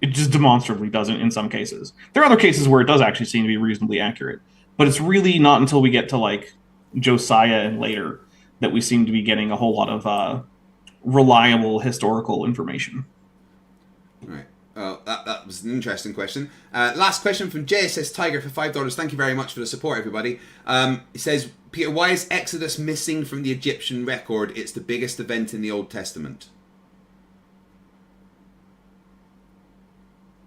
it just demonstrably doesn't in some cases. There are other cases where it does actually seem to be reasonably accurate, but it's really not until we get to, like, Josiah and later that we seem to be getting a whole lot of reliable historical information. All right. Well, that was an interesting question. Last question from JSS Tiger for $5. Thank you very much for the support, everybody. It says, Peter, why is Exodus missing from the Egyptian record? It's the biggest event in the Old Testament.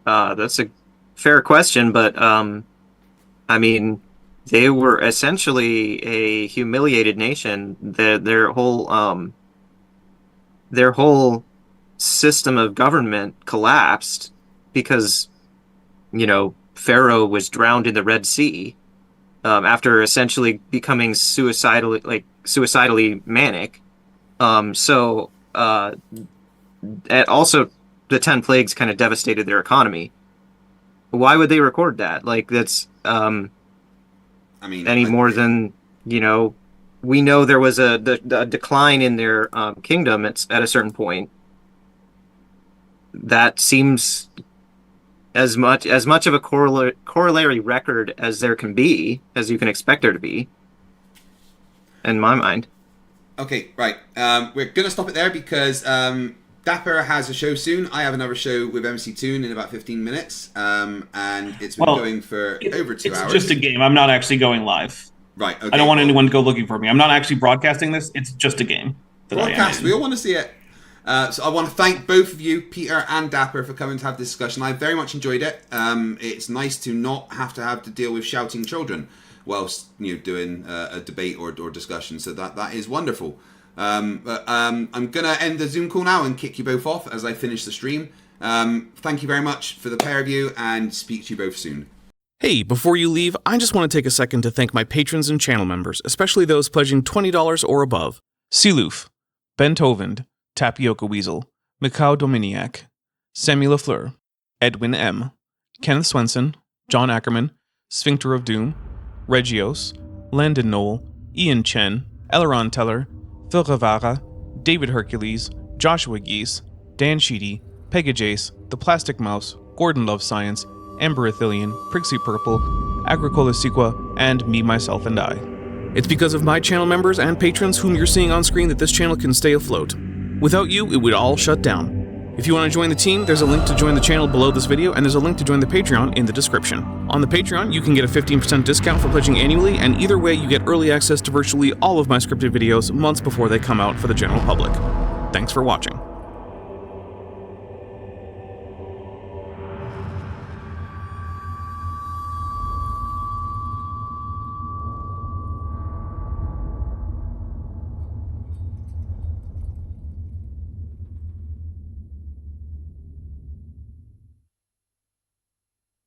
That's a fair question, but I mean, they were essentially a humiliated nation. Their whole system of government collapsed because, you know, Pharaoh was drowned in the Red Sea after essentially becoming suicidally manic. And also the 10 plagues kind of devastated their economy. Why would they record that? Like, that's more than, you know, we know there was a decline in their kingdom at a certain point. That seems as much of a corollary record as there can be, as you can expect there to be, in my mind. Okay, right. We're going to stop it there because Dapper has a show soon. I have another show with MC Toon in about 15 minutes, and it's been going for over 2 hours. It's just a game. I'm not actually going live. Right, okay. I don't want anyone to go looking for me. I'm not actually broadcasting this. It's just a game. Broadcast. We all want to see it. So I want to thank both of you, Peter and Dapper, for coming to have this discussion. I very much enjoyed it. It's nice to not have to deal with shouting children whilst, you know, doing a debate or discussion. So that is wonderful. I'm going to end the Zoom call now and kick you both off as I finish the stream. Thank you very much for the pair of you, and speak to you both soon. Hey, before you leave, I just want to take a second to thank my patrons and channel members, especially those pledging $20 or above. Siluf, Ben Tovand, Tapioca Weasel, Mikau Dominiak, Sammy LaFleur, Edwin M., Kenneth Swenson, John Ackerman, Sphincter of Doom, Regios, Landon Knoll, Ian Chen, Eleron Teller, Phil Rivara, David Hercules, Joshua Geese, Dan Sheedy, Pegajace, The Plastic Mouse, Gordon Love Science, Amber Athelian, Prixie Purple, Agricola Sequa, and Me, Myself, and I. It's because of my channel members and patrons whom you're seeing on screen that this channel can stay afloat. Without you, it would all shut down. If you want to join the team, there's a link to join the channel below this video, and there's a link to join the Patreon in the description. On the Patreon, you can get a 15% discount for pledging annually, and either way, you get early access to virtually all of my scripted videos months before they come out for the general public. Thanks for watching.